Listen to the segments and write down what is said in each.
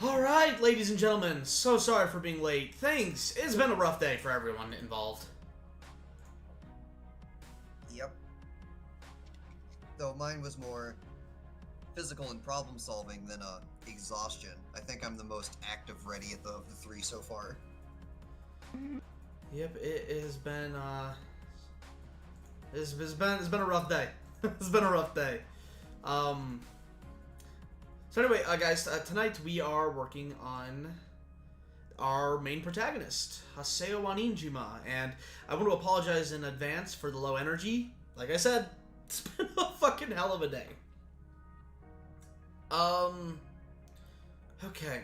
Alright, ladies and gentlemen, so sorry for being late. Thanks. It's been a rough day for everyone involved. Yep. Though mine was more physical and problem solving than exhaustion. I think I'm the most active ready of the three so far. Yep, it has been it's been a rough day. It's been a rough day. So anyway, guys, tonight we are working on our main protagonist, Haseo Wanijima, and I want to apologize in advance for the low energy. Like I said, it's been a fucking hell of a day. Okay.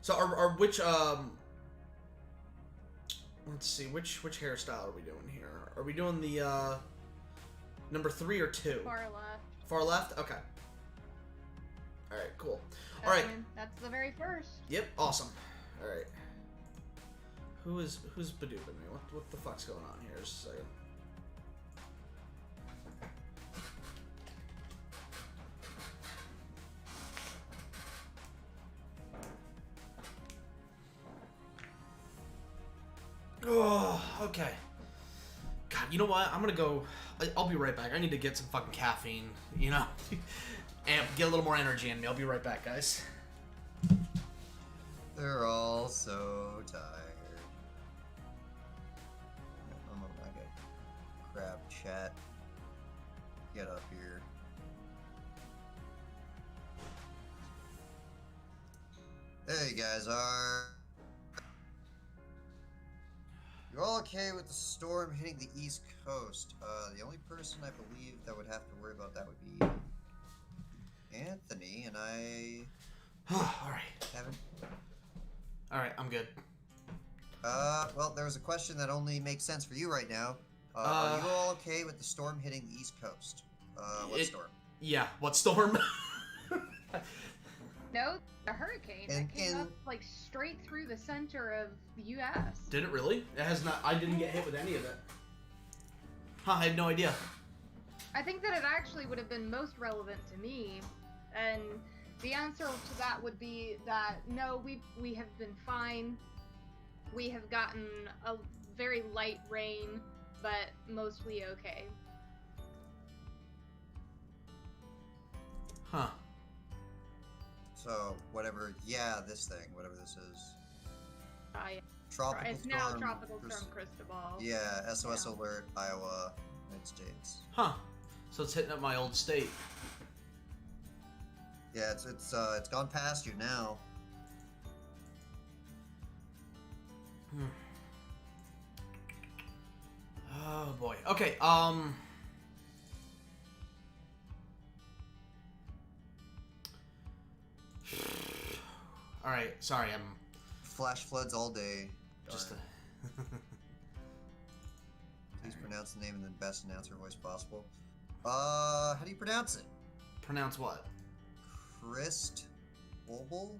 So which let's see, which hairstyle are we doing here? Are we doing the number 3 or 2? Far left. Far left? Okay. Alright, cool. Alright. That's the very first. Yep, awesome. Alright. Who's bedooping me? What the fuck's going on here? Just a second. Oh, okay. God, you know what? I'm gonna go. I'll be right back. I need to get some fucking caffeine, you know? And get a little more energy in me. I'll be right back, guys. They're all so tired. I'm gonna grab chat. Get up here. There you guys are. You're all okay with the storm hitting the East Coast. The only person I believe that would have to worry about that would be Anthony, and I Alright. haven't. Alright, I'm good. Well, there was a question that only makes sense for you right now. Are you all okay with the storm hitting the East Coast? What storm? Yeah, what storm? No, a hurricane that came up like straight through the center of the U.S. Did it really? It has not. I didn't get hit with any of it. Huh, I had no idea. I think that it actually would have been most relevant to me, and the answer to that would be that no, we have been fine. We have gotten a very light rain, but mostly okay. Huh. So, whatever, this thing, whatever this is. Tropical It's storm. now Tropical Storm Cristobal. Yeah, SOS alert, Iowa, United States. Huh. So it's hitting up my old state. Yeah, it's gone past you now. Oh boy. Okay. All right. Sorry, I'm Flash floods all day. just. Please pronounce the name in the best announcer voice possible. How do you pronounce it? Pronounce what? Christ Obel?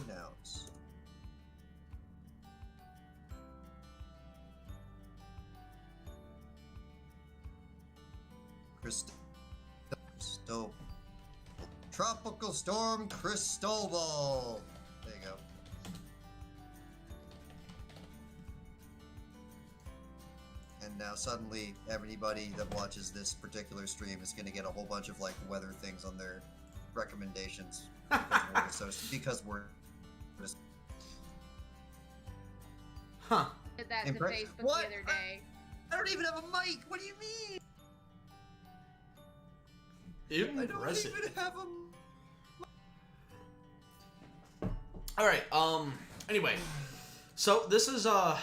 Pronounce. Cristobal. Tropical Storm Cristobal. There you go. And now suddenly everybody that watches this particular stream is going to get a whole bunch of like weather things on their recommendations because we're just... Huh. Did that to Facebook What? the other day. I don't even have a mic. What do you mean? I don't Impressive. even have a. All right. Anyway, so this is where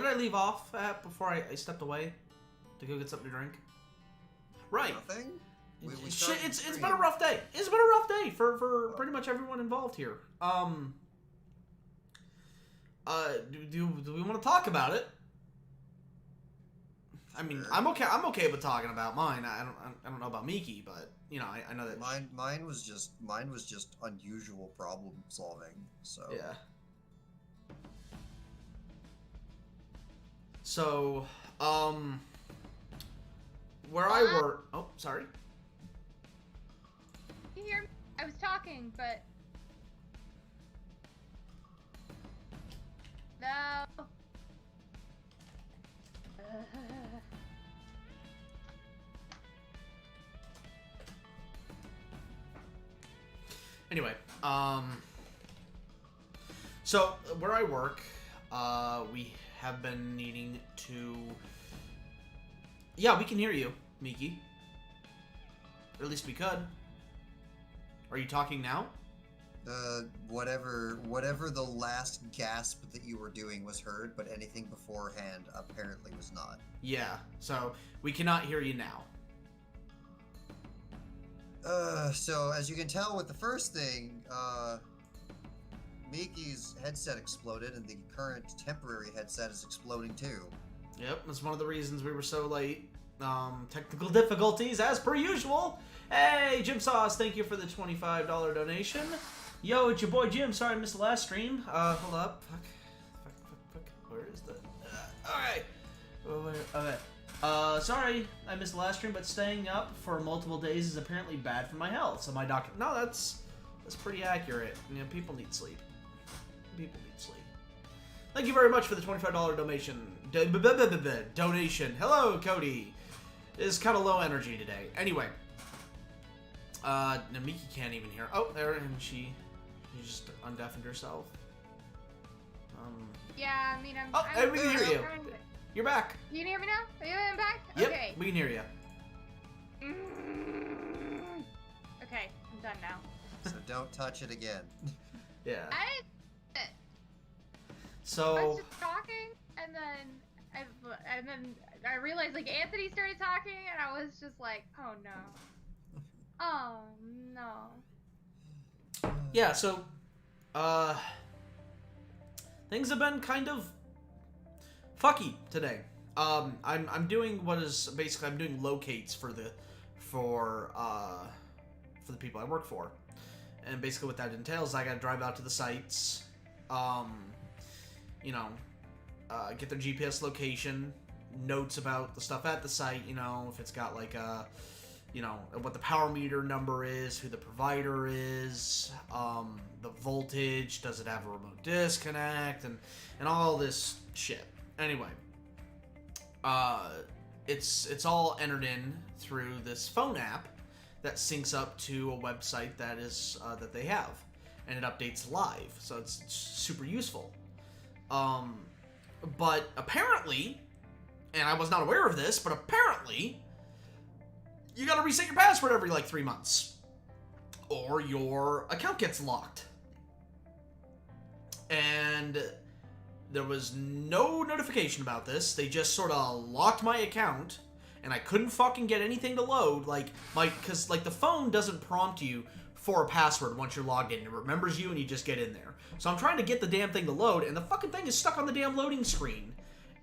did I leave off at before I stepped away to go get something to drink? Right. Nothing. Shit, it's been a rough day. It's been a rough day for pretty much everyone involved here. Do we want to talk about it? I mean, I'm okay with talking about mine. I don't know about Miki, but you know, I know that mine was just unusual problem solving. So yeah. So, where I work... Oh, sorry. You hear me? I was talking, but... No. Anyway, so where I work, we have been needing to... Yeah, we can hear you, Miki. Or at least we could. Are you talking now? Whatever the last gasp that you were doing was heard, but anything beforehand apparently was not. Yeah, so we cannot hear you now. So as you can tell with the first thing, Miki's headset exploded, and the current temporary headset is exploding too. Yep, that's one of the reasons we were so late. Technical difficulties, as per usual. Hey, Jim Sauce, thank you for the $25 donation. Yo, it's your boy Jim. Sorry I missed the last stream. Hold up. Fuck. Where is the... Alright. Okay. Sorry I missed the last stream, but staying up for multiple days is apparently bad for my health. So my doctor... No, that's pretty accurate. You know, people need sleep. People need sleep. Thank you very much for the $25 donation. Hello, Cody. It's kind of low energy today. Anyway. Miki can't even hear. Oh, there, and she just undeafened herself. Yeah, I mean, we can hear you. You're back. You can hear me now? Are you back? Yep, Okay. we can hear you. Okay, I'm done now. So don't touch it again. Yeah. I So. was just talking, and then I realized like Anthony started talking, and I was just like, oh no. Oh no. Yeah, so things have been kind of fucky today. I'm doing what is basically I'm doing locates for the people I work for. And basically what that entails, I gotta drive out to the sites, get their GPS location, notes about the stuff at the site, if it's got like a what the power meter number is, who the provider is, the voltage, does it have a remote disconnect, and all this shit. Anyway, it's all entered in through this phone app that syncs up to a website that is that they have, and it updates live, so it's super useful. But apparently, and I was not aware of this, but apparently, you gotta reset your password every, 3 months. Or your account gets locked. And there was no notification about this. They just sort of locked my account, and I couldn't fucking get anything to load. Because the phone doesn't prompt you for a password once you're logged in. It remembers you, and you just get in there. So I'm trying to get the damn thing to load, and the fucking thing is stuck on the damn loading screen.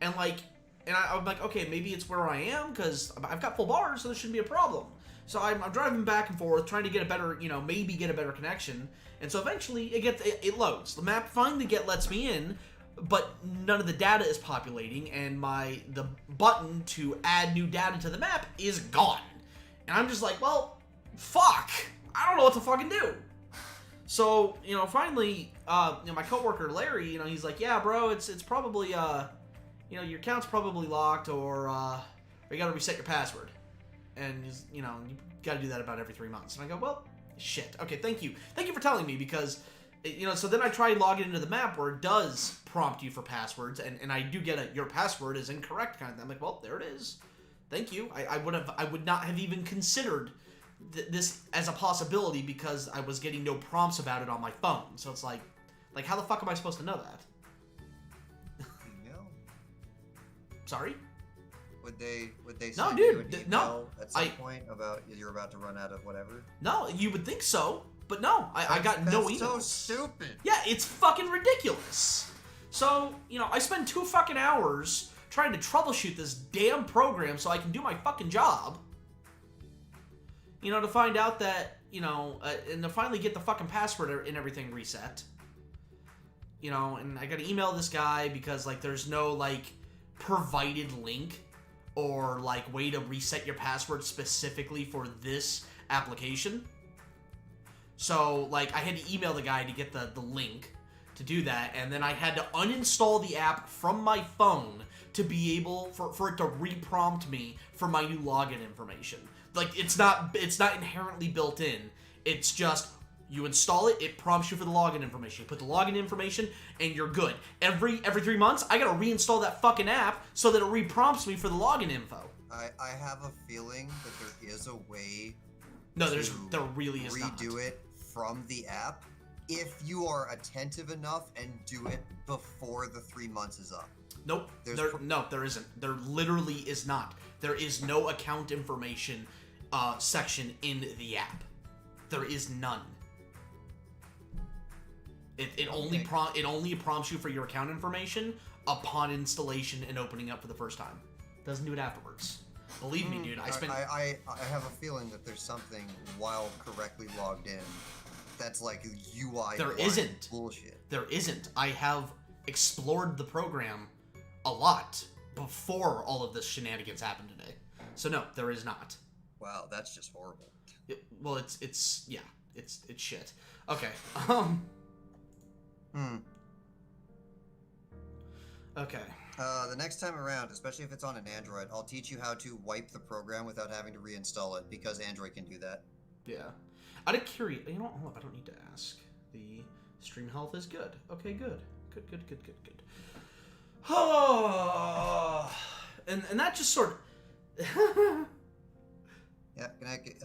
And I'm like, okay, maybe it's where I am, because I've got full bars, so there shouldn't be a problem. So I'm driving back and forth, trying to get a better, maybe get a better connection. And so eventually, it loads. The map finally lets me in, but none of the data is populating, and the button to add new data to the map is gone. And I'm just like, well, fuck. I don't know what to fucking do. So, finally, my coworker Larry, he's like, yeah, bro, it's probably, your account's probably locked, or you gotta reset your password. And, you gotta do that about every 3 months. And I go, well, shit. Okay, thank you. Thank you for telling me, because, so then I try logging into the map where it does prompt you for passwords, and I do get your password is incorrect kind of thing. I'm like, well, there it is. Thank you. I would not have even considered this as a possibility, because I was getting no prompts about it on my phone. So it's like how the fuck am I supposed to know that? Sorry? Would they No, send dude, you an email no. at some point about you're about to run out of whatever? No, you would think so, but no, I got no emails. That's so stupid. Yeah, it's fucking ridiculous. So, I spend 2 fucking hours trying to troubleshoot this damn program so I can do my fucking job. To find out that, and to finally get the fucking password and everything reset. And I gotta email this guy because, there's no, provided link or like way to reset your password specifically for this application. So like I had to email the guy to get the link to do that, and then I had to uninstall the app from my phone to be able for it to re-prompt me for my new login information. Like it's not inherently built in. It's just you install it, it prompts you for the login information. You put the login information, and you're good. Every 3 months, I gotta reinstall that fucking app so that it re-prompts me for the login info. I have a feeling that there is a way. No, there really is not. Redo it from the app if you are attentive enough and do it before the 3 months is up. Nope. No, there isn't. There literally is not. There is no account information section in the app. There is none. It only prompts you for your account information upon installation and opening up for the first time. Doesn't do it afterwards. Believe me, dude. I have a feeling that there's something while correctly logged in that's like UI. There isn't. Bullshit. There isn't. I have explored the program a lot before all of this shenanigans happened today. So no, there is not. Wow, that's just horrible. It's shit. Okay. Okay. The next time around, especially if it's on an Android, I'll teach you how to wipe the program without having to reinstall it, because Android can do that. Yeah. Out of curiosity, you know what? Hold up, I don't need to ask. The stream health is good. Okay, good. Good. Oh, and that just sort of... Yeah, can I get,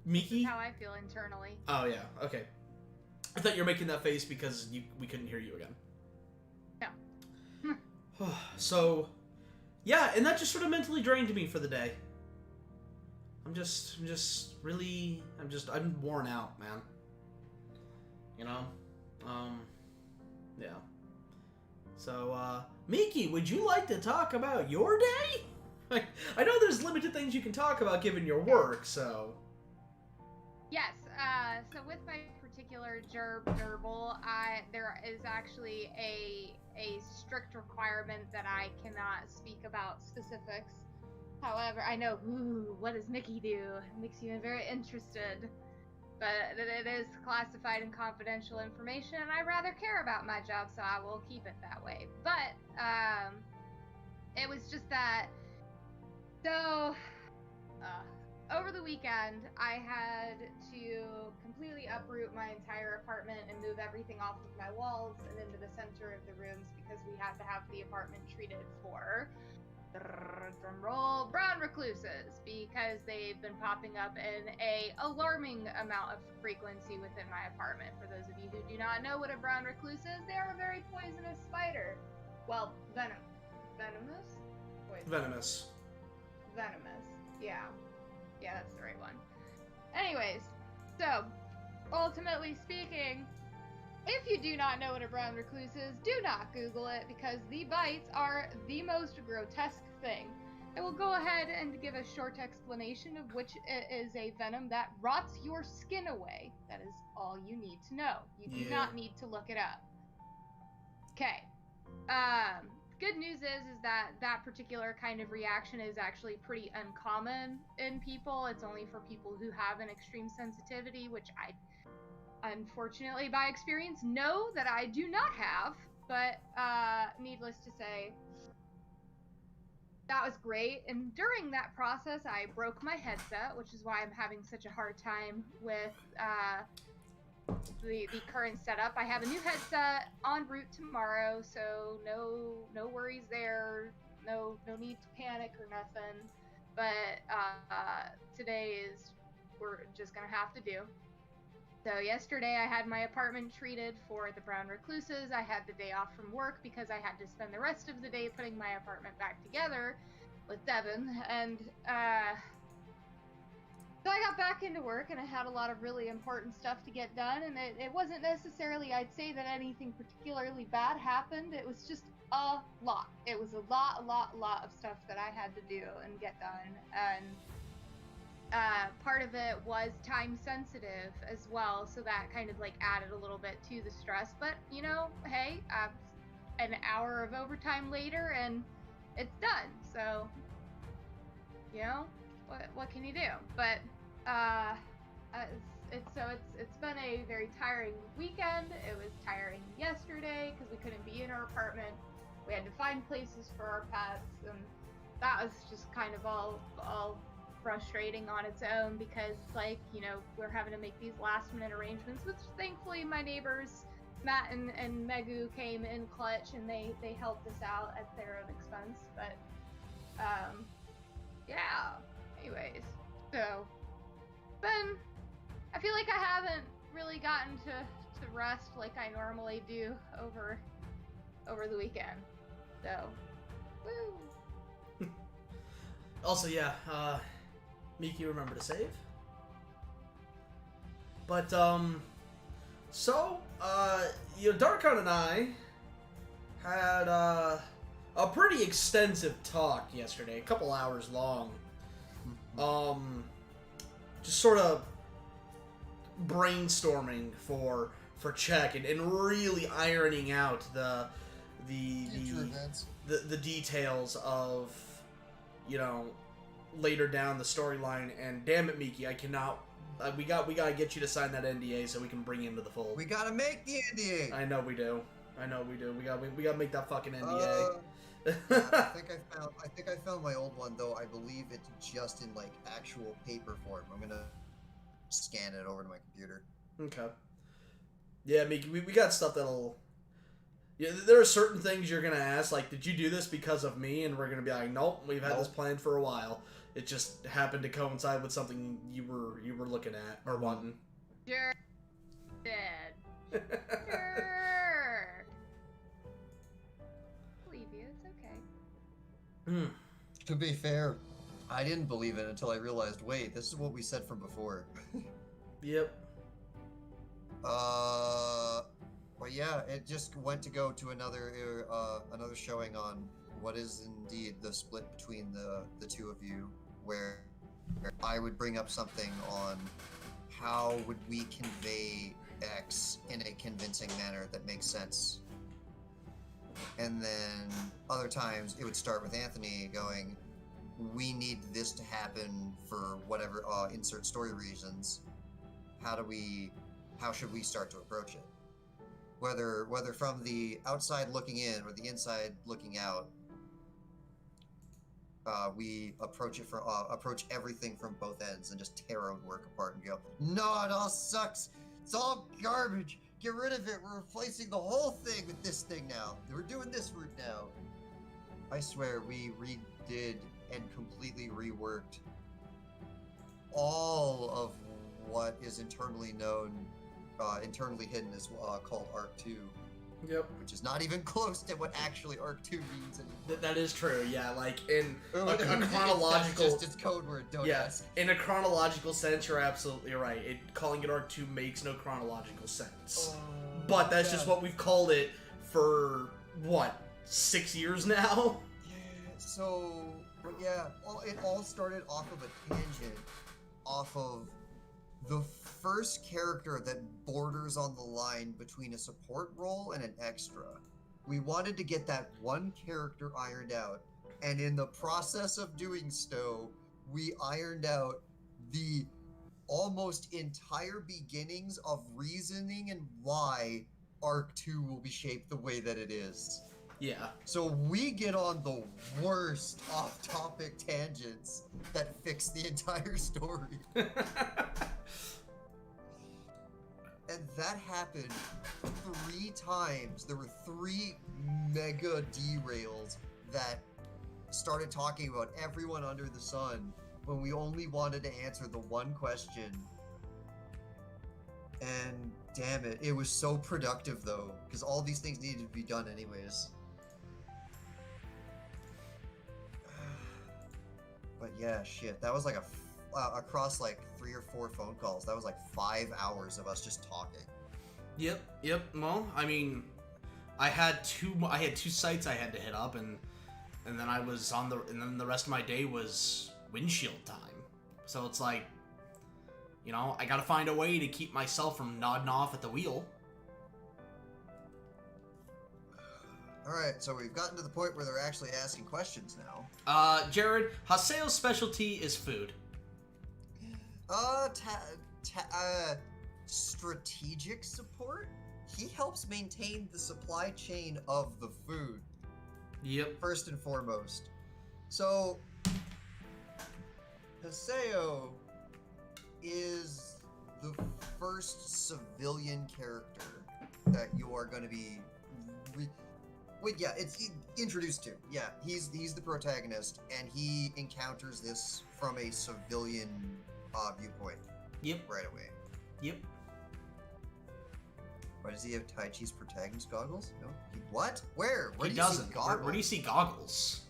Miki? That's how I feel internally. Oh, yeah. Okay. I thought you were making that face because we couldn't hear you again. No. So, yeah, and that just sort of mentally drained me for the day. I'm worn out, man. You know? Yeah. So, Miki, would you like to talk about your day? I know there's limited things you can talk about given your work, so... Yes, so with my particular gerbil, there is actually a strict requirement that I cannot speak about specifics. However, I know, what does Mickey do? It makes you very interested. But it is classified and confidential information, and I rather care about my job, so I will keep it that way. But, it was just that, so, over the weekend, I had to completely uproot my entire apartment and move everything off of my walls and into the center of the rooms because we had to have the apartment treated for, drum roll, brown recluses, because they've been popping up in a alarming amount of frequency within my apartment. For those of you who do not know what a brown recluse is, they are a very poisonous spider. Well, venomous? Venomous. Yeah. Yeah, that's the right one. Anyways, so, ultimately speaking, if you do not know what a brown recluse is, do not Google it, because the bites are the most grotesque thing. I will go ahead and give a short explanation of which it is a venom that rots your skin away. That is all you need to know. You do not need to look it up. Okay. Good news is that that particular kind of reaction is actually pretty uncommon in people. It's only for people who have an extreme sensitivity, which I, unfortunately, by experience, know that I do not have. But needless to say, that was great. And during that process, I broke my headset, which is why I'm having such a hard time with the current setup. I have a new headset en route tomorrow, so no worries there. No need to panic or nothing. But today we're just gonna have to do. So yesterday I had my apartment treated for the brown recluses. I had the day off from work because I had to spend the rest of the day putting my apartment back together with Devin, and so I got back into work, and I had a lot of really important stuff to get done, and it wasn't necessarily, I'd say, that anything particularly bad happened. It was just a lot. It was a lot of stuff that I had to do and get done, and part of it was time sensitive as well, so that kind of like added a little bit to the stress. But you know, hey, an hour of overtime later and it's done. So you know, what can you do? But it's been a very tiring weekend. It was tiring yesterday because we couldn't be in our apartment. We had to find places for our pets, and that was just kind of all frustrating on its own because, like, you know, we're having to make these last minute arrangements, which thankfully my neighbors Matt and Megu came in clutch, and they helped us out at their own expense. But yeah, anyways, so then I feel like I haven't really gotten to rest like I normally do over the weekend. So woo. Also, yeah, Miki, remember to save. But, so, you know, Darkon and I had, a pretty extensive talk yesterday, a couple hours long. Just sort of brainstorming for Czech and really ironing out the details of, you know, later down the storyline. And damn it, Miki, I cannot. We gotta get you to sign that NDA so we can bring you into the fold. We gotta make the NDA. I know we do. We gotta make that fucking NDA. Yeah, I think I found my old one, though. I believe it's just in like actual paper form. I'm gonna scan it over to my computer. Okay. Yeah, Miki, we got stuff that'll. Yeah, there are certain things you're gonna ask, like, did you do this because of me? And we're gonna be like, nope, we've had this planned for a while. It just happened to coincide with something you were looking at or wanting. Sure. Dead. Sure. Believe you, it's okay. To be fair, I didn't believe it until I realized, wait, this is what we said from before. Yep. But yeah, it just went to go to another showing on what is indeed the split between the two of you, where I would bring up something on how would we convey X in a convincing manner that makes sense. And then other times it would start with Anthony going, we need this to happen for whatever insert story reasons. How should we start to approach it? Whether from the outside looking in or the inside looking out, we approach everything from both ends and just tear our own work apart and go, no, it all sucks. It's all garbage. Get rid of it. We're replacing the whole thing with this thing now. We're doing this route now. I swear, we redid and completely reworked all of what is internally hidden as called Arc 2. Yep. Which is not even close to what actually Arc 2 means anymore. That is true, yeah, like in a chronological... That's just its code word, don't ask. In a chronological sense, you're absolutely right. Calling it Arc 2 makes no chronological sense. But that's just what we've called it for, 6 years now? Yeah, so, yeah, it all started off of a tangent, off of the first character that borders on the line between a support role and an extra. We wanted to get that one character ironed out, and in the process of doing so, we ironed out the almost entire beginnings of reasoning and why Arc 2 will be shaped the way that it is. Yeah. So we get on the worst off-topic tangents that fix the entire story. And that happened 3 times. There were 3 mega derails that started talking about everyone under the sun when we only wanted to answer the one question. And damn it, it was so productive though, because all these things needed to be done anyways. But yeah, shit, that was like across like 3 or 4 phone calls. That was like 5 hours of us just talking. Yep. Well, I mean, I had 2 sites I had to hit up, and then I was and then the rest of my day was windshield time. So it's like, you know, I gotta find a way to keep myself from nodding off at the wheel. Alright, so we've gotten to the point where they're actually asking questions now. Jared, Haseo's specialty is food. Strategic support? He helps maintain the supply chain of the food. Yep. First and foremost. So, Haseo is the first civilian character that you are going to be... it's introduced to. Yeah, he's the protagonist, and he encounters this from a civilian viewpoint. Yep. Right away. Yep. Why does he have Tai Chi's protagonist goggles? No. What? Where? Where He do you doesn't. see goggles? Where do you see goggles?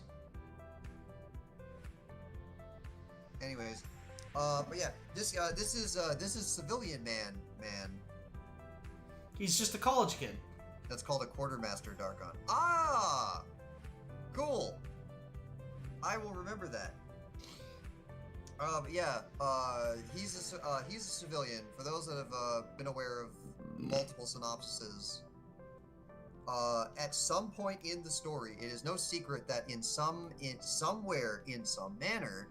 Anyways, but yeah, this is civilian man. He's just a college kid. That's called a quartermaster, Darkon. Ah, cool. I will remember that. He's a civilian. For those that have been aware of multiple synopsises, at some point in the story, it is no secret that somewhere in some manner,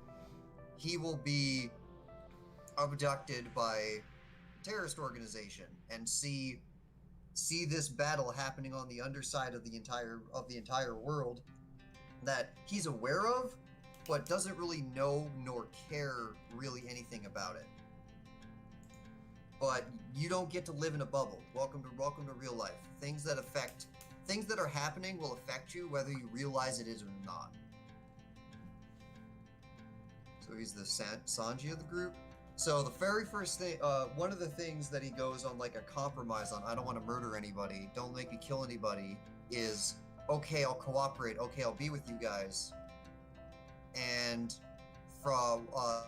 he will be abducted by a terrorist organization and see this battle happening on the underside of the entire world that he's aware of, but doesn't really know nor care really anything about it. But you don't get to live in a bubble. Welcome to real life. Things that are happening will affect you whether you realize it is or not. So he's the Sanji of the group. So the very first thing, one of the things that he goes on like a compromise on, I don't want to murder anybody, don't make me kill anybody, is, okay, I'll cooperate, okay, I'll be with you guys. And from, I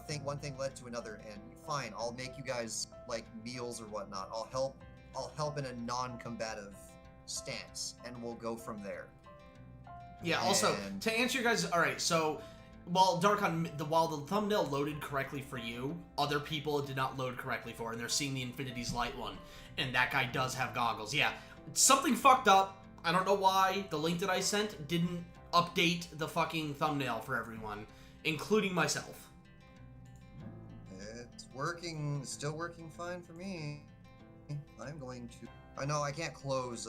think one thing led to another, and fine, I'll make you guys like meals or whatnot. I'll help in a non-combative stance, and we'll go from there. Yeah. Also, to answer you guys, all right. So, while while the thumbnail loaded correctly for you, other people it did not load correctly for, and they're seeing the Infinity's Light one, and that guy does have goggles. Yeah, something fucked up. I don't know why the link that I sent didn't update the fucking thumbnail for everyone, including myself. It's working, still working fine for me. I'm going to... I know I can't close,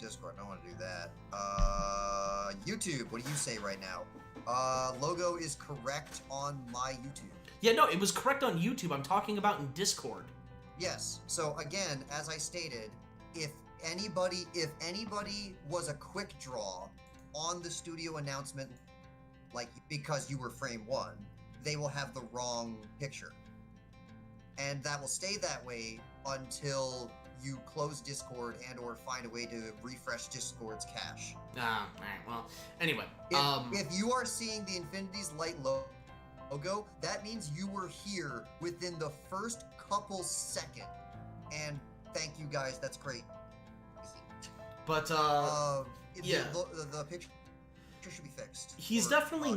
Discord. I don't want to do that. YouTube, what do you say right now? Logo is correct on my YouTube. Yeah, no, it was correct on YouTube. I'm talking about in Discord. Yes. So again, as I stated, if anybody was a quick draw on the studio announcement, like because you were frame 1, they will have the wrong picture. And that will stay that way until you close Discord and or find a way to refresh Discord's cache. Alright, well, anyway. If you are seeing the Infinity's Light logo, that means you were here within the first couple seconds. And thank you guys, that's great. But, yeah. The picture should be fixed. He's definitely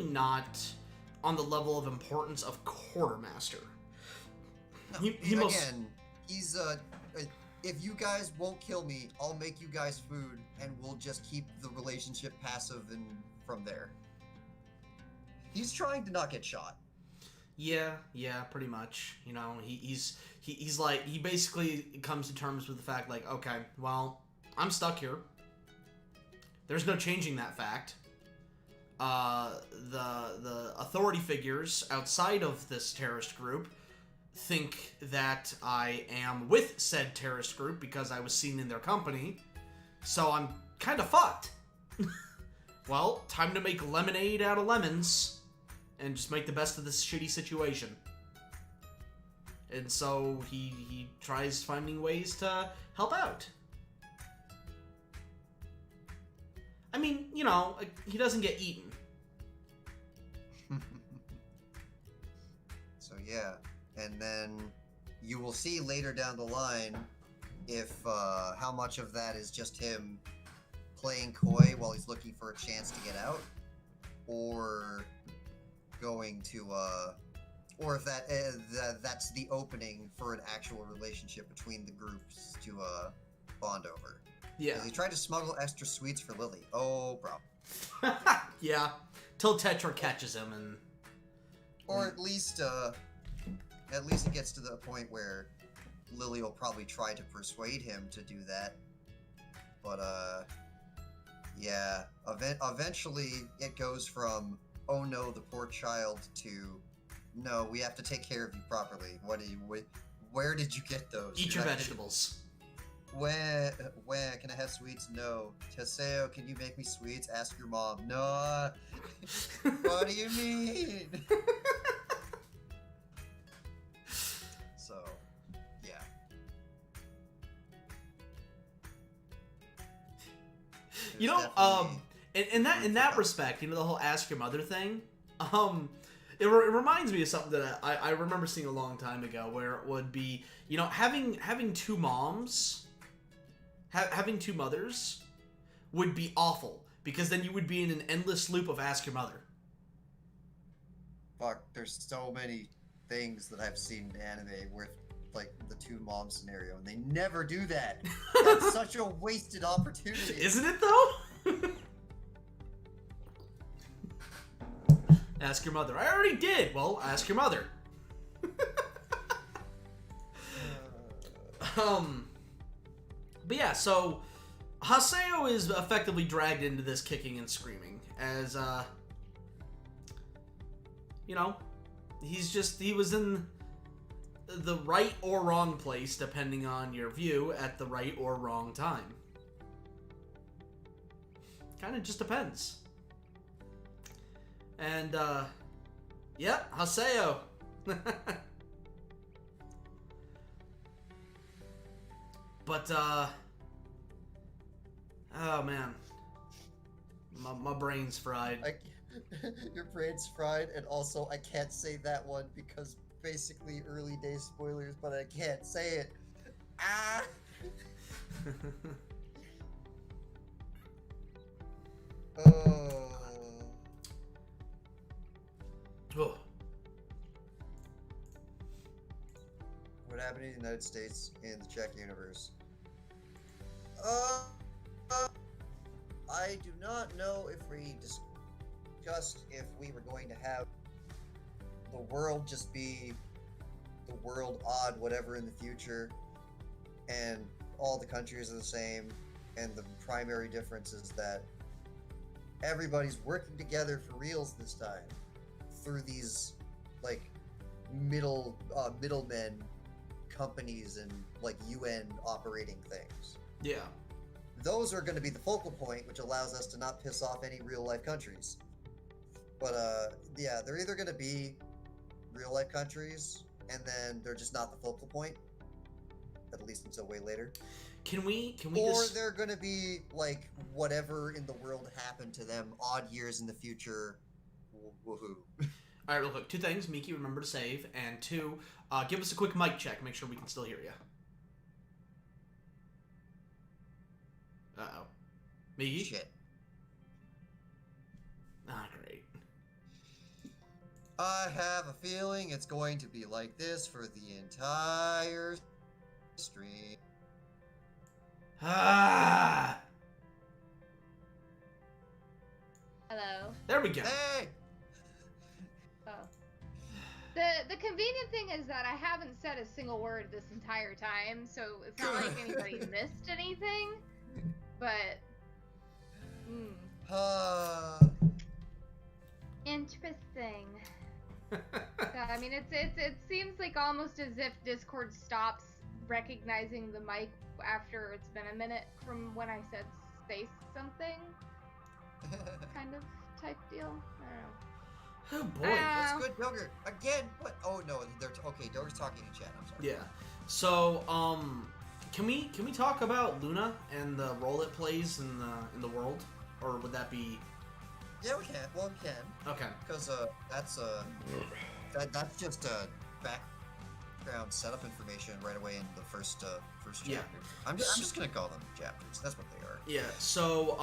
not on the level of importance of Quartermaster. No, Again, he's if you guys won't kill me, I'll make you guys food, and we'll just keep the relationship passive and from there. He's trying to not get shot. Yeah, pretty much. You know, he's like, he basically comes to terms with the fact, like, okay, well, I'm stuck here. There's no changing that fact. The authority figures outside of this terrorist group think that I am with said terrorist group because I was seen in their company, so I'm kind of fucked. Well, time to make lemonade out of lemons and just make the best of this shitty situation. And so he tries finding ways to help out. I mean, you know, he doesn't get eaten. So yeah, and then you will see later down the line if how much of that is just him playing coy while he's looking for a chance to get out, or going to, or if that's the opening for an actual relationship between the groups to bond over. Yeah. 'Cause he tried to smuggle extra sweets for Lily. Oh, bro. Yeah. Till Tetra catches him and. Or at least it gets to the point where Lily will probably try to persuade him to do that. But yeah. Eventually, it goes from "oh no, the poor child" to "no, we have to take care of you properly." Where did you get those? Eat your vegetables. When can I have sweets? No. Haseo, can you make me sweets? Ask your mom. No. What do you mean? So, yeah. You know, in that respect, you know, the whole ask your mother thing, it reminds me of something that I remember seeing a long time ago, where it would be, you know, having two moms, having two mothers would be awful, because then you would be in an endless loop of ask your mother. Fuck, there's so many things that I've seen in anime with, like, the two mom scenario, and they never do that. That's such a wasted opportunity. Isn't it, though? Ask your mother. I already did. Well, ask your mother. But yeah, so Haseo is effectively dragged into this kicking and screaming as, you know, he was in the right or wrong place, depending on your view, at the right or wrong time. Kind of just depends. And, yep, Haseo. But, oh man. My brain's fried. Your brain's fried, and also I can't say that one because basically early day spoilers, but I can't say it. Ah! Oh. Oh. What happened in the United States in the Czech universe? I do not know if we discussed if we were going to have the world just be the world odd whatever in the future, and all the countries are the same, and the primary difference is that everybody's working together for reals this time through these like middlemen companies and like UN operating things. Yeah. Those are going to be the focal point, which allows us to not piss off any real life countries. But yeah, they're either going to be real life countries, and then they're just not the focal point, at least until way later. Can we or they're going to be like whatever in the world happened to them odd years in the future. Woohoo. All right, real quick. Two things. Miki, remember to save. And two, give us a quick mic check. Make sure we can still hear you. Uh-oh. Miki? Shit. Ah, great. I have a feeling it's going to be like this for the entire stream. Ah! Hello. There we go. Hey! Oh. The convenient thing is that I haven't said a single word this entire time, so it's not like anybody missed anything. But, interesting. I mean, it seems like almost as if Discord stops recognizing the mic after it's been a minute from when I said say something, kind of type deal. I don't know. Oh boy. That's good, Dogger. Again, what? Oh no, okay. Dogger's talking in chat. I'm sorry. Yeah. So, can we talk about Luna and the role it plays in the world, or would that be? Yeah, we can. Well, we can. Okay. Because that's just background setup information right away in the first chapter. Yeah. I'm just gonna call them chapters. That's what they are. Yeah. So,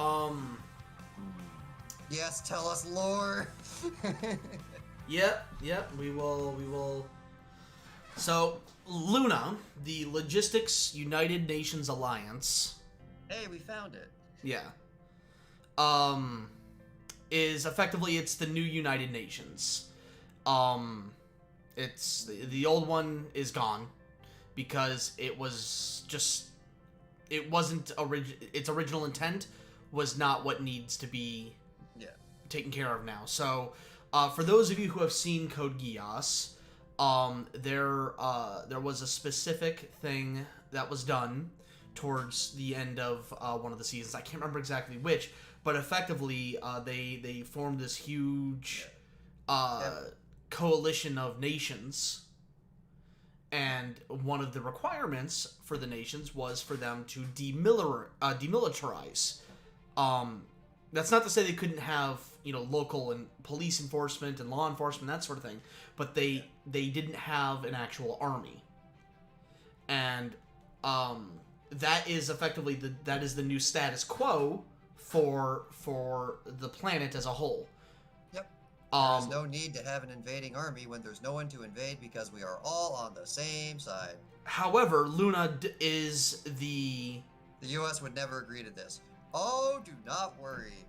Yes, tell us lore. Yep, we will. So, Luna, the Logistics United Nations Alliance. Hey, we found it. Yeah. Is effectively, it's the new United Nations. It's the old one is gone because it was just, it wasn't its original intent was not what needs to be taken care of now. So, for those of you who have seen Code Geass, there was a specific thing that was done towards the end of one of the seasons. I can't remember exactly which, but effectively they formed this huge coalition of nations, and one of the requirements for the nations was for them to demilitarize. That's not to say they couldn't have, local and police enforcement and law enforcement, that sort of thing, but they didn't have an actual army. And that is effectively the new status quo for the planet as a whole. Yep. There's no need to have an invading army when there's no one to invade because we are all on the same side. However, Luna is the U.S. would never agree to this. Oh, do not worry.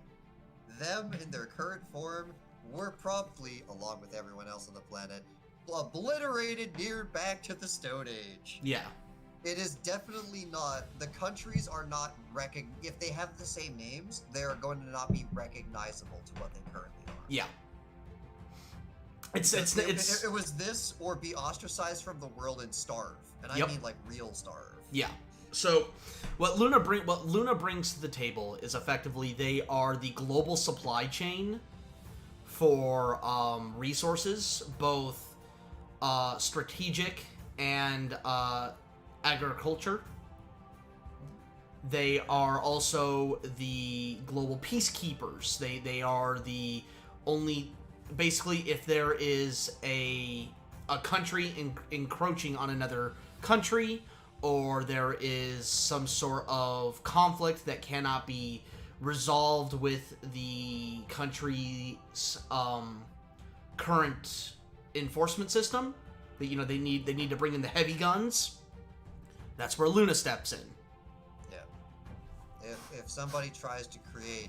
Them in their current form were promptly, along with everyone else on the planet, obliterated near back to the Stone Age. Yeah. It is definitely not, the countries are not, if they have the same names, they are going to not be recognizable to what they currently are. Yeah. It was this or be ostracized from the world and starve. And I mean like real starve. Yeah. So what Luna brings to the table is effectively they are the global supply chain for resources, both strategic and agriculture. They are also the global peacekeepers. They are the only, basically, if there is a country encroaching on another country, or there is some sort of conflict that cannot be resolved with the country's current enforcement system, that they need to bring in the heavy guns. That's where Luna steps in. Yeah. If somebody tries to create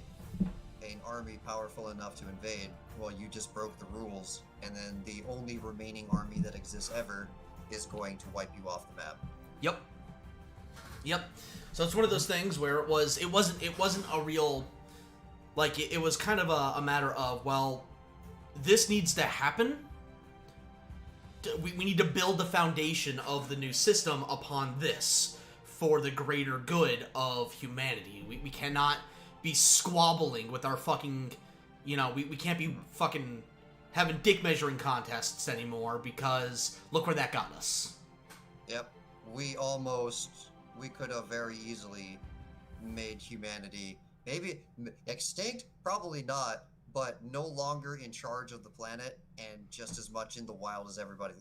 an army powerful enough to invade, well, you just broke the rules, and then the only remaining army that exists ever is going to wipe you off the map. Yep. So it's one of those things where it wasn't a real, like, it was kind of a matter of, well, this needs to happen. We need to build the foundation of the new system upon this for the greater good of humanity. We cannot be squabbling with our fucking, we can't be fucking having dick measuring contests anymore, because look where that got us. Yep. We could have very easily made humanity, maybe extinct, probably not, but no longer in charge of the planet and just as much in the wild as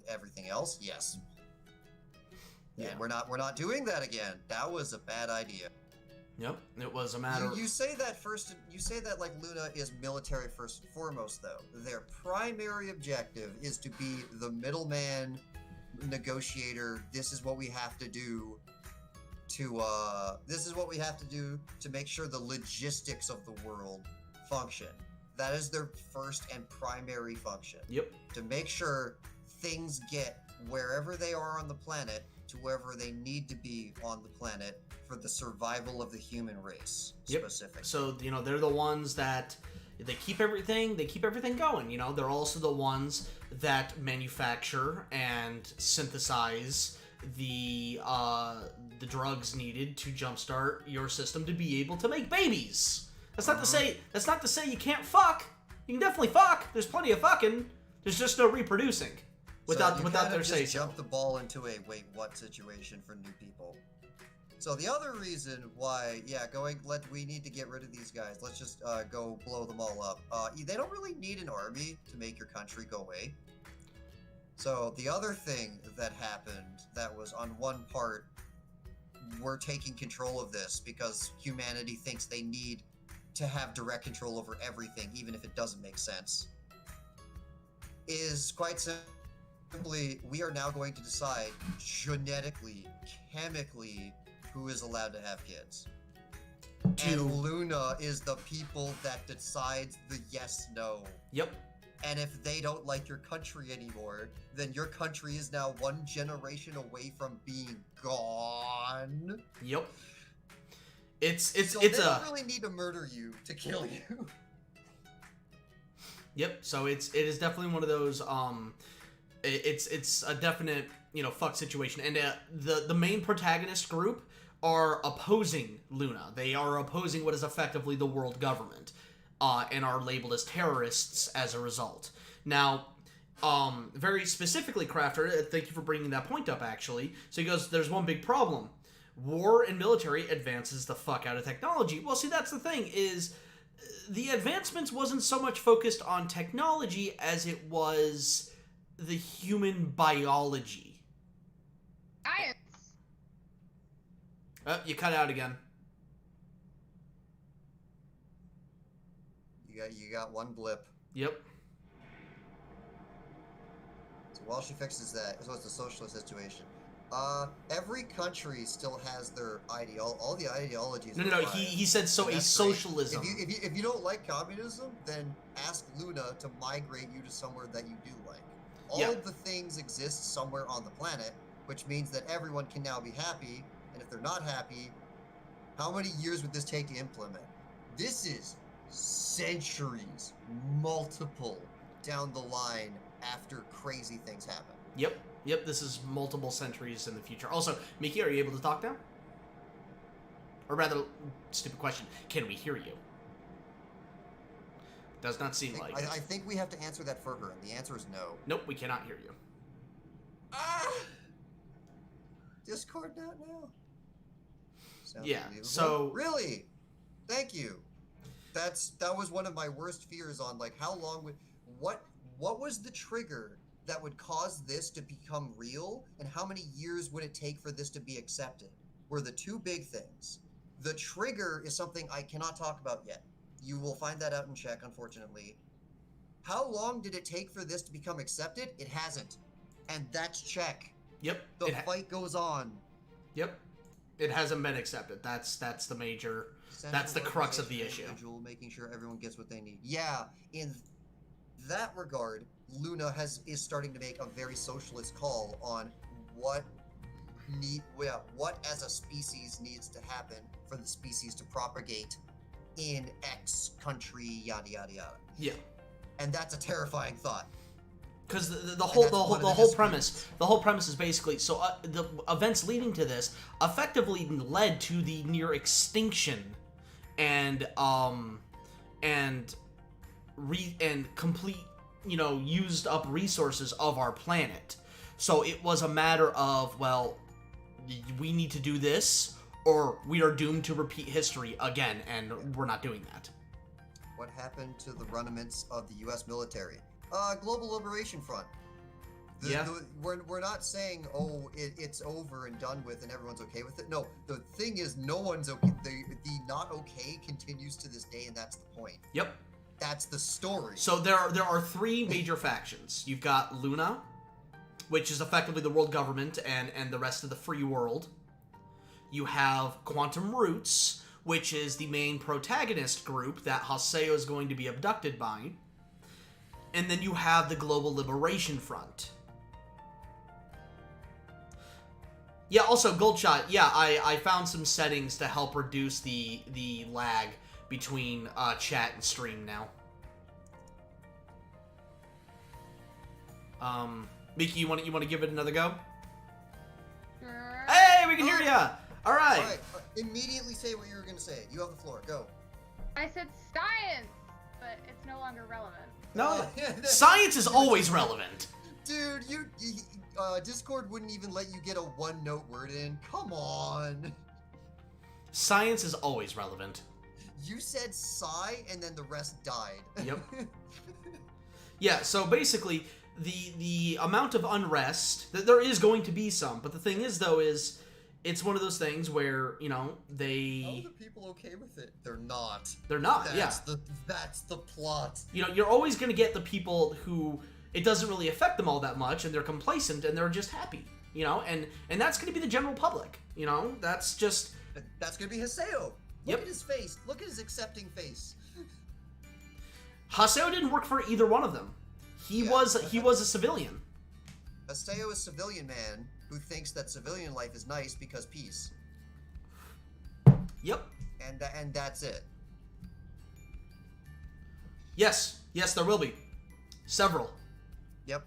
everything else. Yes. Yeah. And we're not doing that again. That was a bad idea. Yep. It was a matter. You say that first. You say that like Luna is military first and foremost, though. Their primary objective is to be the middleman, negotiator. This is what we have to do to make sure the logistics of the world function. That is their first and primary function. Yep. To make sure things get wherever they are on the planet to wherever they need to be on the planet for the survival of the human race, specifically. So, they're the ones that they keep everything going. They're also the ones that manufacture and synthesize the drugs needed to jumpstart your system to be able to make babies. That's not to say you can't fuck. You can definitely fuck. There's plenty of fucking. There's just no reproducing without their say so. Jump the ball into a wait what situation for new people. So the other reason why, we need to get rid of these guys. Let's just go blow them all up. They don't really need an army to make your country go away. So the other thing that happened that was on one part, we're taking control of this because humanity thinks they need to have direct control over everything, even if it doesn't make sense, is quite simply, we are now going to decide genetically, chemically, who is allowed to have kids. And Luna is the people that decides the yes-no. Yep. And if they don't like your country anymore, then your country is now one generation away from being gone. Yep. So it's they don't really need to murder you to kill you. Yep. So it is definitely one of those it's a definite, fuck situation. And the main protagonist group are opposing Luna. They are opposing what is effectively the world government. And are labeled as terrorists as a result. Now, very specifically, Crafter, thank you for bringing that point up, actually. So he goes, there's one big problem. War and military advances the fuck out of technology. Well, see, that's the thing, is the advancements wasn't so much focused on technology as it was the human biology. Science. You cut out again. You got one blip. Yep. So while she fixes that, so it's a socialist situation. Every country still has their all the ideologies. No. He said so. A socialism. If you don't like communism, then ask Luna to migrate you to somewhere that you do like. All of the things exist somewhere on the planet, which means that everyone can now be happy. And if they're not happy, how many years would this take to implement? This is centuries, multiple down the line after crazy things happen. Yep, this is multiple centuries in the future. Also, Miki, are you able to talk now? Or rather, stupid question, can we hear you? Does not seem like it. I think we have to answer that for her, and the answer is no. Nope, we cannot hear you. Discord not now. Sounds yeah, unbelievable. so... Really? Thank you. That was one of my worst fears on, like, how long would... What was the trigger that would cause this to become real, and how many years would it take for this to be accepted? Were the two big things. The trigger is something I cannot talk about yet. You will find that out in check, unfortunately. How long did it take for this to become accepted? It hasn't. And that's check. Yep. The fight goes on. Yep. It hasn't been accepted. That's the major... That's the crux of the issue. Making sure everyone gets what they need. Yeah, in that regard, Luna is starting to make a very socialist call on what as a species needs to happen for the species to propagate in X country, yada yada yada. Yeah. And that's a terrifying thought. Because the whole premise is basically the events leading to this effectively led to the near extinction and complete, used up resources of our planet. So it was a matter of, well, we need to do this or we are doomed to repeat history again, and we're not doing that. What happened to the rudiments of the U.S. military? Global Liberation Front. We're not saying, it's over and done with and everyone's okay with it. No, the thing is, no one's okay. The not okay continues to this day, and that's the point. Yep. That's the story. So there are three major factions. You've got Luna, which is effectively the world government and the rest of the free world. You have Quantum Roots, which is the main protagonist group that Haseo is going to be abducted by. And then you have the Global Liberation Front. Yeah, also, Goldshot, I found some settings to help reduce the lag between chat and stream now. Miki, you want to give it another go? Sure. Hey, we can hear ya! Alright. All right. Immediately say what you were going to say. You have the floor. Go. I said science, but it's no longer relevant. No, science is always relevant. Dude, Discord wouldn't even let you get a one-note word in. Come on. Science is always relevant. You said sigh, and then the rest died. Yep. Yeah, so basically, the amount of unrest, there is going to be some, but the thing is, though, is it's one of those things where, you know, How are they... the people okay with it? They're not. They're not, That's the plot. You know, you're always going to get the people who it doesn't really affect them all that much, and they're complacent, and they're just happy, you know? And that's going to be the general public, you know? That's just... That's going to be Haseo. Yep. Look at his face. Look at his accepting face. Haseo didn't work for either one of them. He was a civilian. Haseo is a civilian man who thinks that civilian life is nice because peace. Yep. And that's it. Yes, there will be. Several. Yep.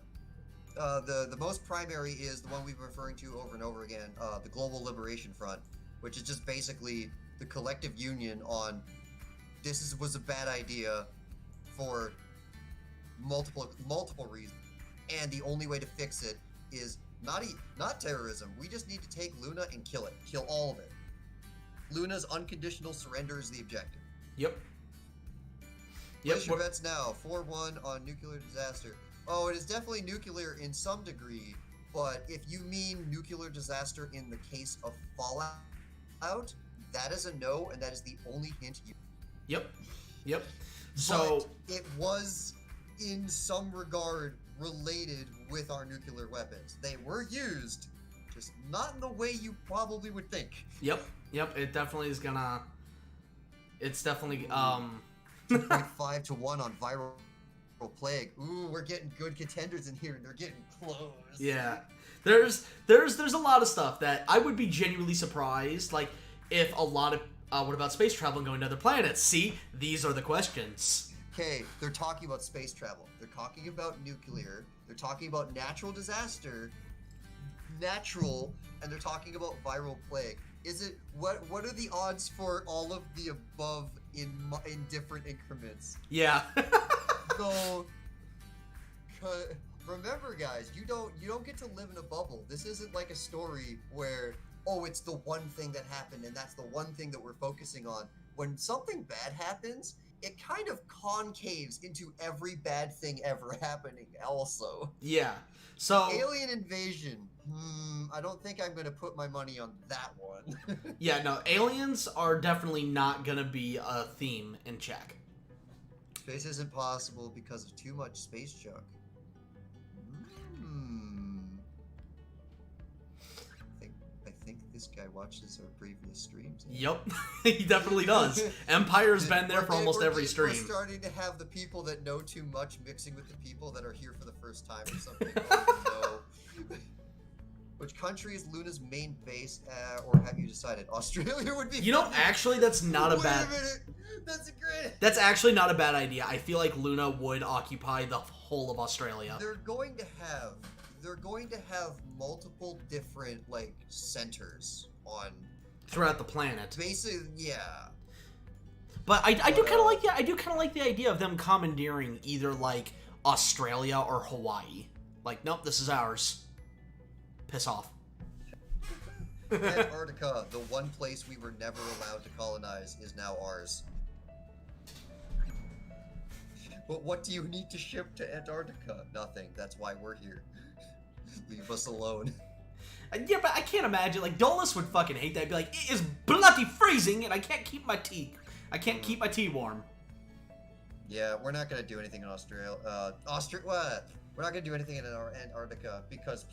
The most primary is the one we've been referring to over and over again, the Global Liberation Front, which is just basically the collective union on was a bad idea for multiple reasons, and the only way to fix it is not terrorism. We just need to take Luna and kill it. Kill all of it. Luna's unconditional surrender is the objective. Yep. Place your bets now. 4-1 on nuclear disaster. Oh, it is definitely nuclear in some degree, but if you mean nuclear disaster in the case of Fallout, that is a no, and that is the only hint you... Yep. So... But it was, in some regard, related with our nuclear weapons. They were used, just not in the way you probably would think. Yep. It definitely is gonna... It's definitely, 2.5 to 1 on viral plague. Ooh, we're getting good contenders in here, and they're getting close. Yeah. There's a lot of stuff that I would be genuinely surprised, like, if a lot of... what about space travel and going to other planets? See? These are the questions. Okay, they're talking about space travel. They're talking about nuclear. They're talking about natural disaster. And they're talking about viral plague. Is it... What are the odds for all of the above in different increments? Yeah. So... Remember, guys, you don't get to live in a bubble. This isn't like a story where, oh, it's the one thing that happened and that's the one thing that we're focusing on. When something bad happens, it kind of concaves into every bad thing ever happening also. Yeah. So... Alien invasion. I don't think I'm going to put my money on that one. Yeah, no, aliens are definitely not going to be a theme in check. Space isn't possible because of too much space junk. I think this guy watches our previous streams. Yep, he definitely does. Empire's been there for almost every stream. We're starting to have the people that know too much mixing with the people that are here for the first time or something. Oh, no. Which country is Luna's main base, or have you decided? Australia would be... You know, actually, that's not a bad... Wait a minute! That's a great... That's actually not a bad idea. I feel like Luna would occupy the whole of Australia. They're going to have multiple different, like, centers on... Throughout the planet. Basically, yeah. But I do kind of like the... I do kind of like the idea of them commandeering either, like, Australia or Hawaii. Like, nope, this is ours. Piss off. Antarctica, the one place we were never allowed to colonize, is now ours. But what do you need to ship to Antarctica? Nothing. That's why we're here. Leave us alone. Yeah, but I can't imagine. Like, Dolus would fucking hate that. Be like, it is bloody freezing, and I can't keep my tea. I can't keep my tea warm. Yeah, we're not gonna do anything in Australia. What? We're not gonna do anything in Antarctica because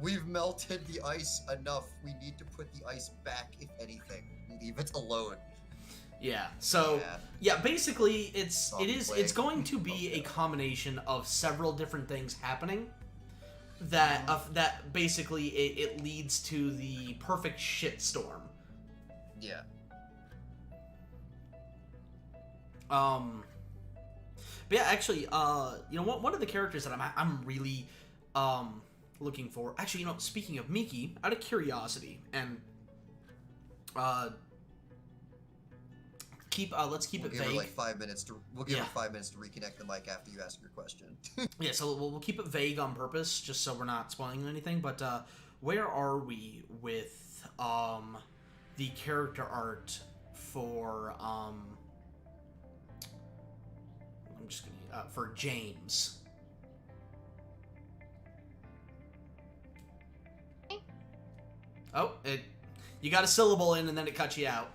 we've melted the ice enough. We need to put the ice back, if anything. Leave it alone. Yeah. So yeah, basically it's going to be a combination of several different things happening that basically it leads to the perfect shitstorm. Yeah. But yeah, actually, you know what? One of the characters that I'm really looking for. Actually, you know, speaking of Miki, out of curiosity, and let's keep it vague. We'll give her 5 minutes to reconnect the mic after you ask your question. Yeah, so we'll keep it vague on purpose, just so we're not spoiling anything. But where are we with the character art for I'm just gonna for James? Oh, you got a syllable in and then it cuts you out.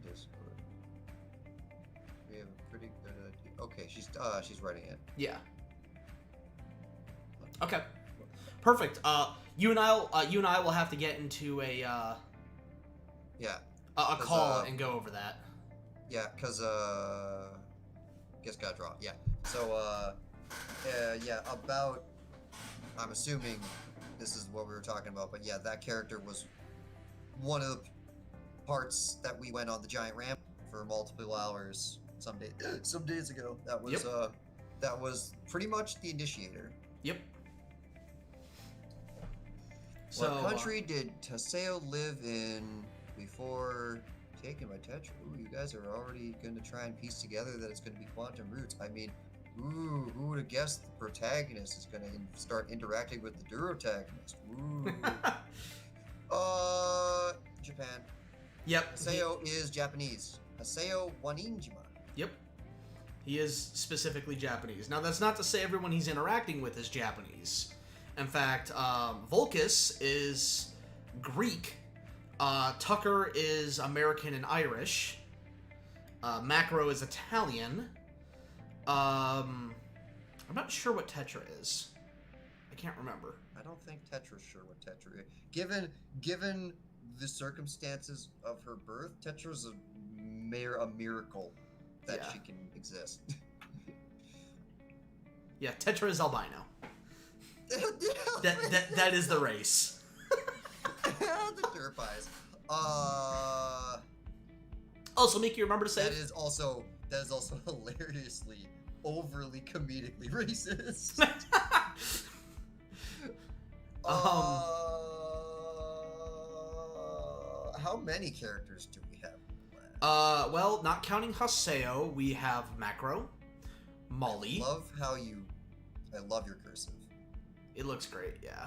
Discord. We have a pretty good idea. Okay, she's writing it. Yeah. Okay. Perfect. You and I will have to get into a call and go over that. Yeah, cause guess gotta draw. Yeah. So about. I'm assuming this is what we were talking about, but yeah, that character was one of the parts that we went on the giant ramp for multiple hours some days ago. That was that was pretty much the initiator. Yep. So, what country did Haseo live in before taken by Tetra? Ooh, you guys are already going to try and piece together that it's going to be quantum roots. I mean, ooh, who would have guessed the protagonist is going to start interacting with the durotagonist? Ooh. Japan. Yep. Haseo is Japanese. Haseo Wanijima. Yep. He is specifically Japanese. Now, that's not to say everyone he's interacting with is Japanese. In fact, Volkus is Greek. Tucker is American and Irish. Macro is Italian. I'm not sure what Tetra is. I can't remember. I don't think Tetra's sure what Tetra is. Given the circumstances of her birth, Tetra's a miracle that she can exist. Yeah, Tetra is albino. that is the race. The derp eyes. Also, Mickey, remember to say that is also hilariously overly comedically racist. How many characters do we have left? Well, not counting Haseo, we have Macro, Molly. I love your cursive. It looks great, yeah.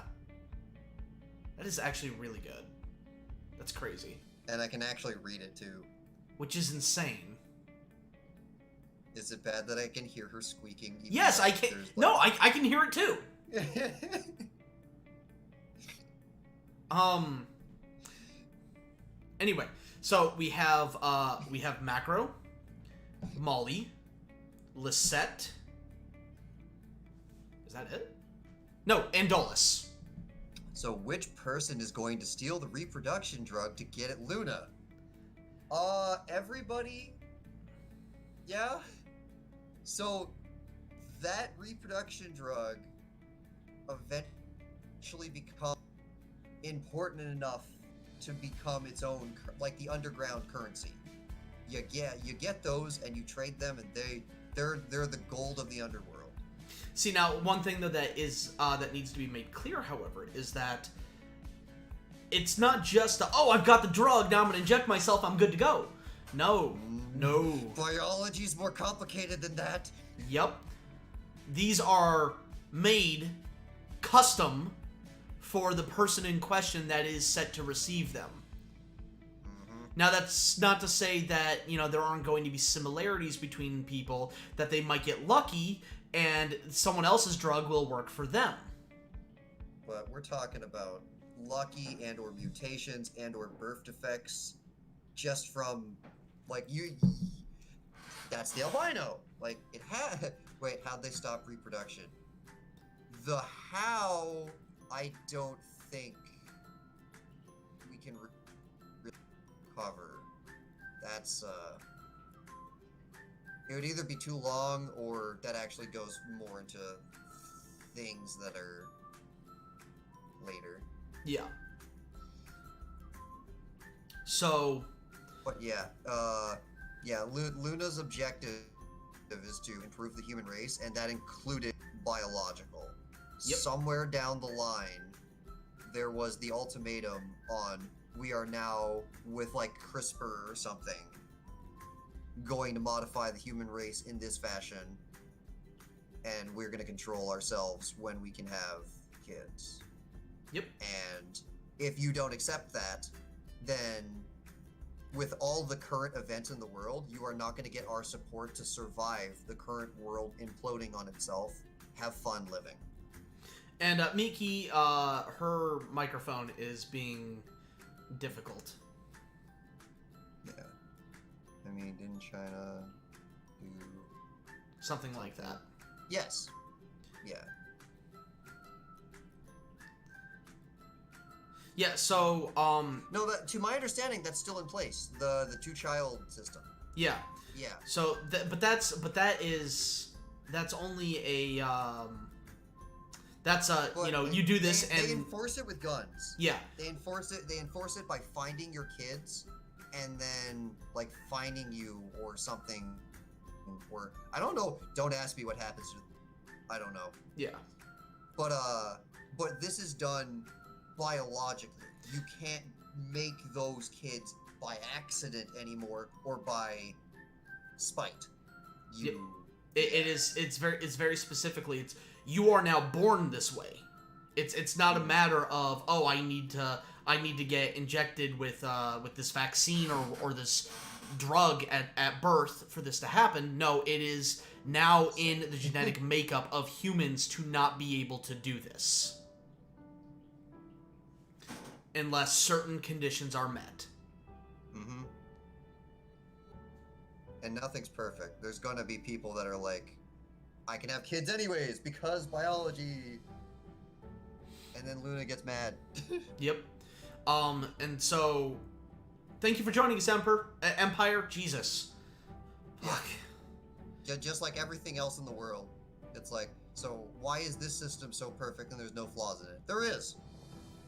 That is actually really good. That's crazy. And I can actually read it too. Which is insane. Is it bad that I can hear her squeaking? Yes, I can. No, I can hear it too. Anyway, so we have Macro, Molly, Lisette. Is that it? No, Andolus. So which person is going to steal the reproduction drug to get at Luna? Everybody. Yeah. So that reproduction drug eventually becomes important enough to become its own, like the underground currency. You get those and you trade them, and they're the gold of the underworld. See, now one thing though that needs to be made clear, however, is that it's not just I've got the drug, now I'm gonna inject myself, I'm good to go. No. Biology's more complicated than that. Yep. These are made custom for the person in question that is set to receive them. Mm-hmm. Now, that's not to say that, there aren't going to be similarities between people, that they might get lucky and someone else's drug will work for them. But we're talking about lucky and or mutations and or birth defects just from, like, that's the albino. Like, it had... Wait, how'd they stop reproduction? The how, I don't think we can recover. That's, it would either be too long, or that actually goes more into things that are later. Yeah. So... But yeah, Luna's objective is to improve the human race, and that included biological. Yep. Somewhere down the line, there was the ultimatum on, we are now, with like CRISPR or something, going to modify the human race in this fashion. and we're going to control ourselves when we can have kids. Yep. And if you don't accept that, then with all the current events in the world, you are not going to get our support to survive the current world imploding on itself. Have fun living. And Miki, her microphone is being difficult. Yeah. I mean, didn't China do... Something like that. Yes. Yeah. Yeah, so, No, that, to my understanding, that's still in place. The two-child system. Yeah. Yeah. So, that's only a, But you know, you do this and... They enforce it with guns. Yeah. They enforce it by finding your kids and then, like, finding you or something. Or, I don't know. Don't ask me what happens to... I don't know. Yeah. But this is done biologically. You can't make those kids by accident anymore or by spite. It's very specifically, you are now born this way. It's not a matter of, oh, I need to get injected with this vaccine or this drug at birth for this to happen. No, it is now in the genetic makeup of humans to not be able to do this unless certain conditions are met. Mm-hmm. And nothing's perfect. There's gonna be people that are like, I can have kids anyways because biology. And then Luna gets mad. Yep. And so, thank you for joining us, Empire. Jesus. Fuck. Just like everything else in the world. It's like, so why is this system so perfect and there's no flaws in it? There is.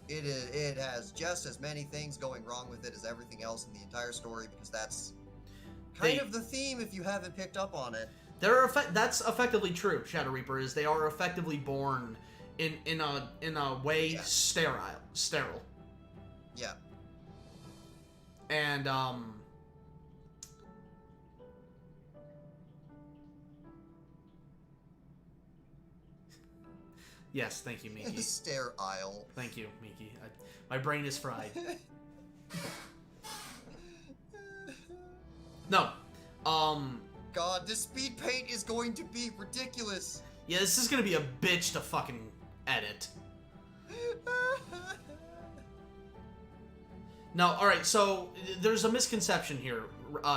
It has just as many things going wrong with it as everything else in the entire story because that's kind of the theme if you haven't picked up on it. That's effectively true, Shadow Reaper, is they are effectively born in a way sterile. Yeah. And yes, thank you, Miki. Sterile. Thank you, Miki. My brain is fried. No. God, this speed paint is going to be ridiculous. Yeah, this is gonna be a bitch to fucking edit. No, alright, so there's a misconception here,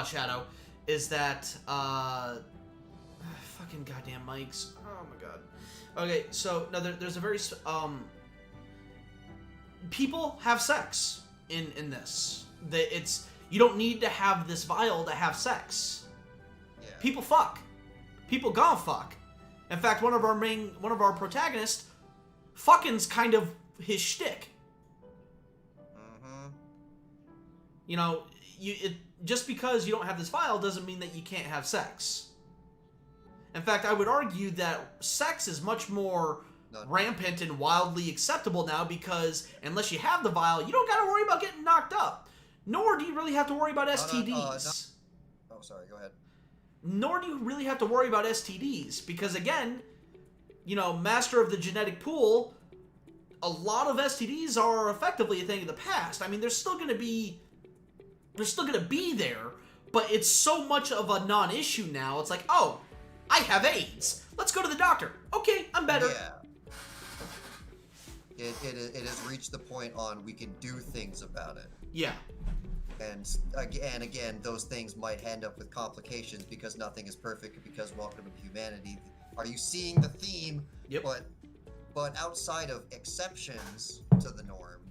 Shadow, is that, fucking goddamn mics. Oh my god. Okay, so, no, there's a very, people have sex in this. You don't need to have this vial to have sex. Yeah. People fuck. People gonna fuck. In fact, one of our protagonists, fucking's kind of his shtick. Mm-hmm. You know, just because you don't have this vial doesn't mean that you can't have sex. In fact, I would argue that sex is much more rampant and wildly acceptable now because unless you have the vial, you don't gotta worry about getting knocked up. Nor do you really have to worry about STDs. Oh, sorry, go ahead. Nor do you really have to worry about STDs because, again, you know, master of the genetic pool, a lot of STDs are effectively a thing of the past. I mean, they're still gonna be there, but it's so much of a non-issue now. It's like, oh, I have AIDS. Let's go to the doctor. Okay, I'm better. Yeah. It has reached the point on we can do things about it. Yeah. And again, those things might end up with complications because nothing is perfect because welcome to humanity. Are you seeing the theme? Yep. But outside of exceptions to the norm,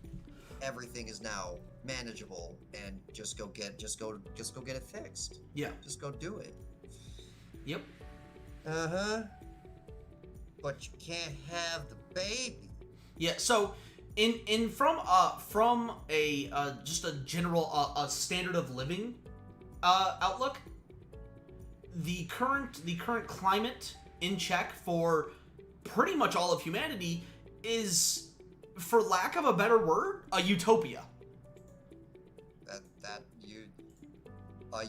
everything is now manageable and just go get it fixed. Yeah. Just go do it. Yep. Uh-huh. But you can't have the baby. Yeah, so from a just a general a standard of living outlook, the current climate in check for pretty much all of humanity is, for lack of a better word, a utopia.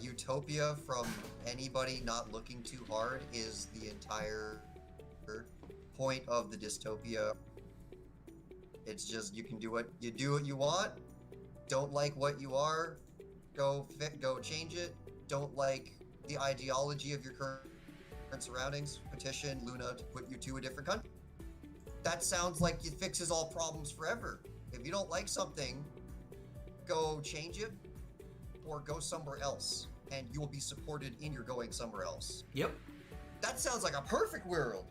Utopia from anybody not looking too hard is the entire point of the dystopia. It's just you can do what you want. Don't like what you are, go change it. Don't like the ideology of your current surroundings, petition Luna to put you to a different country. That sounds like it fixes all problems forever. If you don't like something, go change it or go somewhere else, and you will be supported in your going somewhere else. Yep. That sounds like a perfect world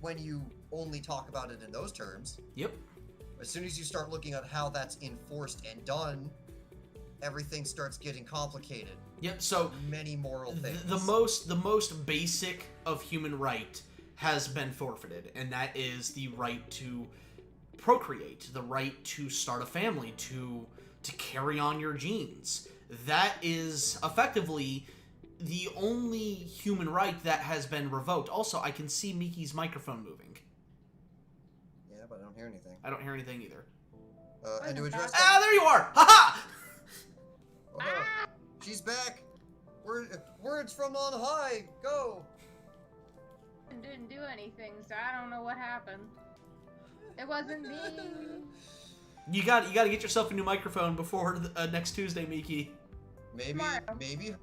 when you only talk about it in those terms. Yep. As soon as you start looking at how that's enforced and done, everything starts getting complicated. Yep. So many moral things. The most basic of human right has been forfeited, and that is the right to procreate, the right to start a family, to carry on your genes. That is effectively the only human right that has been revoked. Also, I can see Miki's microphone moving. Yeah, but I don't hear anything. I don't hear anything either. And to address Ah, there you are! Haha! Oh, she's back. Words from on high. Go. Didn't do anything, so I don't know what happened. It wasn't me. You got to get yourself a new microphone before next Tuesday, Miki. Maybe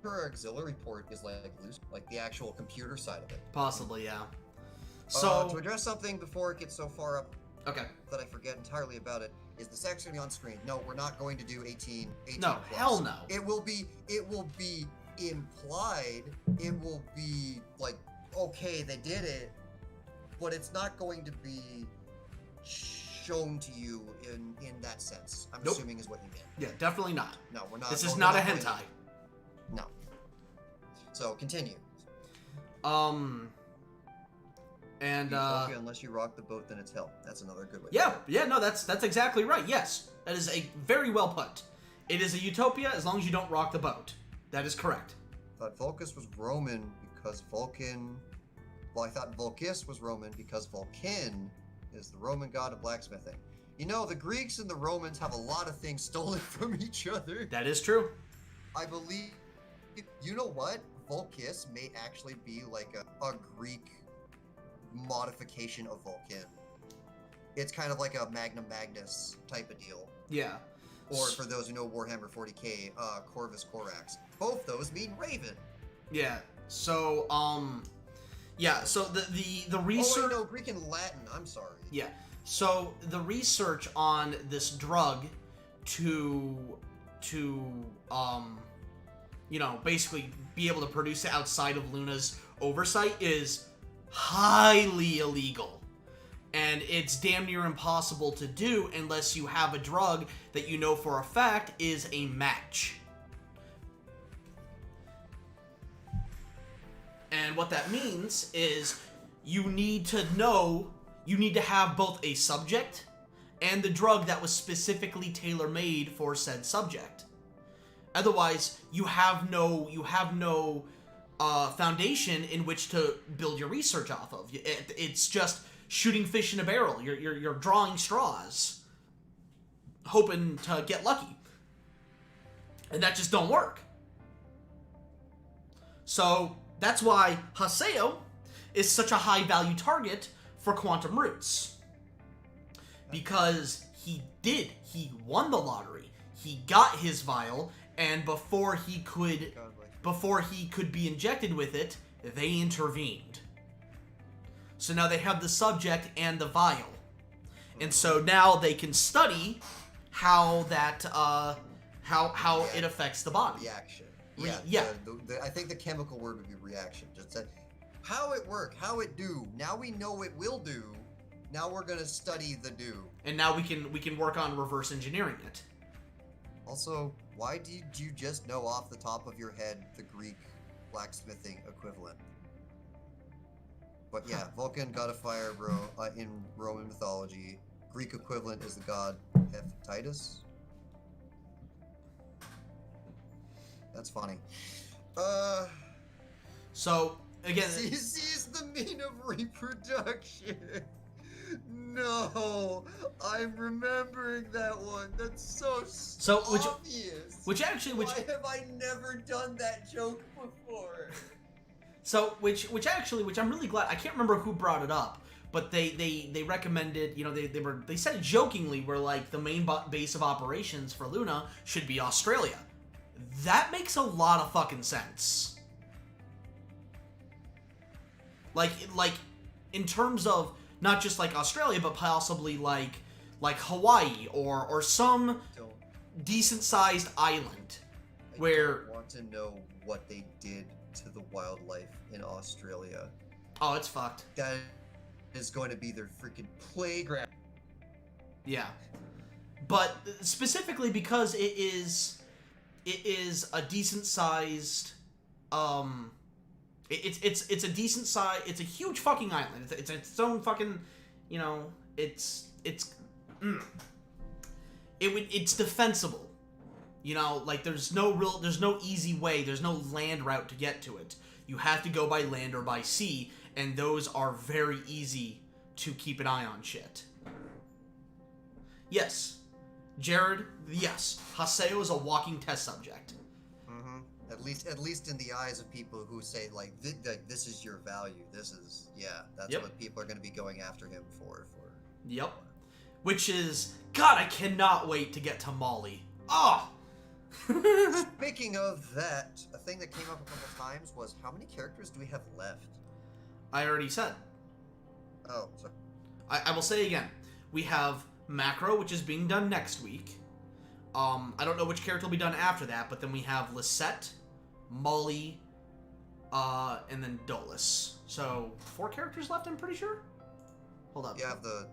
her auxiliary port is like loose, like the actual computer side of it. Possibly, yeah. So to address something before it gets so far up, okay, that I forget entirely about it, is the sex going to be on screen? No, we're not going to do 18 no, plus. hell no. It will be implied. It will be like, okay, they did it, but it's not going to be shown to you in that sense. I'm assuming is what you meant. Yeah, definitely not. No, we're not. This is not a hentai. No. So continue. And unless you rock the boat, then it's hell. That's another good way. Yeah, no, that's exactly right. Yes, that is a very well put. It is a utopia as long as you don't rock the boat. That is correct. I thought Vulcus was Roman because Vulcan. Well, I thought Vulcus was Roman because Vulcan is the Roman god of blacksmithing. You know, the Greeks and the Romans have a lot of things stolen from each other. That is true. I believe. You know what? Vulcus may actually be like a Greek modification of Vulcan. It's kind of like a Magnum Magnus type of deal. Yeah. Or for those who know Warhammer 40k, Corvus Corax. Both those mean Raven. Yeah. So yeah. So the research. Oh, no, Greek and Latin. I'm sorry. Yeah. So the research on this drug to basically be able to produce it outside of Luna's oversight is highly illegal. And it's damn near impossible to do unless you have a drug that you know for a fact is a match. And what that means is you need to have both a subject and the drug that was specifically tailor-made for said subject. Otherwise, you have no foundation in which to build your research off of. It's just shooting fish in a barrel. You're drawing straws, hoping to get lucky, and that just don't work. So that's why Haseo is such a high value target for Quantum Roots, because he won the lottery. He got his vial, and before he could be injected with it, they intervened. So now they have the subject and the vial. And so now they can study how that how it affects the body. Reaction. Yeah. I think the chemical word would be reaction. Just that how it work, how it do. Now we know it will do. Now we're gonna study the do. And now we can work on reverse engineering it. Also, why did you just know off the top of your head the Greek blacksmithing equivalent? But yeah, Vulcan, god of fire, bro. In Roman mythology, Greek equivalent is the god Hephaestus. That's funny. So again, sees the mean of reproduction. No, I'm remembering that one. That's so obvious. Why have I never done that joke before? So, which I'm really glad. I can't remember who brought it up, but they recommended, you know, they said it jokingly, where like the main base of operations for Luna should be Australia. That makes a lot of fucking sense. Like in terms of not just like Australia, but possibly like Hawaii or some decent sized island where. I want to know what they did to the wildlife in Australia. Oh, it's fucked. That is going to be their freaking playground. Yeah, but specifically because it is a decent sized, it's a decent size. It's a huge fucking island. It's its own fucking, you know, it's defensible. You know, like there's no easy way. There's no land route to get to it. You have to go by land or by sea, and those are very easy to keep an eye on shit. Yes. Jared, yes. Haseo is a walking test subject. Mm-hmm. At least in the eyes of people who say, like, this is your value. This is, that's what people are going to be going after him for. Yep. Which is, God, I cannot wait to get to Molly. Oh! Speaking of that, a thing that came up a couple times was, how many characters do we have left? I already said. Oh, sorry. I will say again. We have Macro, which is being done next week. I don't know which character will be done after that, but then we have Lisette, Molly, and then Dolus. So 4 characters left, I'm pretty sure. Hold up. You have the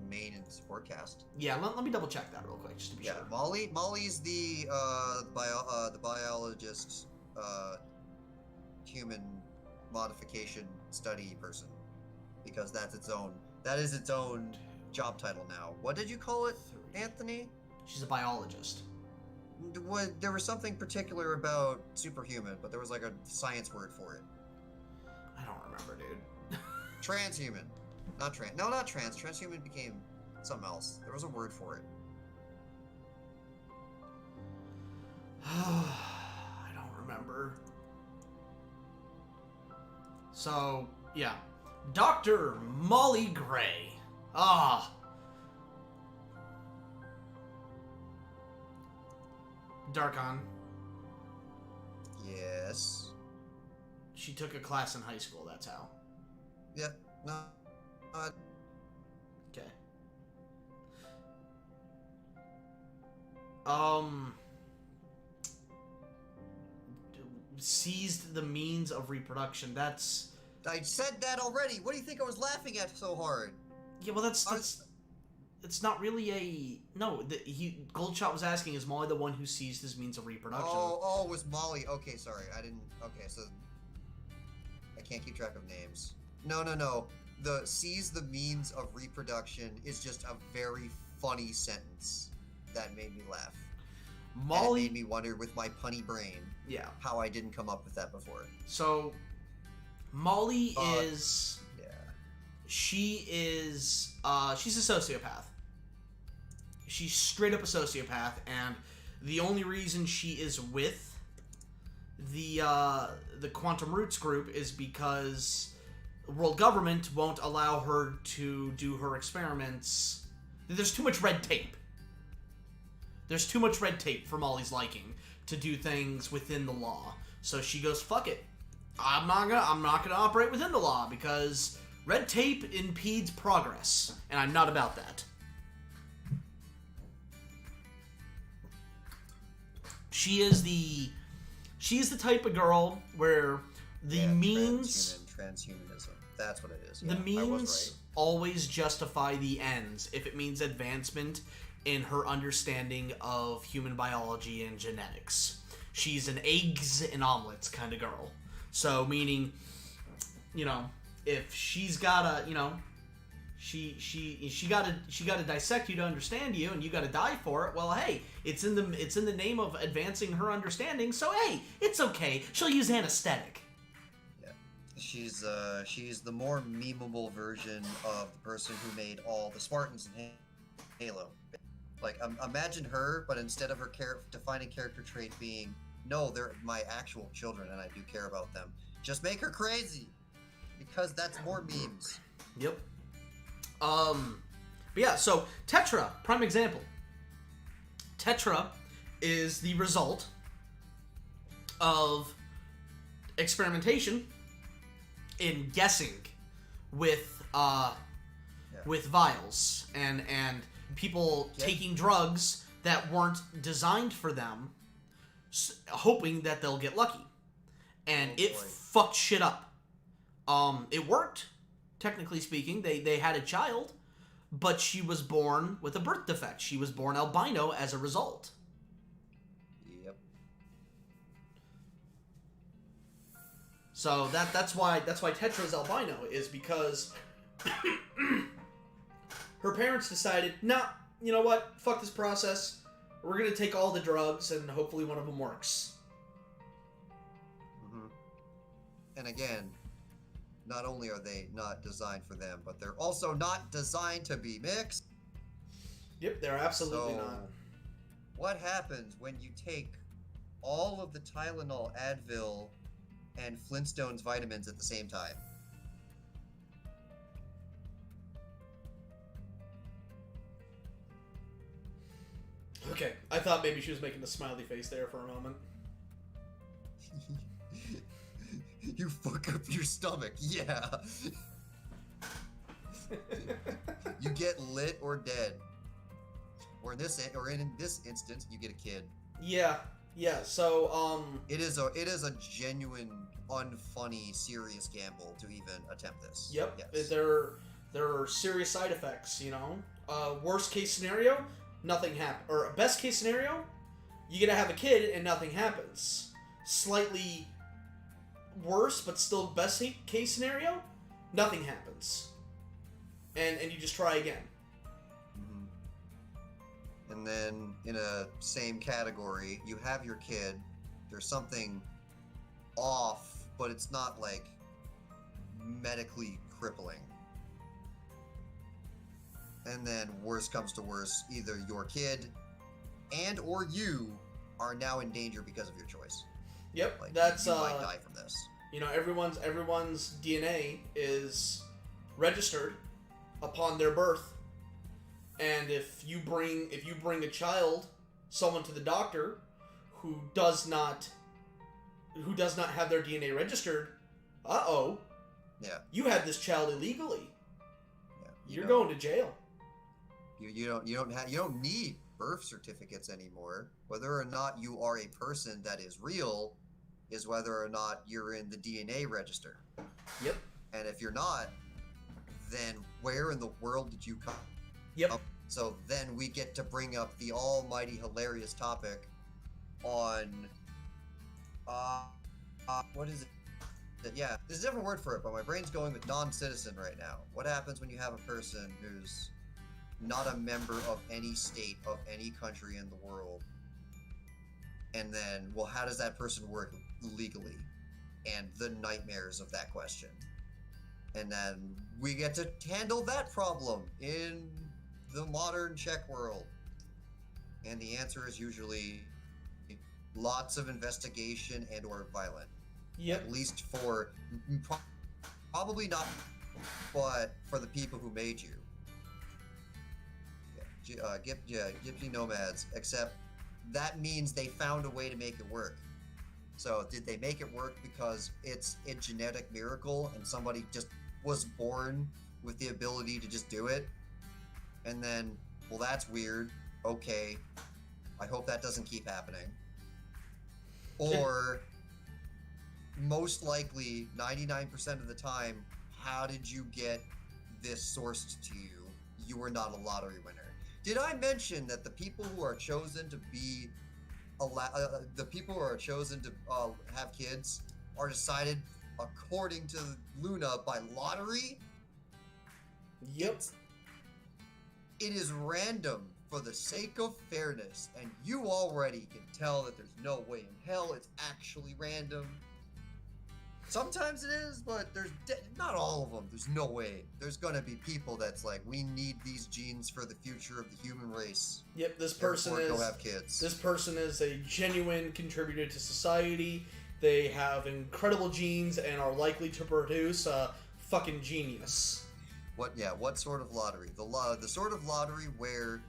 main and support cast. Yeah, let me double check that real quick just to be sure. Molly's the biologist, human modification study person, because that is its own job title now. What did you call it, Anthony? She's a biologist. There was something particular about superhuman, but there was like a science word for it. I don't remember, dude. Transhuman. Not trans. Transhuman became something else. There was a word for it. I don't remember. So, yeah. Dr. Molly Gray. Ah. Darkon. Yes. She took a class in high school, that's how. Yeah. No. Okay. Seized the means of reproduction. That's. I said that already. What do you think I was laughing at so hard? Yeah, well, that's. It's not really a no. Goldshot was asking, is Molly the one who seized his means of reproduction? Oh, it was Molly. Okay, sorry, I didn't. Okay, so I can't keep track of names. No. The seize the means of reproduction is just a very funny sentence that made me laugh. Molly and it made me wonder with my punny brain. Yeah. How I didn't come up with that before. So, Molly is. Yeah. She's a sociopath. She's straight up a sociopath, and the only reason she is with the Quantum Roots group is because the world government won't allow her to do her experiments. There's too much red tape. There's too much red tape for Molly's liking to do things within the law. So she goes, fuck it. I'm not gonna operate within the law because red tape impedes progress, and I'm not about that. She is the type of girl where the means transhumanism. That's what it is. The means always justify the ends if it means advancement in her understanding of human biology and genetics. She's an eggs and omelets kind of girl. So meaning, if she's gotta, she gotta dissect you to understand you, and you gotta die for it. Well, hey, it's in the name of advancing her understanding. So hey, it's okay. She'll use anesthetic. Yeah, she's the more memeable version of the person who made all the Spartans in Halo. Like, imagine her, but instead of her defining character trait being no, they're my actual children and I do care about them. Just make her crazy, because that's more memes. Yep. But yeah, so Tetra, prime example. Tetra is the result of experimentation in guessing with vials and people taking drugs that weren't designed for them, hoping that they'll get lucky, and it fucked shit up. It worked, technically speaking. They had a child, but she was born with a birth defect. She was born albino as a result. Yep. So that's why Tetra's albino, is because her parents decided, nah, you know what? Fuck this process. We're gonna take all the drugs and hopefully one of them works. Mm-hmm. And again, not only are they not designed for them, but they're also not designed to be mixed. Yep, they're absolutely not. What happens when you take all of the Tylenol, Advil, and Flintstones vitamins at the same time? Okay, I thought maybe she was making the smiley face there for a moment. You fuck up your stomach, yeah. You get lit or dead, or in this instance, you get a kid. Yeah. So it is a genuine, unfunny, serious gamble to even attempt this. Yep. Yes. There are serious side effects. You know, worst case scenario, nothing happens. Or best case scenario, you get to have a kid and nothing happens. Slightly worse, but still best case scenario, nothing happens. And you just try again. Mm-hmm. And then in a same category, you have your kid. There's something off, but it's not like medically crippling. And then worse comes to worse, either your kid and or you are now in danger because of your choice. Yep, like, that's you might die from this. You know, everyone's DNA is registered upon their birth, and if you bring a child, someone to the doctor who does not have their DNA registered, yeah, you had this child illegally. Yeah, You're going to jail. You don't need birth certificates anymore. Whether or not you are a person that is real is whether or not you're in the DNA register. Yep. And if you're not, then where in the world did you come? Yep. So then we get to bring up the almighty hilarious topic on what is it? Yeah, there's a different word for it, but my brain's going with non-citizen right now. What happens when you have a person who's not a member of any state of any country in the world? And then, well, how does that person work legally? And the nightmares of that question. And then we get to handle that problem in the modern Czech world. And the answer is usually lots of investigation and or violent. Yep. At least for, probably not, but for the people who made you. Gypsy nomads, except that means they found a way to make it work. So did they make it work because it's a genetic miracle and somebody just was born with the ability to just do it? And then, well, that's weird. Okay, I hope that doesn't keep happening. Or most likely 99% of the time, how did you get this sourced to you? You were not a lottery winner. Did I mention that the people who are chosen to be have kids are decided according to Luna by lottery? Yep. It is random for the sake of fairness, and you already can tell that there's no way in hell it's actually random. Sometimes it is, but there's not all of them. There's no way. There's gonna be people that's like, we need these genes for the future of the human race. Yep, this person Therefore, go have kids. This person is a genuine contributor to society. They have incredible genes and are likely to produce a fucking genius. What sort of lottery? The sort of lottery where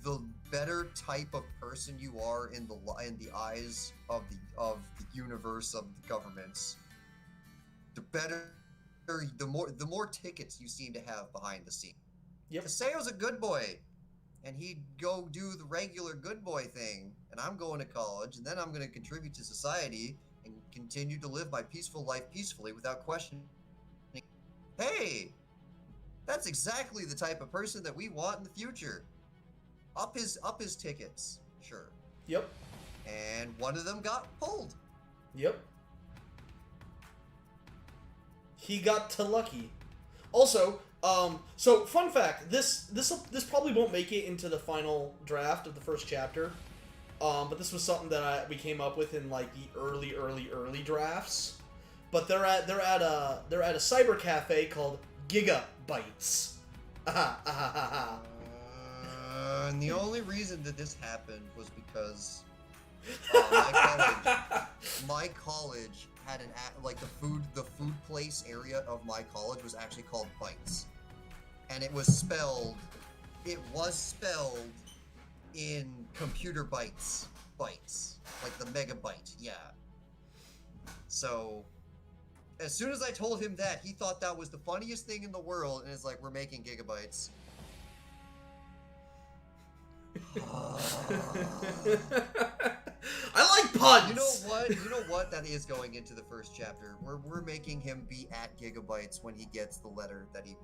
the better type of person you are in the eyes of the universe, of the governments, the better, the more tickets you seem to have behind the scene. Yep. Haseo's a good boy, and he'd go do the regular good boy thing, and I'm going to college, and then I'm going to contribute to society and continue to live my peaceful life peacefully without questioning. Hey, that's exactly the type of person that we want in the future. Up his tickets, sure. Yep. And one of them got pulled. Yep. He got too lucky. Also, so fun fact, this probably won't make it into the final draft of the first chapter. But this was something that we came up with in like the early drafts. But they're at a cyber cafe called Gigabytes. And the only reason that this happened was because my college had the food place area of my college was actually called Bites, and it was spelled in computer bytes, like the megabyte, yeah. So as soon as I told him that, he thought that was the funniest thing in the world, and it's like, we're making gigabytes. I like puns. You know what? That is going into the first chapter. We're making him be at gigabytes when he gets the letter that he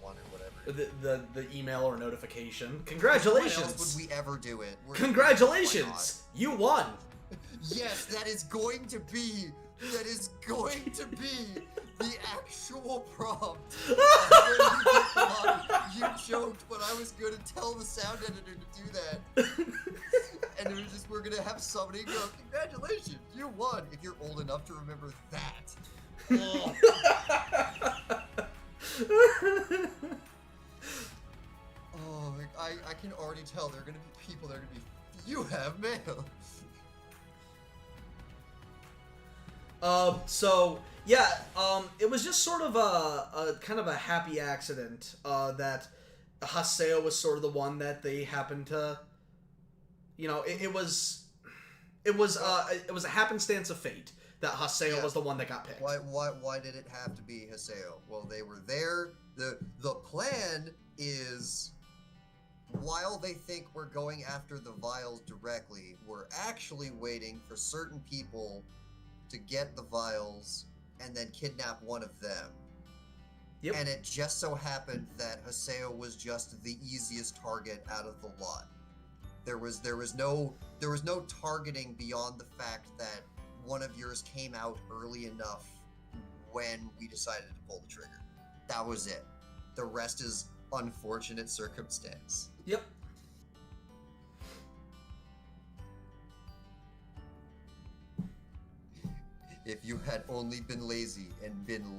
won or whatever. The email or notification. Congratulations. Why else would we ever do it? Congratulations. You won. Yes, that is going to be the actual prompt. You joked, but I was going to tell the sound editor to do that. And it was just, we're going to have somebody go, congratulations, you won, if you're old enough to remember that. Oh, I can already tell there are going to be people that are going to be, you have mail. It was just sort of a kind of a happy accident that Haseo was sort of the one that they happened to, it was a happenstance of fate that Haseo was the one that got picked. Why did it have to be Haseo? Well, they were there. The plan is, while they think we're going after the vials directly, we're actually waiting for certain people to get the vials and then kidnap one of them. Yep. And it just so happened that Haseo was just the easiest target out of the lot. There was no targeting beyond the fact that one of yours came out early enough when we decided to pull the trigger. That was it. The rest is unfortunate circumstance. Yep. If you had only been lazy and been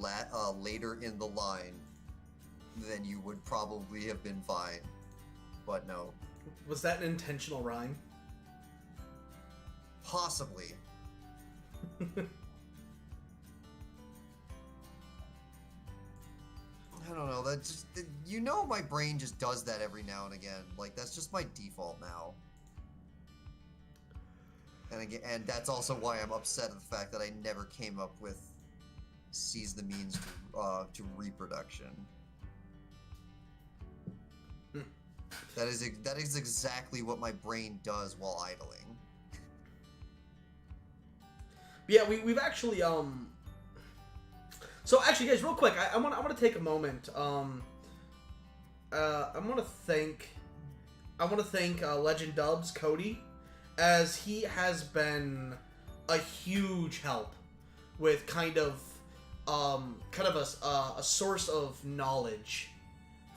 later in the line, then you would probably have been fine. But no. Was that an intentional rhyme? Possibly. I don't know, that just, my brain just does that every now and again. Like, that's just my default now. And that's also why I'm upset at the fact that I never came up with seize the means to reproduction. That is exactly what my brain does while idling. Yeah, we've actually So actually, guys, real quick, I want to take a moment. I want to thank Legend Dubs Cody, as he has been a huge help with kind of a source of knowledge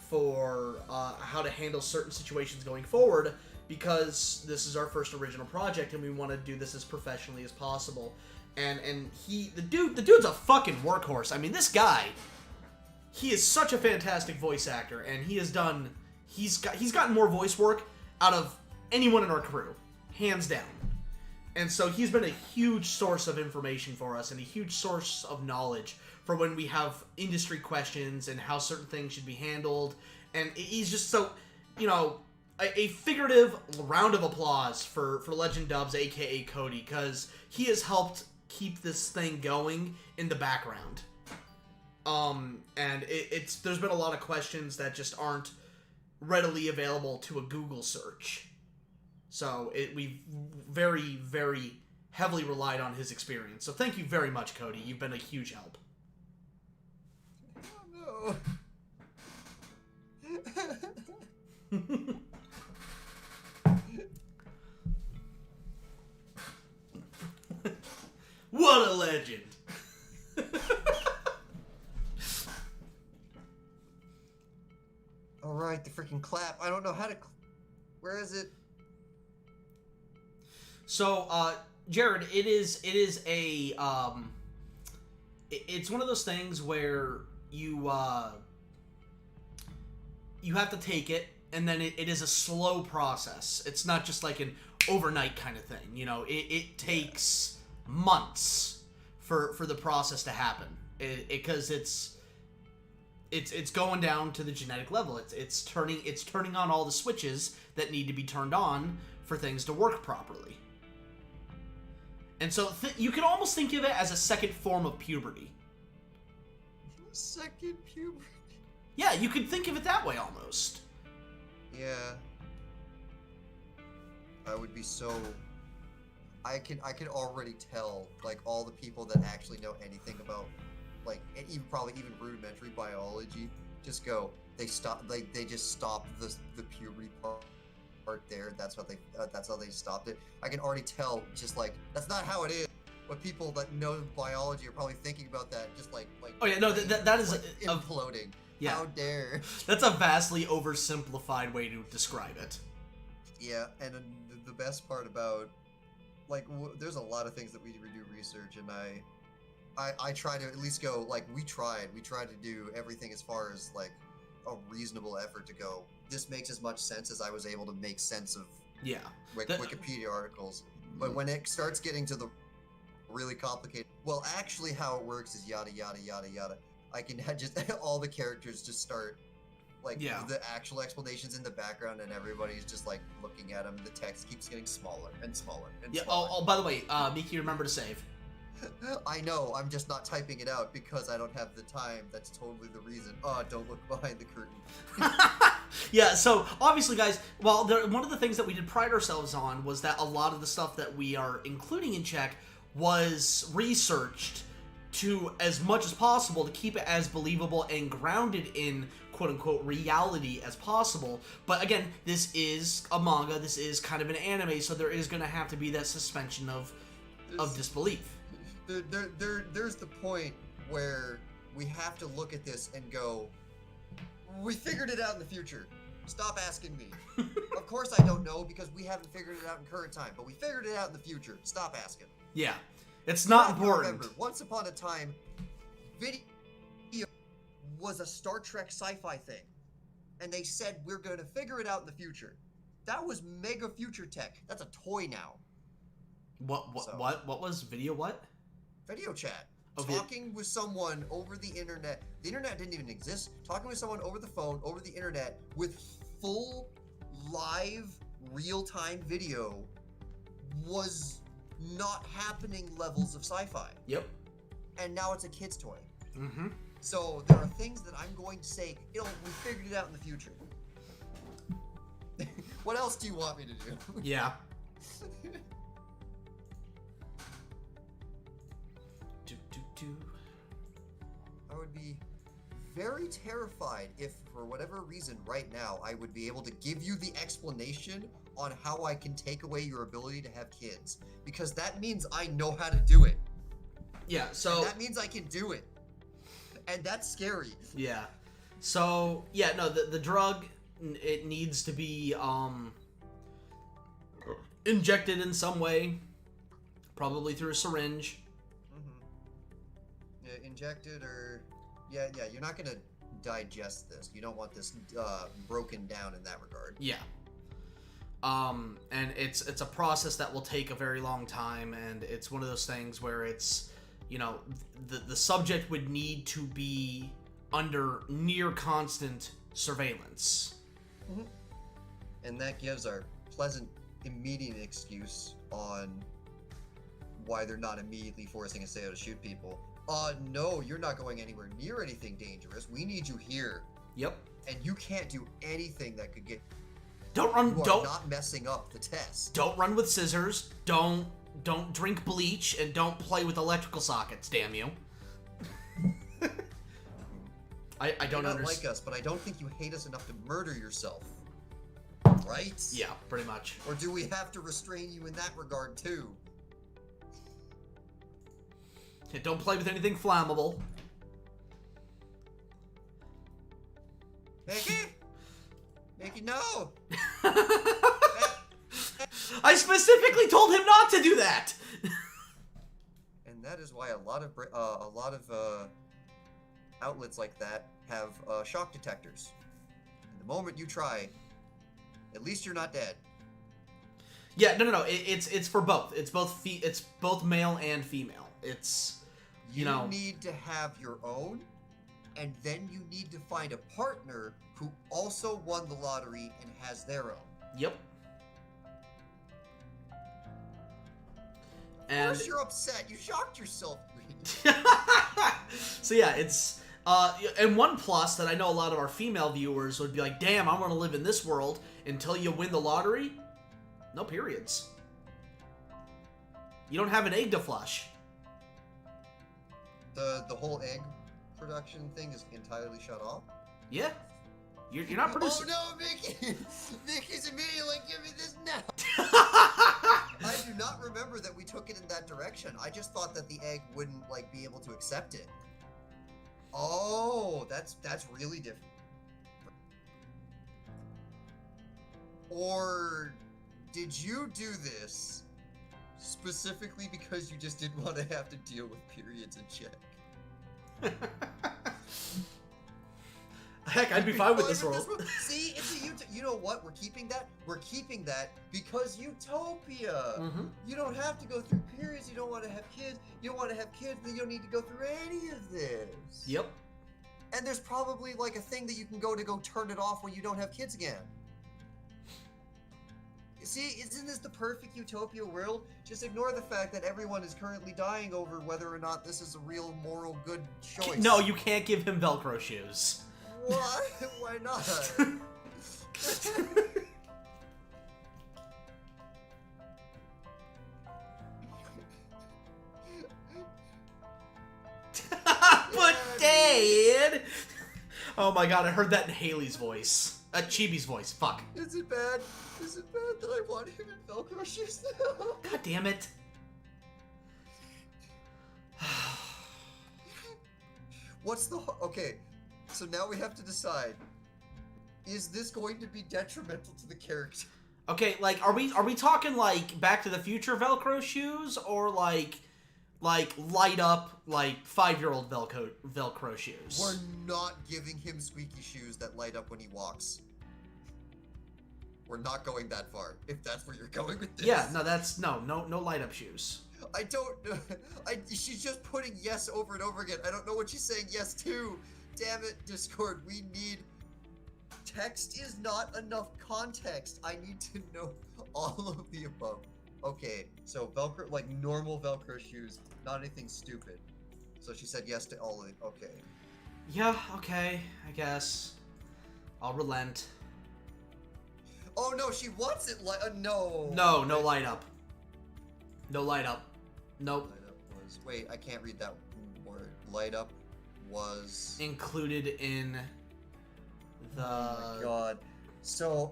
for how to handle certain situations going forward, because this is our first original project and we want to do this as professionally as possible. And the dude's a fucking workhorse. I mean, this guy, he is such a fantastic voice actor, and he's gotten more voice work out of anyone in our crew, hands down. And so he's been a huge source of information for us and a huge source of knowledge for when we have industry questions and how certain things should be handled. And he's just so, a figurative round of applause for Legend Dubs, aka Cody, because he has helped keep this thing going in the background. And there's been a lot of questions that just aren't readily available to a Google search. So we've very, very heavily relied on his experience. So thank you very much, Cody. You've been a huge help. Oh, no. What a legend! All right, the freaking clap. I don't know how to. Where is it? So, Jared, it's one of those things where you have to take it, and then it is a slow process. It's not just like an overnight kind of thing. It takes months for the process to happen, because it's going down to the genetic level. It's turning on all the switches that need to be turned on for things to work properly. And so you can almost think of it as a second form of puberty. Second puberty? Yeah, you could think of it that way almost. Yeah. I would be so... I can already tell, like, all the people that actually know anything about, like, probably even rudimentary biology, just go, they just stopped the puberty part there. That's how they stopped it. I can already tell, just like, that's not how it is. But people that know biology are probably thinking about that, just like oh yeah, no, that is like imploding. Yeah, how dare. That's a vastly oversimplified way to describe it. Yeah, and the best part about, like, there's a lot of things that we do research, and I try to at least go, like, we tried to do everything as far as, like, a reasonable effort to go, this makes as much sense as I was able to make sense of Wikipedia articles. But when it starts getting to the really complicated, well, actually how it works is yada yada yada yada, I can just all the characters just start, like, the actual explanations in the background, and everybody's just, like, looking at them. The text keeps getting smaller and smaller and smaller. Oh, by the way, Miki, remember to save. I know, I'm just not typing it out because I don't have the time. That's totally the reason. Oh, don't look behind the curtain. Yeah, so obviously, guys, well, one of the things that we did pride ourselves on was that a lot of the stuff that we are including in Check was researched to as much as possible to keep it as believable and grounded in quote-unquote reality as possible. But again, this is a manga, this is kind of an anime, so there is going to have to be that suspension of disbelief. There's the point where we have to look at this and go, we figured it out in the future. Stop asking me. Of course I don't know, because we haven't figured it out in current time, but we figured it out in the future. Stop asking. Yeah, it's not important. Remember, once upon a time, video was a Star Trek sci-fi thing, and they said we're going to figure it out in the future. That was mega future tech. That's a toy now. What was video what? Video chat. Okay. Talking with someone over the internet. The internet didn't even exist. Talking with someone over the phone, over the internet, with full, live, real-time video was not happening levels of sci-fi. Yep. And now it's a kid's toy. Mm-hmm. So there are things that I'm going to say, we figured it out in the future. What else do you want me to do? Yeah. I would be very terrified if, for whatever reason, right now, I would be able to give you the explanation on how I can take away your ability to have kids. Because that means I know how to do it. Yeah, so... And that means I can do it. And that's scary. Yeah. So, yeah, no, the drug, it needs to be, injected in some way. Probably through a syringe. to inject it, or yeah, you're not gonna digest this. You don't want this broken down in that regard. Yeah. And it's a process that will take a very long time, and it's one of those things where it's, you know, the subject would need to be under near constant surveillance. Mm-hmm. And that gives our pleasant, immediate excuse on why they're not immediately forcing Haseo to shoot people. No, you're not going anywhere near anything dangerous. We need you here. Yep. And you can't do anything that could get... Don't run. You are don't not messing up the test. Don't run with scissors. Don't drink bleach, and don't play with electrical sockets. Damn you. I don't understand. Like us, but I don't think you hate us enough to murder yourself. Right? Yeah, pretty much. Or do we have to restrain you in that regard too? Yeah, don't play with anything flammable. Mickey, no! I specifically told him not to do that. And that is why a lot of outlets like that have shock detectors. And the moment you try, at least you're not dead. Yeah, no. It's for both. It's both male and female. It's you know. need to have your own, and then you need to find a partner who also won the lottery and has their own. Yep. Of course you're upset. You shocked yourself. So yeah, it's and one plus that I know a lot of our female viewers would be like, damn, I want to live in this world until you win the lottery. No periods. You don't have an egg to flush. The whole egg production thing is entirely shut off. Yeah. You're not producing. Oh no, Mickey! Mickey's immediately like, give me this now! I do not remember that we took it in that direction. I just thought that the egg wouldn't, like, be able to accept it. Oh, that's really different. Or did you do this specifically because you just didn't want to have to deal with periods and check? Heck, I'd be fine with this world. See, it's a you know what? We're keeping that. We're keeping that because utopia. Mm-hmm. You don't have to go through periods. You don't want to have kids. You don't want to have kids. Then you don't need to go through any of this. Yep. And there's probably like a thing that you can go turn it off when you don't have kids again. See, isn't this the perfect utopia world? Just ignore the fact that everyone is currently dying over whether or not this is a real moral good choice. No, you can't give him Velcro shoes. Why? Why not? But Dad! Oh my god, I heard that in Haley's voice. Chibi's voice. Fuck. Is it bad? Is it bad that I want him in Velcro shoes now? God damn it. What's the... Okay, so now we have to decide. Is this going to be detrimental to the character? Okay, like, are we talking, like, Back to the Future Velcro shoes, or, like light up, like, 5-year-old Velcro shoes? We're not giving him squeaky shoes that light up when he walks. We're not going that far, if that's where you're going with this. Yeah, no, that's, no light up shoes. I don't, she's just putting yes over and over again. I don't know what she's saying yes to. Damn it, Discord, we need... Text is not enough context. I need to know all of the above. Okay, so Velcro, like normal Velcro shoes, not anything stupid. So she said yes to all of it. Okay. Yeah, okay, I guess. I'll relent. Oh no, she wants it like no. No light up. No light up. Nope. Light up was wait, I can't read that word. Light up was included in the. Oh my god. So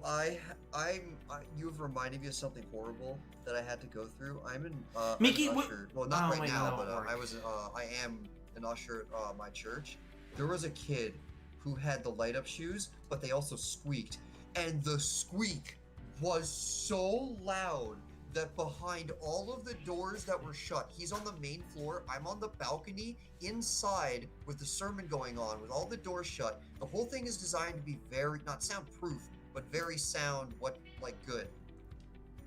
you've reminded me of something horrible that I had to go through. I'm an Mickey, an usher. Well, not right now, but I am an usher at my church. There was a kid who had the light up shoes, but they also squeaked, and the squeak was so loud that behind all of the doors that were shut, he's on the main floor, I'm on the balcony inside with the sermon going on, with all the doors shut. The whole thing is designed to be very, not soundproof, but very good.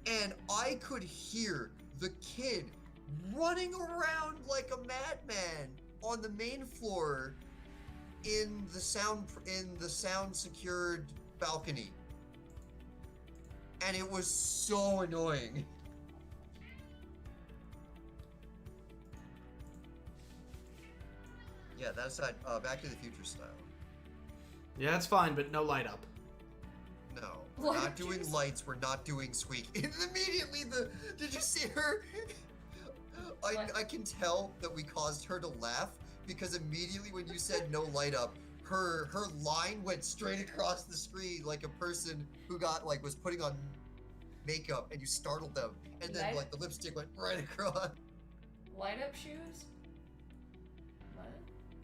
And I could hear the kid running around like a madman on the main floor in the sound secured balcony. And it was so annoying. Yeah, that's Back to the Future style. Yeah, that's fine, but no light up. No, we're not doing lights. We're not doing squeak. And immediately, did you see her? I can tell that we caused her to laugh because immediately when you said no light up, her line went straight across the screen like a person who was putting on makeup and you startled them, and then the lipstick went right across. Light up shoes? What?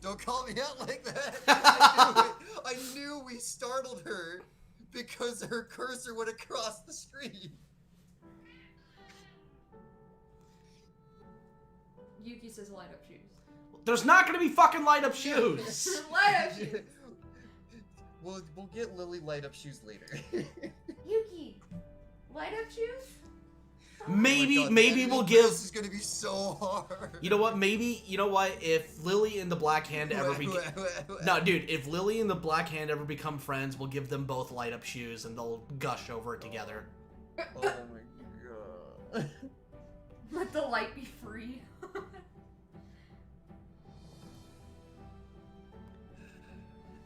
Don't call me out like that. I knew we startled her because her cursor went across the screen. Yuki says light up shoes. There's not gonna be fucking light up shoes. Light up shoes. We'll get Lily light up shoes later. Yuki, light up shoes? Maybe we'll give. This is gonna be so hard. You know what? If Lily and the Black Hand ever if Lily and the Black Hand ever become friends, we'll give them both light up shoes and they'll gush over it together. Oh my god. Let the light be free.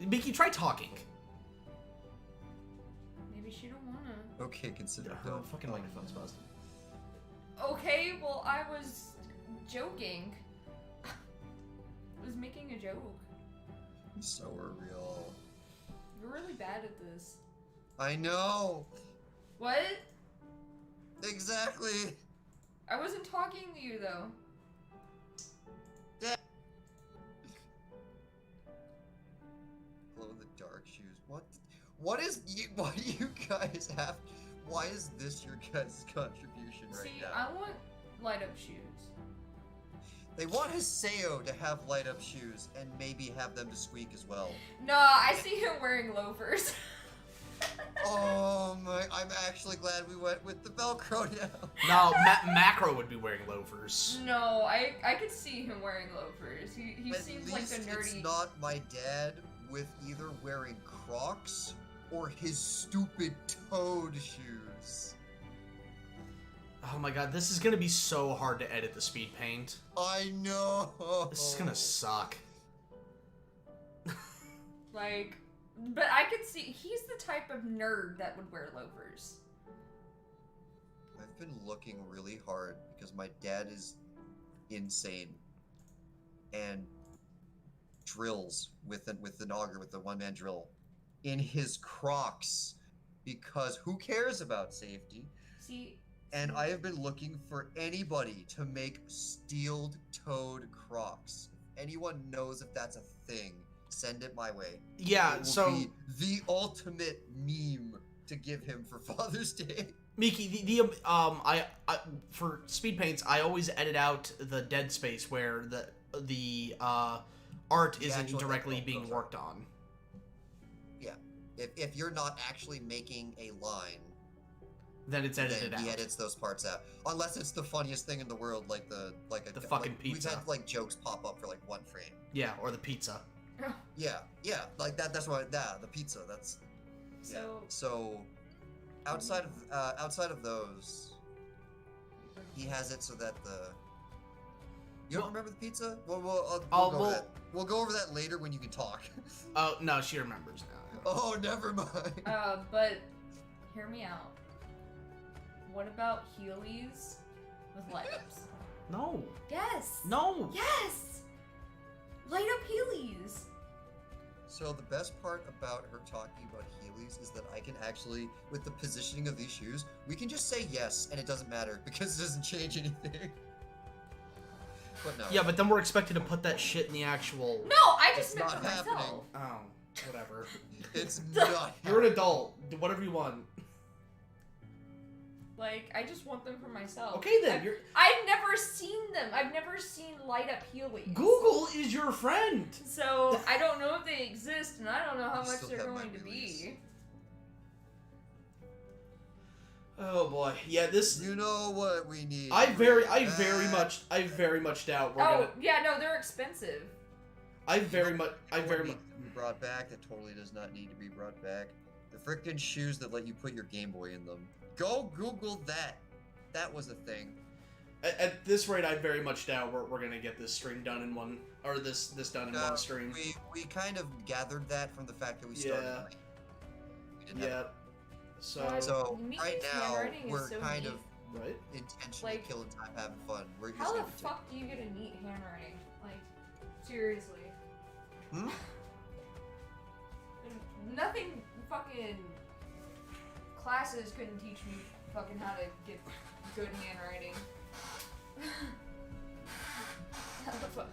Mickey, try talking. Maybe she don't wanna. Okay, consider it. Her fucking microphone's buzzed. Okay, well, I was joking. I was making a joke. So real. You're really bad at this. I know. What? Exactly. I wasn't talking to you, though. Glow in the dark shoes. What do you guys have? Why is this your guys' contribution right See, now? I want light up shoes. They want Haseo to have light up shoes and maybe have them to squeak as well. No, I see him wearing loafers. Oh my, I'm actually glad we went with the Velcro now. No, Macro would be wearing loafers. No, I could see him wearing loafers. He seems like a nerdy. It's not my dad with either wearing Crocs or his stupid toad shoes. Oh my god, this is gonna be so hard to edit the speed paint. I know. This is gonna suck. But I could see he's the type of nerd that would wear loafers. I've been looking really hard because my dad is insane and drills with an auger, with the one-man drill in his Crocs because who cares about safety? See, and I have been looking for anybody to make steel-toed Crocs. If anyone knows if that's a thing, send it my way. Yeah, it will so be the ultimate meme to give him for Father's Day. Miki, I for speed paints, I always edit out the dead space where the art isn't directly being worked on. Yeah, if you're not actually making a line, then it's edited out. He edits those parts out, unless it's the funniest thing in the world, like the fucking pizza. We've had like jokes pop up for like one frame. Yeah, or the pizza. Yeah, like that's why the pizza. That's yeah. So outside of those, he has it so that you don't remember the pizza? We'll go over that later when you can talk. Oh no, she remembers now. Oh, never mind. But hear me out. What about Heelys with light ups? No. Yes. No. Yes. Light up Heelys. So the best part about her talking about Heelys is that I can actually, with the positioning of these shoes, we can just say yes and it doesn't matter because it doesn't change anything. But no. Yeah, but then we're expected to put that shit in the actual. No, I just meant for myself. Oh, whatever. It's not. You're an adult. Do whatever you want. Like, I just want them for myself. Okay then, I've never seen them. I've never seen light up Heelys. Google is your friend. So I don't know if they exist, and I don't know how I much still they're have my going to release. be. Oh boy, yeah. This You know what we need. I very much doubt we're gonna. Yeah, no, they're expensive. I very much. Be brought back. That totally does not need to be brought back. The frickin' shoes that let you put your Game Boy in them. Go Google that. That was a thing. At this rate, I very much doubt we're gonna get this stream done in one, or this done in one stream. We kind of gathered that from the fact that we started. Yeah. late. We didn't Yeah. have So right Miki's now handwriting is we're so kind neat. of right. intentionally Like, killing time, having fun. We're just How the gonna take- fuck do you get a neat handwriting? Like, seriously. Hmm? Nothing fucking classes couldn't teach me fucking how to get good handwriting. How the fuck?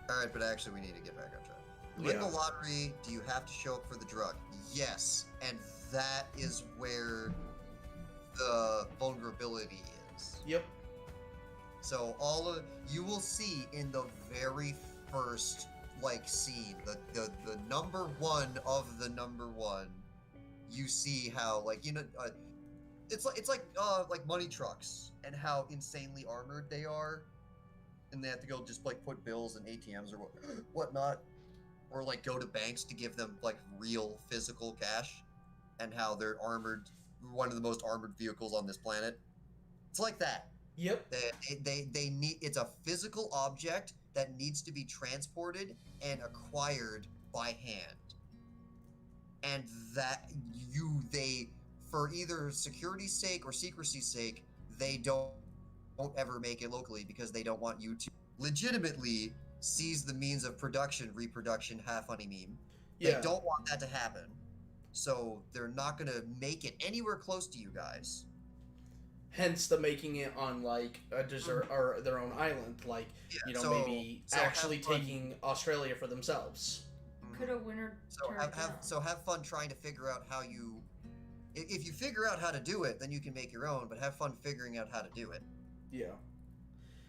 All right, but actually, we need to get back on track. Yeah. In the lottery, do you have to show up for the drug? Yes, and that is where the vulnerability is. Yep. So you will see in the very first scene, the number one of the number one, you see how it's like money trucks and how insanely armored they are, and they have to go just put bills in ATMs or whatnot, or go to banks to give them real physical cash, and how they're armored, one of the most armored vehicles on this planet. It's like that. Yep. They need, it's a physical object that needs to be transported and acquired by hand. And that they, for either security's sake or secrecy's sake, they won't ever make it locally because they don't want you to legitimately seize the means of production, reproduction, have funny meme. Yeah. They don't want that to happen. So they're not going to make it anywhere close to you guys. Hence the making it on a desert or their own island, maybe actually taking Australia for themselves. Could a winner have fun trying to figure out how you. If you figure out how to do it, then you can make your own. But have fun figuring out how to do it. Yeah.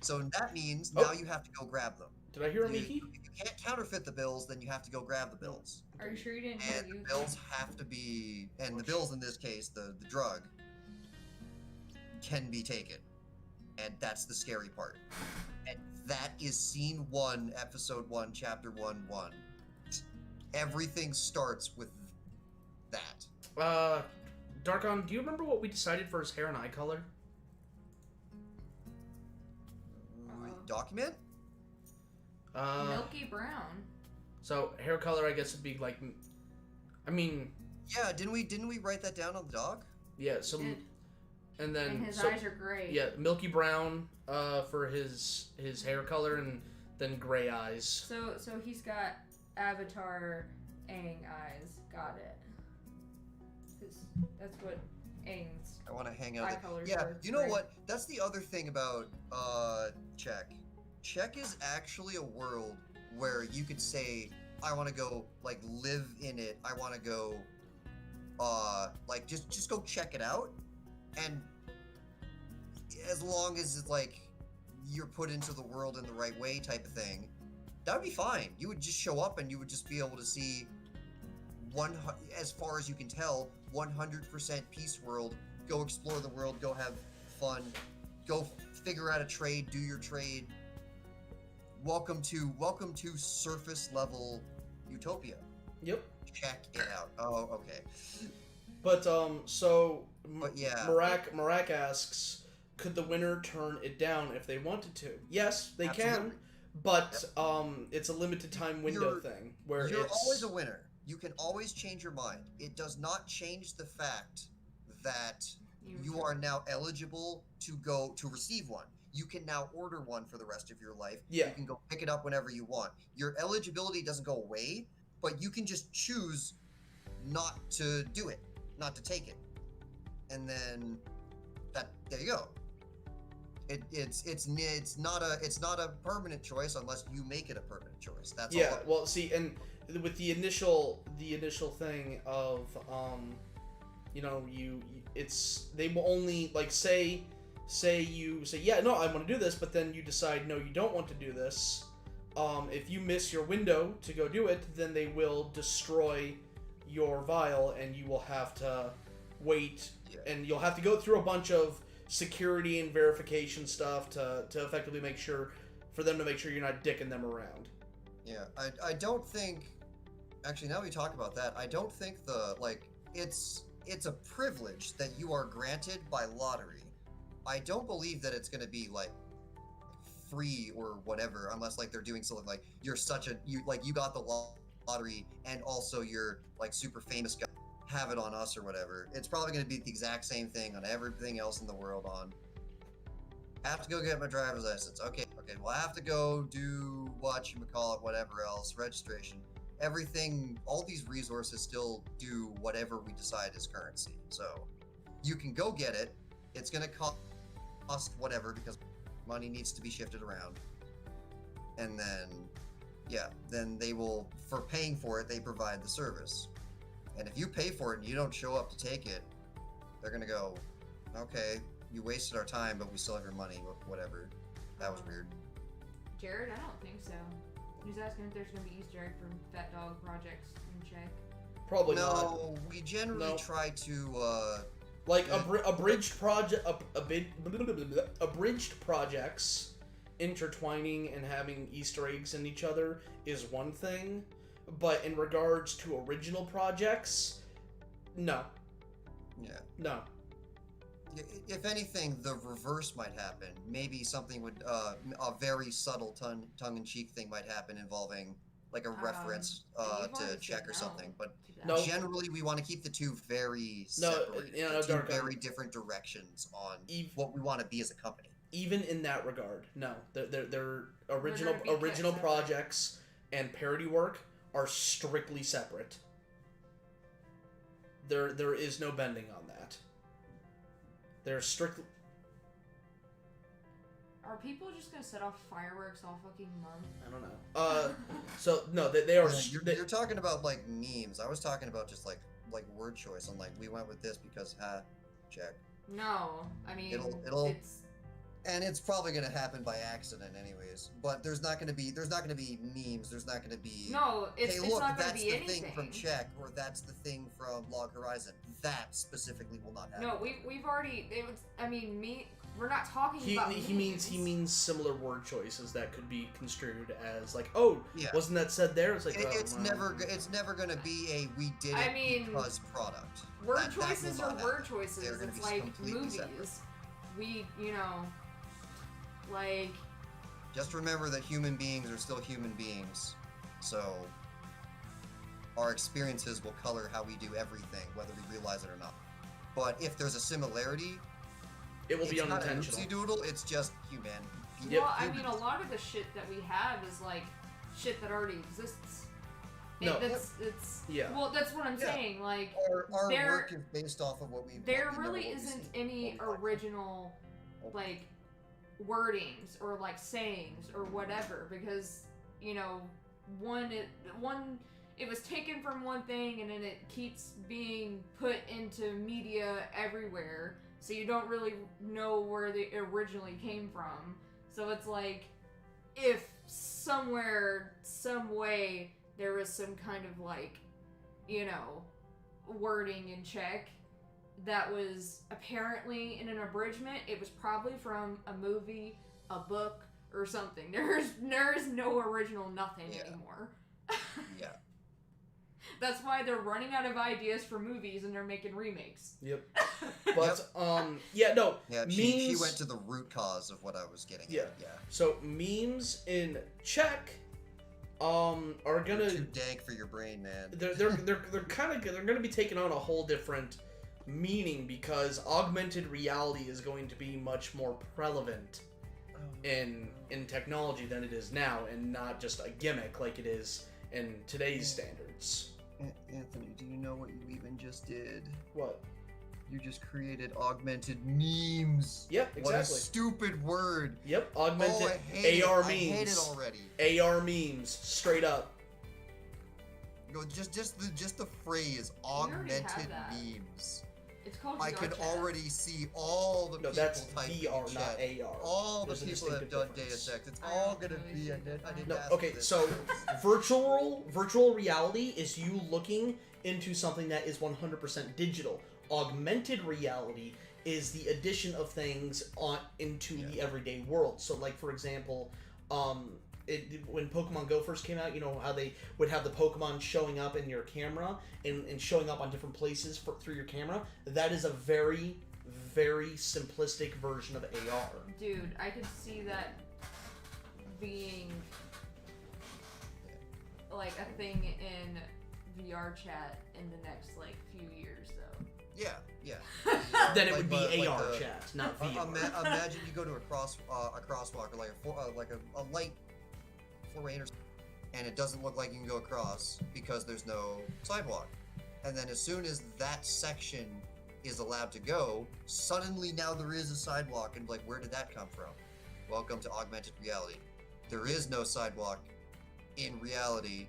So that means now you have to go grab them. Did I hear a Miki? If you can't counterfeit the bills, then you have to go grab the bills. Are you sure you didn't hear And the bills have to be, and the bills in this case, the drug, can be taken. And that's the scary part. And that is scene 1, episode 1, chapter 1. Everything starts with that. Darkon, do you remember what we decided for his hair and eye color? Document? Milky brown. So hair color, I guess, would be Yeah, didn't we write that down on the dog? Yeah. So, and then And his eyes are gray. Yeah, milky brown for his hair color, and then gray eyes. So he's got Avatar Aang eyes. Got it. 'Cause that's what Aang's I want to hang out. eye colors Yeah, are you know gray. what? That's the other thing about Czech. Czech is actually a world where you could say, I want to go live in it. I want to go just go check it out. And as long as it's you're put into the world in the right way type of thing, that would be fine. You would just show up and you would just be able to see as far as you can tell, 100% peace world. Go explore the world, go have fun, go figure out a trade, do your trade. Welcome to surface level utopia. Yep. Check it out. Oh, okay. But yeah. Marak asks, could the winner turn it down if they wanted to? Yes, they Absolutely. can, but it's a limited time window thing where you're it's always a winner. You can always change your mind. It does not change the fact that you are now eligible to receive one. You can now order one for the rest of your life. Yeah. You can go pick it up whenever you want. Your eligibility doesn't go away, but you can just choose not to do it, not to take it. And then there you go. It's not a permanent choice unless you make it a permanent choice. That's all. Yeah, well, see, and with the initial thing of they will only like say you say, yeah, no, I want to do this, but then you decide, no, you don't want to do this. If you miss your window to go do it, then they will destroy your vial, and you will have to wait, and you'll have to go through a bunch of security and verification stuff to effectively make sure you're not dicking them around. Yeah, I don't think, actually, now we talk about that, I don't think it's a privilege that you are granted by lottery. I don't believe that it's going to be like free or whatever, unless like they're doing something like you got the lottery and also you're like super famous guy, have it on us or whatever. It's probably going to be the exact same thing on everything else in the world. On have to go get my driver's license. Okay, well I have to go do whatever else, registration, everything. All these resources still do whatever we decide is currency. So you can go get it. It's going to cost whatever because money needs to be shifted around. And then they will, for paying for it, they provide the service. And if you pay for it and you don't show up to take it, they're going to go, okay, you wasted our time, but we still have your money, whatever. That was weird. Jared, I don't think so. He's asking if there's going to be Easter egg from Fat Dog projects in check. Probably not. No, we generally try to, like abridged projects intertwining and having Easter eggs in each other is one thing, but in regards to original projects, no. Yeah. No. If anything, the reverse might happen. Maybe something would, a very subtle tongue-in-cheek thing might happen involving like a reference to check or something. But generally, we want to keep the two very separate, two very different directions on what we want to be as a company. Even in that regard, no. They're original projects and parody work are strictly separate. There is no bending on that. They're strictly. Are people just gonna set off fireworks all fucking month? I don't know. So no, they are. You're talking about like memes. I was talking about just like word choice. I'm like, we went with this because check. No, I mean it's probably gonna happen by accident anyways. But there's not gonna be memes. There's not gonna be. No, it's not gonna that's be the anything. thing from Check, or that's the thing from Log Horizon. That specifically will not happen. No, we've already. We're not talking about. He means similar word choices that could be construed as like, oh, wasn't that said there? It's like it's never gonna be a we did it because product. Word choices are word choices. It's like movies. Separate. Like. Just remember that human beings are still human beings, so our experiences will color how we do everything, whether we realize it or not. But if there's a similarity, it will be unintentional. It's not a doodle, it's just human. Yep. Well, I mean, a lot of the shit that we have is like shit that already exists. No. Well, that's what I'm saying. Like, our work is based off of what we. There really isn't any original, like, wordings or like sayings or whatever, because it was taken from one thing and then it keeps being put into media everywhere, so you don't really know where they originally came from. So it's like, if somewhere, some way, there was some kind of like, wording in check that was apparently in an abridgment, it was probably from a movie, a book, or something. There is no original nothing anymore. Yeah. That's why they're running out of ideas for movies and they're making remakes. But memes, she went to the root cause of what I was getting at. Yeah. So memes in check are gonna they're too dank for your brain, man. They're gonna be taking on a whole different meaning, because augmented reality is going to be much more prevalent in technology than it is now, and not just a gimmick like it is in today's standards. Anthony, do you know what you even just did? What? You just created augmented memes. Yep, exactly. What a stupid word. Yep, augmented AR memes. I hate it already. AR memes, straight up. Just the phrase augmented memes. It's called I VR can chat. already see all the No, people that's typing VR, in not chat. AR. All the There's a people that have distinctive done difference. Deus Ex. It's I all don't gonna really be. see I the didn't No, ask okay, for this. so virtual reality is you looking into something that is 100% digital. Augmented reality is the addition of things into the everyday world. So, like, for example, when Pokemon Go first came out, you know how they would have the Pokemon showing up in your camera and showing up on different places through your camera. That is a very, very simplistic version of AR. Dude, I could see that being like a thing in VR chat in the next like few years, though. Yeah. Then it Like would be like AR the- chat, not VR. Imagine you go to a crosswalk or like a light four-lane or something, and it doesn't look like you can go across because there's no sidewalk. And then as soon as that section is allowed to go, suddenly now there is a sidewalk, and like, where did that come from? Welcome to augmented reality. There is no sidewalk in reality,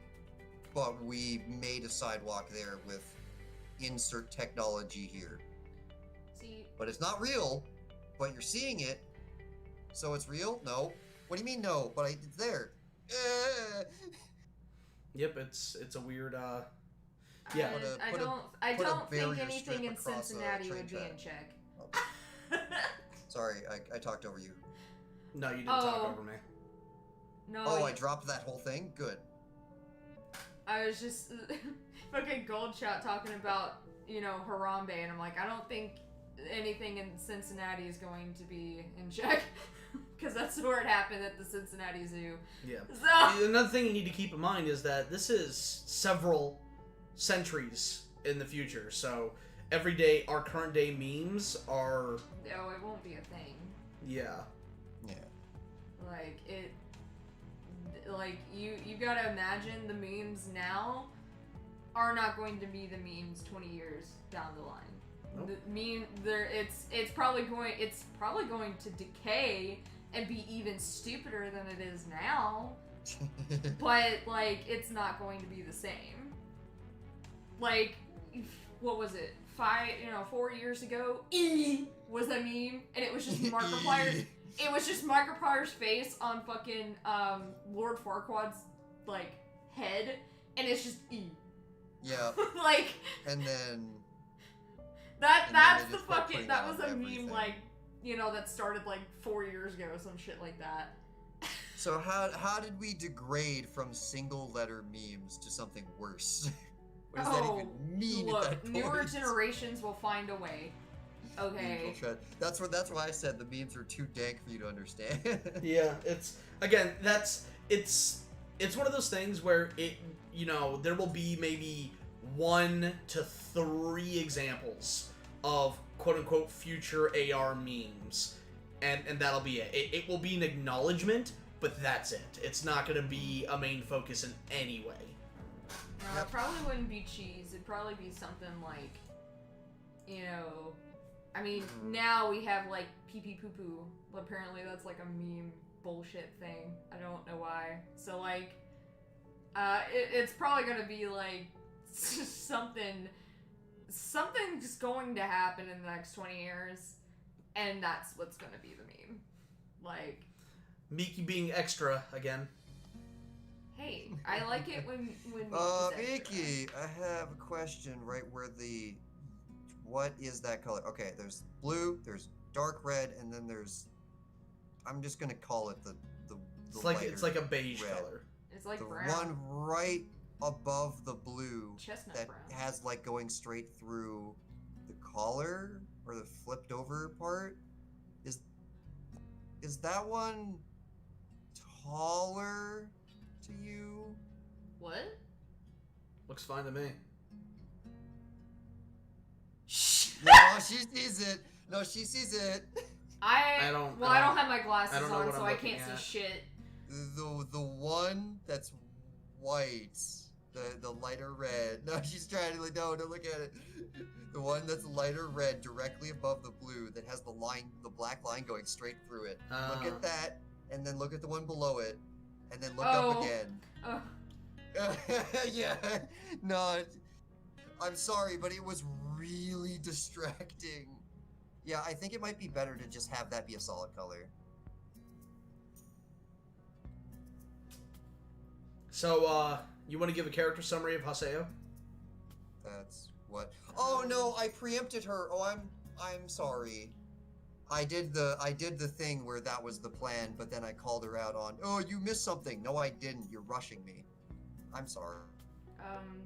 but we made a sidewalk there with insert technology here. See, But it's not real, but you're seeing it, so it's real? No. What do you mean no? But it's there. Yep, it's a weird yeah. I put a don't think barrier anything strip in across a Cincinnati train would be track. in check. Oh, sorry, I talked over you. No, you didn't talk over me. No. Oh, I dropped that whole thing? Good. I was just fucking Gold Shot talking about, you know, Harambe, and I'm like, I don't think anything in Cincinnati is going to be in check. Because that's where it happened at the Cincinnati Zoo. Yeah. So Another thing you need to keep in mind is that this is several centuries in the future. So every day, our current day memes are. no, it won't be a thing. Yeah. Yeah. Like it. Like you gotta imagine the memes now are not going to be the memes 20 years down the line. Nope. The meme there, it's probably going to decay and be even stupider than it is now. But like it's not going to be the same. Like what was it? 4 years ago, was a meme, and it was just Markiplier. It was just Markiplier's face on fucking Lord Farquaad's like head, and it's just Yeah. like And then that's then they the just start fucking putting that out was a everything. meme like, you know, that started like 4 years ago, some shit like that. So how did we degrade from single letter memes to something worse? What does that even mean Look, at that point? newer generations will find a way. Okay. Memes will try- That's why I said the memes are too dank for you to understand. Yeah, it's one of those things where there will be maybe 1 to 3 examples of quote unquote future AR memes, and that'll be it. It will be an acknowledgement, but that's it. It's not going to be a main focus in any way. No, it probably wouldn't be cheese. It'd probably be something like, you know, I mean, now we have like pee pee poo poo, but apparently that's like a meme bullshit thing. I don't know why. So like, it's probably gonna be like something's going to happen in the next 20 years, and that's what's gonna be the meme. Like, Miki being extra again. hey, I like it when Miki, I have a question right where what is that color? Okay, there's blue, there's dark red, and then there's, I'm just gonna call it the It's like a beige red. color. It's like The brown. one right above the blue Chestnut that brown. has like going straight through the collar or the flipped over part is that one taller to you? What? Looks fine to me. No, she sees it. No, she sees it. I don't have my glasses I don't know on, what so I'm I looking can't at. see shit. The one that's white, the lighter red. No, she's trying to don't look at it. The one that's lighter red directly above the blue that has the black line going straight through it. Look at that, and then look at the one below it, and then look up again. Oh. Yeah, no, I'm sorry, but it was really really distracting. Yeah, I think it might be better to just have that be a solid color. So, you want to give a character summary of Haseo? That's what. Oh no, I preempted her. Oh, I'm sorry. I did the thing where that was the plan, but then I called her out on, oh, you missed something. No, I didn't. You're rushing me. I'm sorry.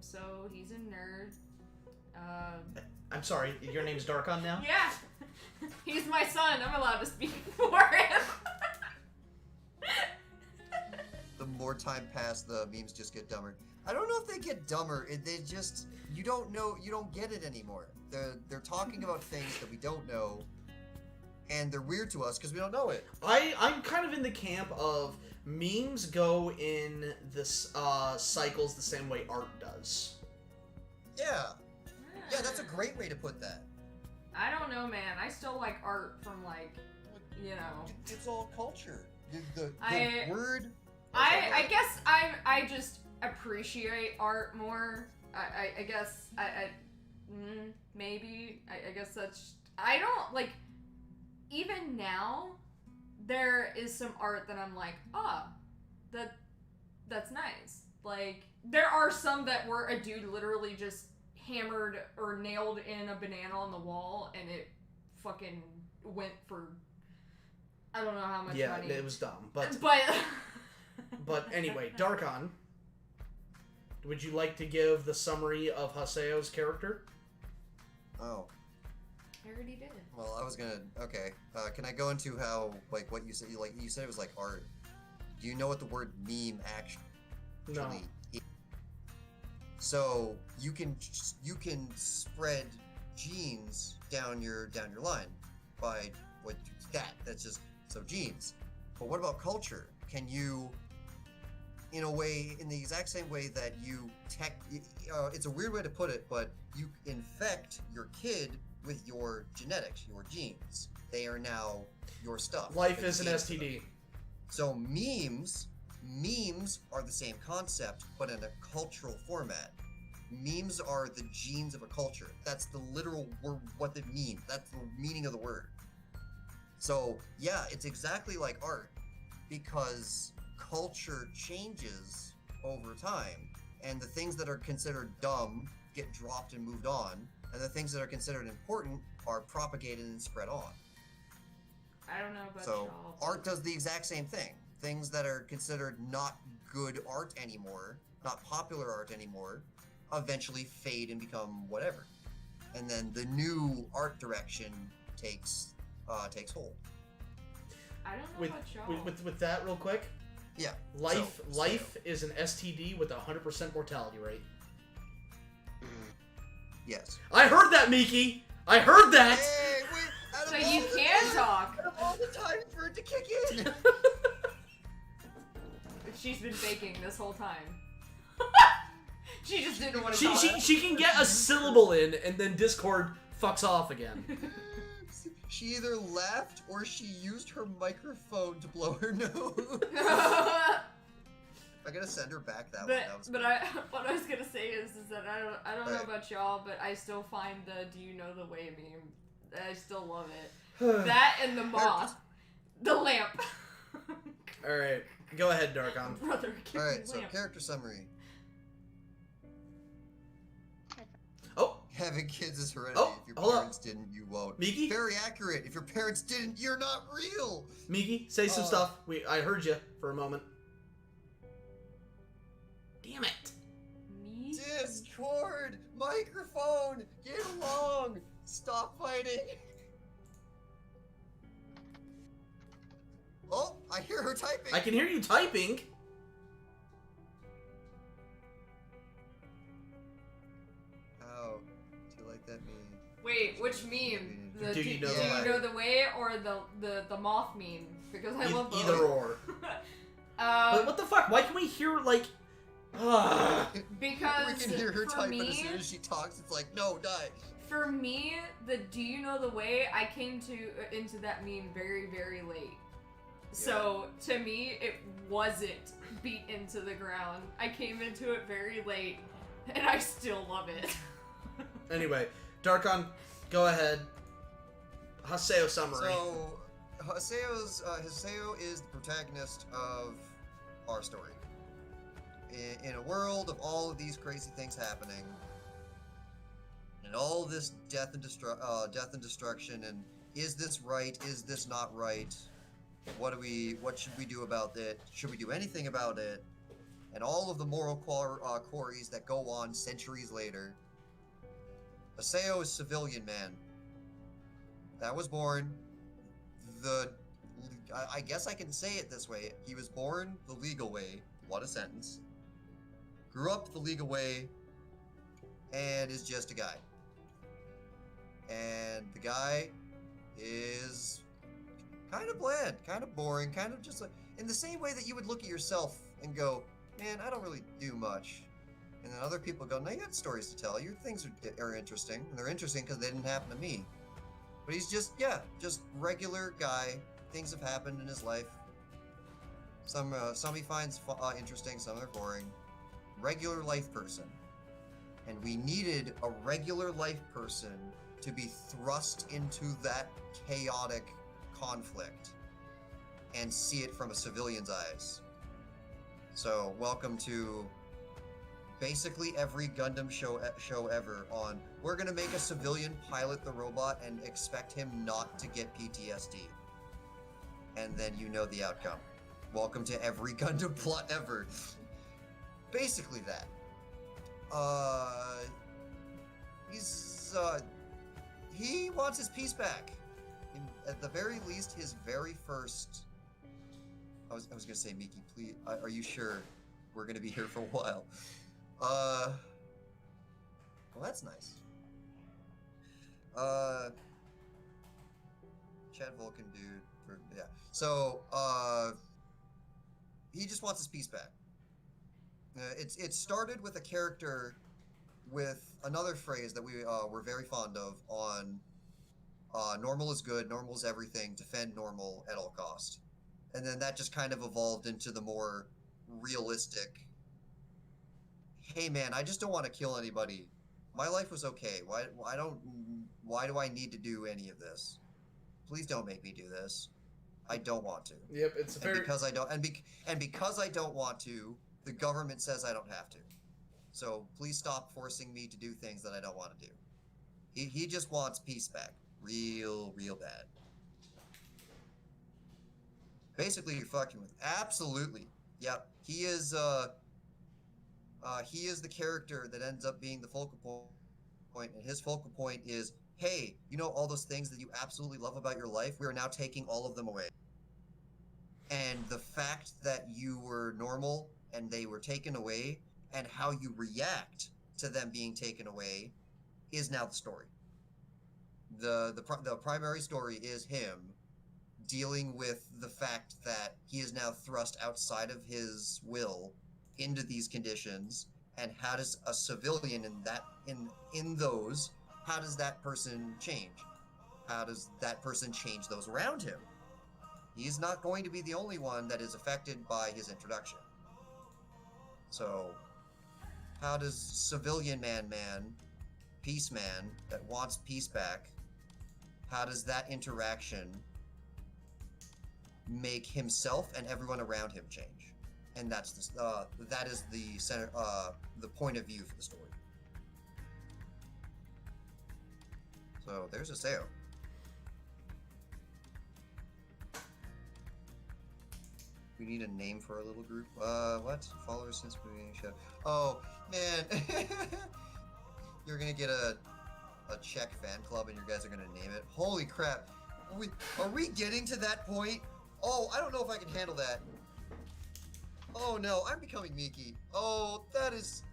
So he's a nerd. I'm sorry, your name's Darkon now? Yeah! He's my son, I'm allowed to speak for him. The more time passed, the memes just get dumber. I don't know if they get dumber. They just, you don't know, you don't get it anymore. They're talking about things that we don't know, and they're weird to us because we don't know it. I'm kind of in the camp of memes go in this cycles the same way art does. Yeah. Yeah, that's a great way to put that. I don't know, man. I still like art from, like, you know. It's all culture. The word. I guess I just appreciate art more. I guess maybe I guess that's, I don't like, even now there is some art that I'm like, that's nice. Like, there are some that were a dude literally just hammered or nailed in a banana on the wall and it fucking went for I don't know how much money. Yeah, it was dumb, but anyway, Darkon, would you like to give the summary of Haseo's character? Oh. I already did. Well, I was gonna. Okay. Can I go into how, like, what you said? Like, you said it was like art. Do you know what the word meme actually is? So you can spread genes down your line by what that's just so genes. But what about culture? Can you, in a way, in the exact same way that you it's a weird way to put it, but you infect your kid with your genetics, your genes. They are now your stuff. Life is an STD. So memes are the same concept, but in a cultural format. Memes are the genes of a culture. That's the literal word, what they mean. That's the meaning of the word. So yeah, it's exactly like art, because culture changes over time, and the things that are considered dumb get dropped and moved on, and the things that are considered important are propagated and spread on. I don't know about so y'all. Art does the exact same thing. Things that are considered not good art anymore, not popular art anymore, eventually fade and become whatever. And then the new art direction takes hold. I don't know about y'all. With that real quick. Yeah. Life is an STD with a 100% mortality rate. Yes. I heard that, Miki! I heard that! Hey, wait, So you can talk. Out of all the time for it to kick in. She's been faking this whole time. She just didn't want to talk. She can get a syllable in, and then Discord fucks off again. She either laughed or she used her microphone to blow her nose. I gotta send her back that one. That was what I was gonna say is that I don't know about y'all, but I still find the "Do you know the way" meme. I still love it. That and the moth, the lamp. All right, go ahead, Darkon. Brother, all right, so character summary. Oh. Having kids is heredity. Oh, if your parents didn't, you won't. Miki? Very accurate. If your parents didn't, you're not real. Miki, say some stuff. I heard you for a moment. Damn it. Discord, microphone, get along. Stop fighting. Oh, I hear her typing. I can hear you typing. How do you like that meme? Wait, which meme? The Do you know the you know the way or the moth meme? Because I love both. Either or. But what the fuck? Why can we hear like? Because we can hear her for type, me, but as soon as she talks, it's like, no, die. For me, the "Do you know the way?" I came into that meme very, very late. So to me, it wasn't beat into the ground. I came into it very late, and I still love it. Anyway, Darkon, Go ahead. Haseo summary. So, Haseo is the protagonist of our story. In a world of all of these crazy things happening, and all this death and destruction, and is this right? Is this not right? What should we do about it? Should we do anything about it? And all of the moral quarries that go on centuries later. Haseo is civilian man. That was born I guess I can say it this way. He was born the legal way. What a sentence. Grew up the legal way, and is just a guy. And the guy is kind of bland, kind of boring, kind of just like, in the same way that you would look at yourself and go, man, I don't really do much. And then other people go, no, you got stories to tell. Your things are interesting. And they're interesting because they didn't happen to me. But he's just regular guy. Things have happened in his life. Some he finds interesting, some are boring. Regular life person. And we needed a regular life person to be thrust into that chaotic conflict and see it from a civilian's eyes. So, welcome to basically every Gundam show ever on, we're gonna make a civilian pilot the robot and expect him not to get PTSD. And then you know the outcome. Welcome to every Gundam plot ever. Basically that. He wants his peace back. At the very least, his very first... I was gonna say, Miki, please, are you sure we're gonna be here for a while? Well, that's nice. Chad Vulcan dude, yeah. So, he just wants his peace back. It started with a character with another phrase that we were very fond of on normal is good, normal is everything, defend normal at all cost. And then that just kind of evolved into the more realistic, hey man, I just don't want to kill anybody. My life was okay. Why do I need to do any of this? Please don't make me do this. I don't want to. Yep, it's very... because I don't because I don't want to, the government says I don't have to. So please stop forcing me to do things that I don't want to do. He just wants peace back. Real bad. Basically, you're fucking with... Absolutely. Yep. He is the character that ends up being the focal point, and his focal point is, hey, you know all those things that you absolutely love about your life? We are now taking all of them away. And the fact that you were normal and they were taken away, and how you react to them being taken away, is now the story. The primary story is him dealing with the fact that he is now thrust outside of his will into these conditions, and how does a civilian in those, how does that person change? How does that person change those around him? He's not going to be the only one that is affected by his introduction. So, how does civilian man, peace man, that wants peace back, how does that interaction make himself and everyone around him change? And that is the center, the point of view for the story. So there's Haseo. We need a name for our little group. What? Followers since beginning show. Oh man, you're gonna get a Czech fan club, and you guys are gonna name it. Holy crap! Are we getting to that point? Oh, I don't know if I can handle that. Oh no, I'm becoming Miki. Oh, that is...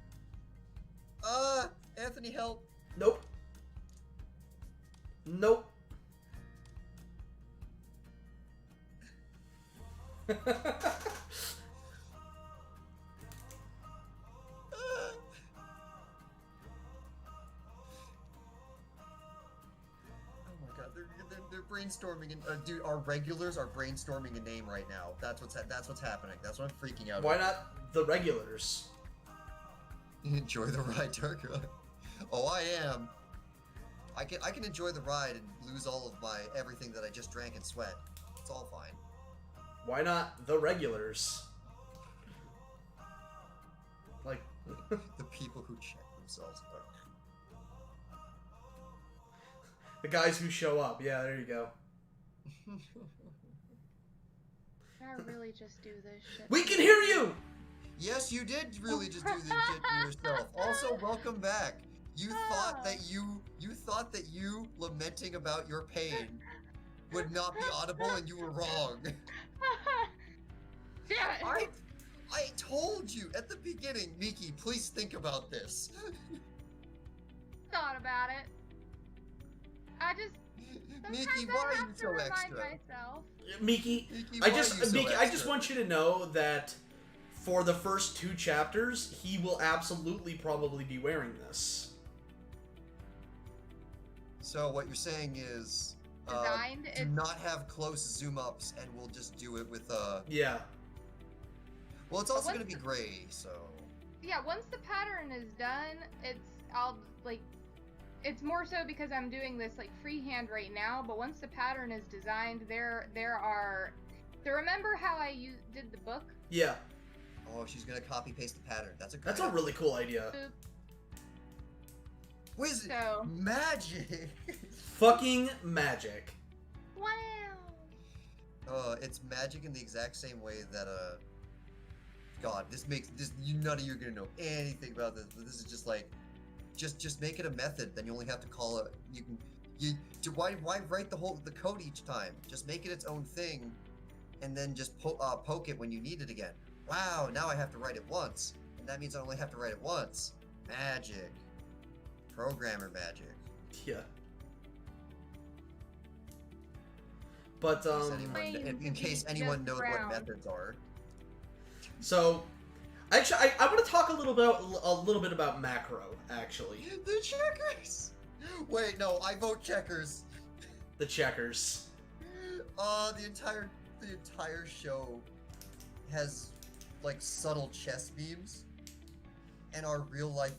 Anthony, help. Nope. They're brainstorming, and dude, our regulars are brainstorming a name right now. That's what's happening. That's what I'm freaking out. Why not the regulars? Enjoy the ride, Dark. Oh, I am. I can enjoy the ride and lose all of my everything that I just drank and sweat. It's all fine. Why not the regulars? Like The people who check themselves. the guys who show up. Yeah, there you go. I really just do this shit. We can hear you. Yes, you did really just do this shit to yourself. Also, welcome back. You thought that you lamenting about your pain would not be audible, and you were wrong. Damn it! I told you at the beginning, Miki, please think about this. Thought about it. I just Miki, sometimes why I are have you to so remind extra? myself. Miki, Miki, I why just are you so Miki, I just extra? want you to know that for the first 2 chapters, he will absolutely probably be wearing this. So what you're saying is, Designed, do it's- not have close zoom ups, and we'll just do it with Yeah. Well, it's also But gonna be gray, so. Yeah, once the pattern is done, it's more so because I'm doing this like freehand right now, but once the pattern is designed, there are. So remember how I did the book? Yeah. Oh, she's gonna copy paste the pattern. That's a great That's a really cool idea. Wizard So- magic. Fucking magic. Wow. It's magic in the exact same way that God, none of you are gonna know anything about this, but this is just like, just make it a method. Then you only have to call it. Why write the code each time? Just make it its own thing, and then just poke it when you need it again. Wow, now I have to write it once, and that means I only have to write it once. Magic, programmer magic. Yeah. But In case anyone knows what methods are. So, actually, I want to talk a little bit about macro. Actually, The checkers. Wait, no, I vote checkers. the checkers. The entire show has like subtle chess beams, and our real life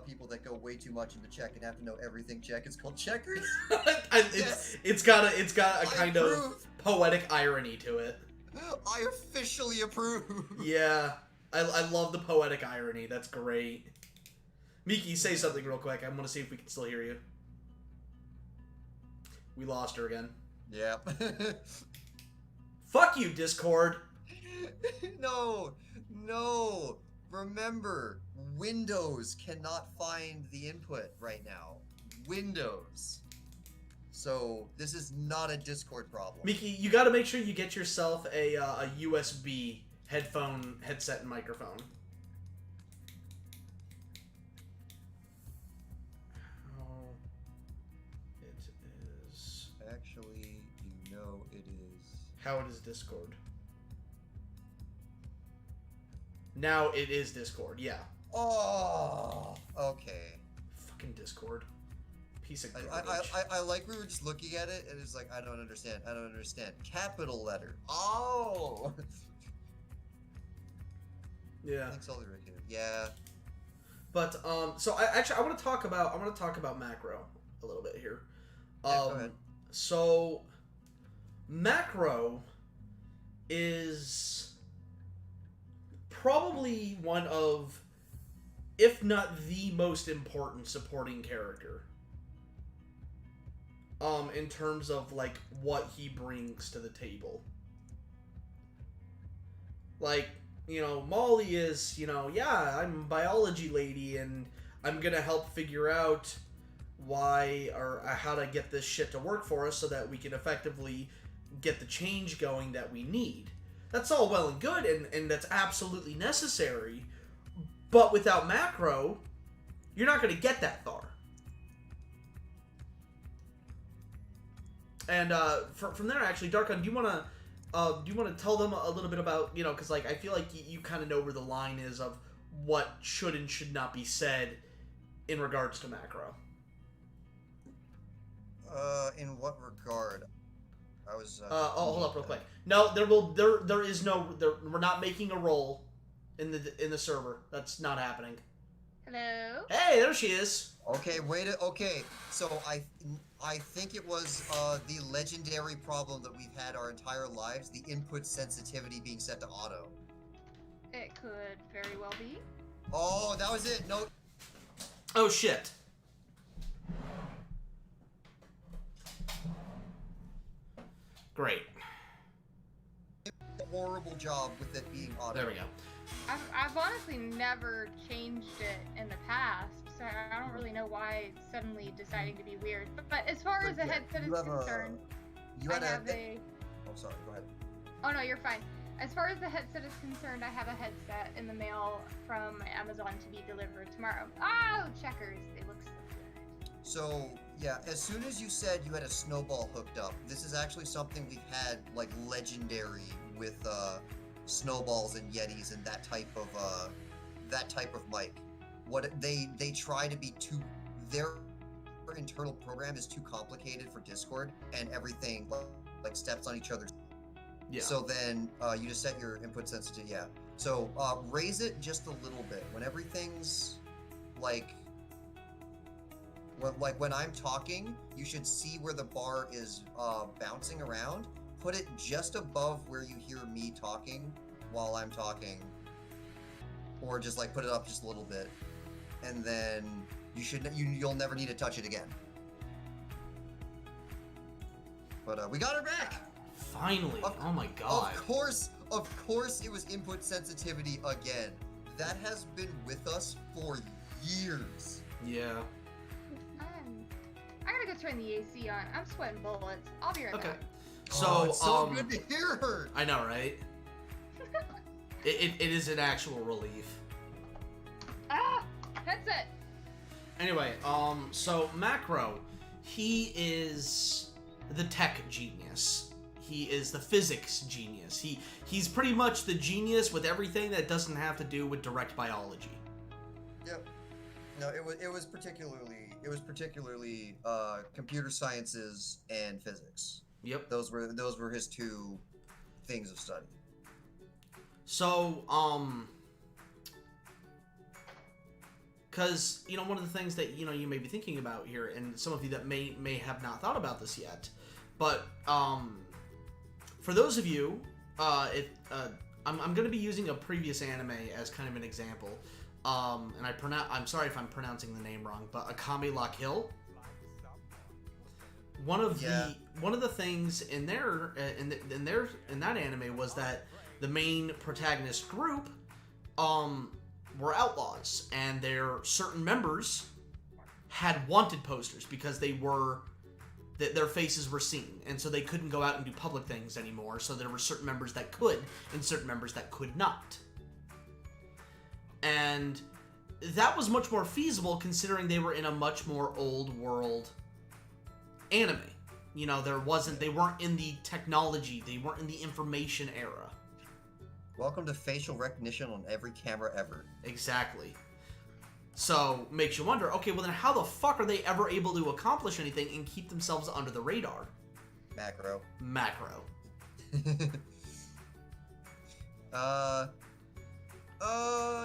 people that go way too much into check and have to know everything check is called checkers. Yes. It's got a kind of approve. poetic irony to it. I officially approve. Yeah, I love the poetic irony. That's great. Miki, say something real quick. I want to see if we can still hear you. We lost her again. Yeah. Fuck you, Discord. No. Remember, Windows cannot find the input right now. Windows. So this is not a Discord problem. Miki, you got to make sure you get yourself a USB headset and microphone. Oh, it is. Actually, it is. How it is Discord. Now it is Discord, yeah. Oh, okay. Fucking Discord. Piece of garbage. I like we were just looking at it and it's like, I don't understand. Capital letter. Oh. Yeah. Thanks all the regular. Yeah. But so I want to talk about macro a little bit here. Yeah, go ahead. So macro is probably one of, if not the most important supporting character. In terms of like what he brings to the table. Like, Molly is, yeah, I'm a biology lady and I'm gonna help figure out why or how to get this shit to work for us so that we can effectively get the change going that we need. That's all well and good, and that's absolutely necessary, but without macro, you're not gonna get that far. And from there, actually, Darkon, do you want to tell them a little bit about, because like I feel like you kind of know where the line is of what should and should not be said in regards to macro. In what regard? I was. Hold up real quick. No, there is no. We're not making a roll in the server. That's not happening. Hello? Hey, there she is. Okay, okay. So I think it was the legendary problem that we've had our entire lives, the input sensitivity being set to auto. It could very well be. Oh, that was it. No. Oh, shit. Great. Horrible job with it being auto. There we go. I've honestly never changed it in the past, so I don't really know why it's suddenly deciding to be weird. But as far as the headset is concerned, I have a... Oh, sorry. Go ahead. Oh no, you're fine. As far as the headset is concerned, I have a headset in the mail from Amazon to be delivered tomorrow. Oh, checkers. They look so good. So, yeah, as soon as you said you had a snowball hooked up, this is actually something we've had, like, legendary with, snowballs and yetis and that type of mic. What they try to be too, their internal program is too complicated for Discord, and everything, like steps on each other's. Yeah. So then you just set your input sensitivity. Yeah. So raise it just a little bit when everything's like when I'm talking, you should see where the bar is bouncing around. Put it just above where you hear me talking while I'm talking, or just like put it up just a little bit, and then you'll never need to touch it again. But we got her back. Finally. Oh my god. Of course it was input sensitivity again. That has been with us for years. Yeah. I gotta go turn the AC on. I'm sweating bullets. I'll be right back. So, it's so good to hear her. I know, right? it is an actual relief. Ah! Headset! Anyway, so Macro, he is the tech genius. He is the physics genius. He's pretty much the genius with everything that doesn't have to do with direct biology. Yep. No, it was particularly computer sciences and physics. Yep. Those were his two things of study. So, because, one of the things that, you may be thinking about here, and some of you that may have not thought about this yet, but, for those of you, I'm going to be using a previous anime as kind of an example, and I'm sorry if I'm pronouncing the name wrong, but Akame la Kill. One of the things in that anime was that the main protagonist group were outlaws, and their certain members had wanted posters because their faces were seen, and so they couldn't go out and do public things anymore. So there were certain members that could, and certain members that could not. And that was much more feasible considering they were in a much more old world anime. They weren't in the technology, they weren't in the information era. Welcome to facial recognition on every camera ever. Exactly. So, makes you wonder, okay, well then how the fuck are they ever able to accomplish anything and keep themselves under the radar? Macro.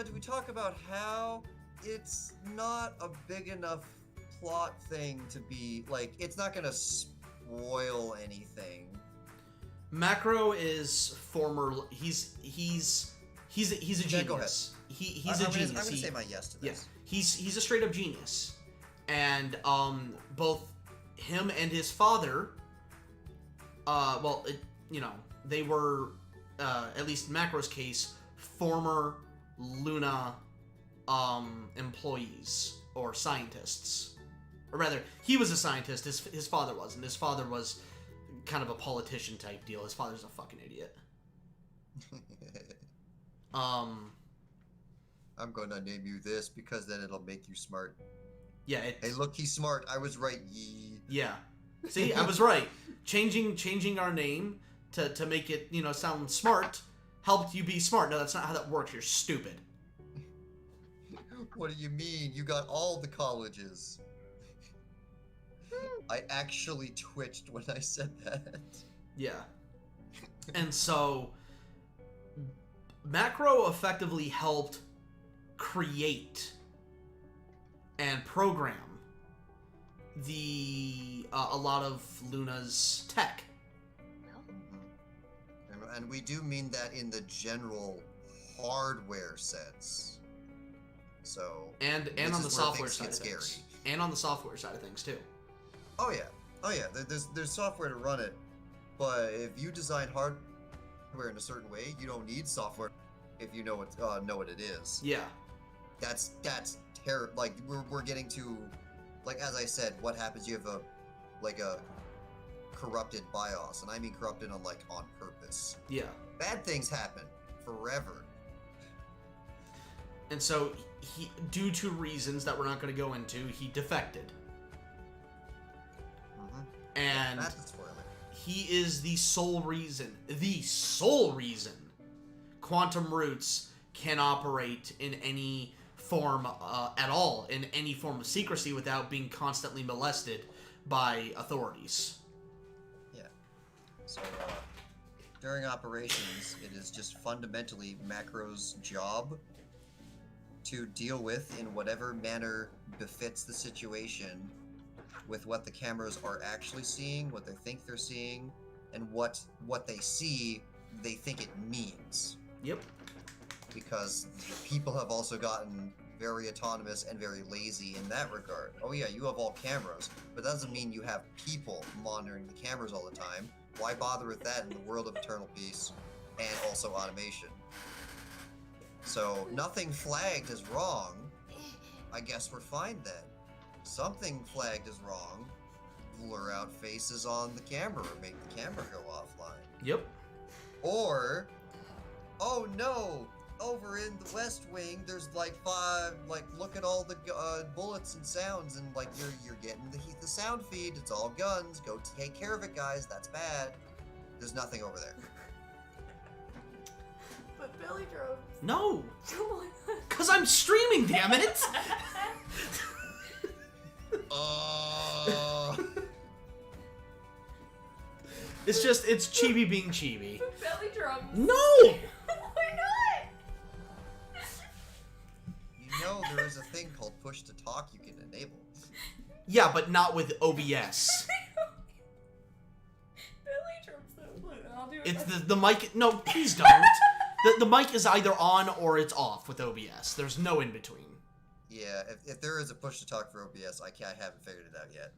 Do we talk about how it's not a big enough plot thing to be, like, it's not gonna spoil anything. Macro is he's a genius. Yeah, go ahead. He's a genius. I'm gonna say my yes to this. Yeah, he's a straight up genius. And both him and his father they were at least in Macro's case former Luna employees or scientists. Or rather, he was a scientist, his father was, and his father was kind of a politician type deal. His father's a fucking idiot. I'm gonna name you this because then it'll make you smart. Yeah. Hey, look, he's smart. I was right. Yeah. See, I was right. Changing our name to make it, sound smart helped you be smart. No, that's not how that works. You're stupid. What do you mean? You got all the colleges. I actually twitched when I said that. Yeah. And so Macro effectively helped create and program the a lot of Luna's tech. And we do mean that in the general hardware sense. So And this on the is where software things side get of things. scary. And on the software side of things too. Oh yeah. There's software to run it, but if you design hardware in a certain way, you don't need software if you know what it is. Yeah. That's terrible. Like we're getting to, like as I said, what happens? You have a corrupted BIOS, and I mean corrupted on purpose. Yeah. Bad things happen forever. And so he, due to reasons that we're not going to go into, he defected. And That's a spoiler. he is the sole reason Quantum Roots can operate in any form at all, in any form of secrecy without being constantly molested by authorities. Yeah. So during operations, it is just fundamentally Macro's job to deal with in whatever manner befits the situation with what the cameras are actually seeing, what they think they're seeing, and what they see they think it means. Yep. Because people have also gotten very autonomous and very lazy in that regard. Oh yeah, you have all cameras, but that doesn't mean you have people monitoring the cameras all the time. Why bother with that in the world of eternal peace and also automation? So nothing flagged is wrong. I guess we're fine then. Something flagged is wrong. Blur out faces on the camera or make the camera go offline. Yep. Or, oh no, over in the West Wing, there's look at all the bullets and sounds, and you're getting the sound feed. It's all guns. Go take care of it, guys. That's bad. There's nothing over there. But Billy drove. No. Oh my god. Cause I'm streaming, damn it. It's chibi being chibi. Belly drums. No! Why not? You know there is a thing called push to talk you can enable. Yeah, but not with OBS. Belly drums though. I'll do it. It's the mic. No, please don't. The mic is either on or it's off with OBS. There's no in between. Yeah, if there is a push to talk for OBS, I haven't figured it out yet.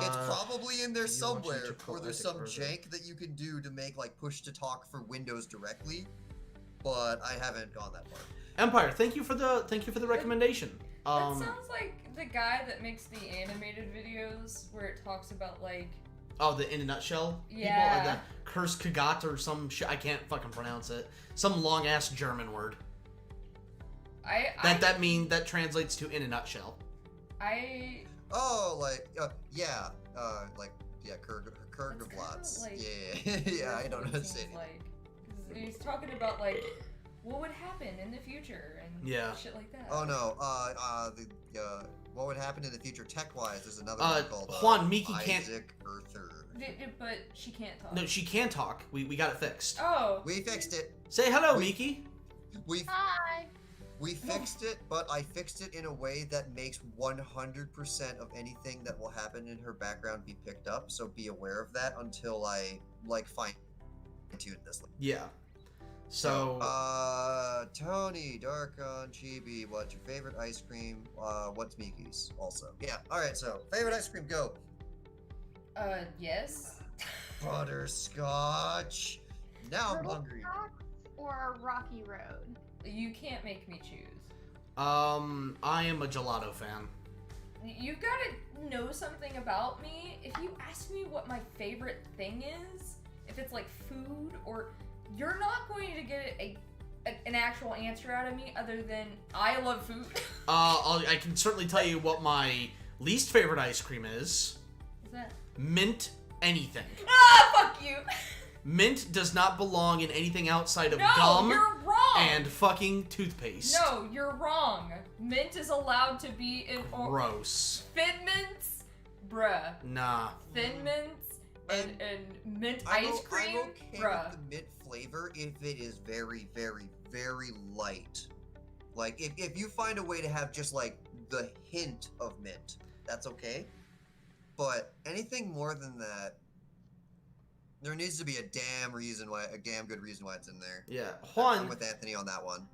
It's probably in there somewhere, or there's some jank that you can do to make push to talk for Windows directly, but I haven't gone that far. Empire, thank you for the recommendation. That sounds like the guy that makes the animated videos where it talks about Oh, the in a nutshell people, Yeah. the curse kagat or some shit. I can't fucking pronounce it. Some long ass German word. That translates to in a nutshell. Oh, Kurgavlots. Yeah, I don't know how to say it. He's talking about what would happen in the future and shit like that. Oh no, what would happen in the future tech-wise? There's another one called Juan, Miki can't. Isaac Earther. But she can't talk. No, she can talk. We got it fixed. Oh. We fixed it. Say hello, Miki. Hi. We fixed it, but I fixed it in a way that makes 100% of anything that will happen in her background be picked up. So be aware of that until I fine-tune this. Yeah. So. Tony, Darkon, Chibi, what's your favorite ice cream? What's Miki's? Also. Yeah. All right. So favorite ice cream, go. Yes. Butterscotch. Now I'm Turtle hungry. Rocks or Rocky Road? You can't make me choose. I am a gelato fan. You've got to know something about me. If you ask me what my favorite thing is, if it's food or... You're not going to get an actual answer out of me other than I love food. I can certainly tell you what my least favorite ice cream is. What's that? Mint anything. Ah, fuck you! Mint does not belong in anything outside of No, gum you're wrong! and fucking toothpaste. No, you're wrong. Mint is allowed to be in... Gross. Thin mints? Bruh. Nah. Thin mints and mint ice cream? I'm okay bruh. with the mint flavor if it is very, very, very light. Like, if you find a way to have just, like, the hint of mint, that's okay. But anything more than that, there needs to be a damn good reason why it's in there. Yeah, I'm Juan. with Anthony on that one.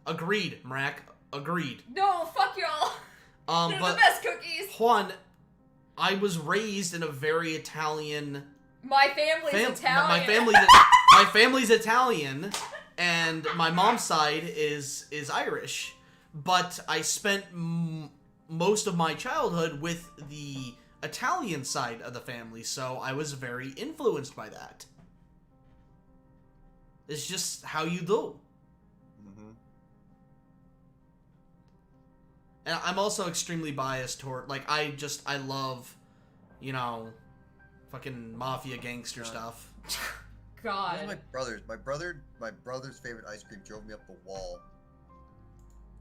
Agreed, Mrak. Agreed. No, fuck y'all. They're But the best cookies. Juan, I was raised in a very Italian. My family's Italian. My family's Italian, and my mom's side is Irish. But I spent most of my childhood with the Italian side of the family, so I was very influenced by that. It's just how you do. Mm-hmm. And I'm also extremely biased toward, like, I love, you know, fucking mafia gangster stuff. God. My brother's favorite ice cream drove me up the wall.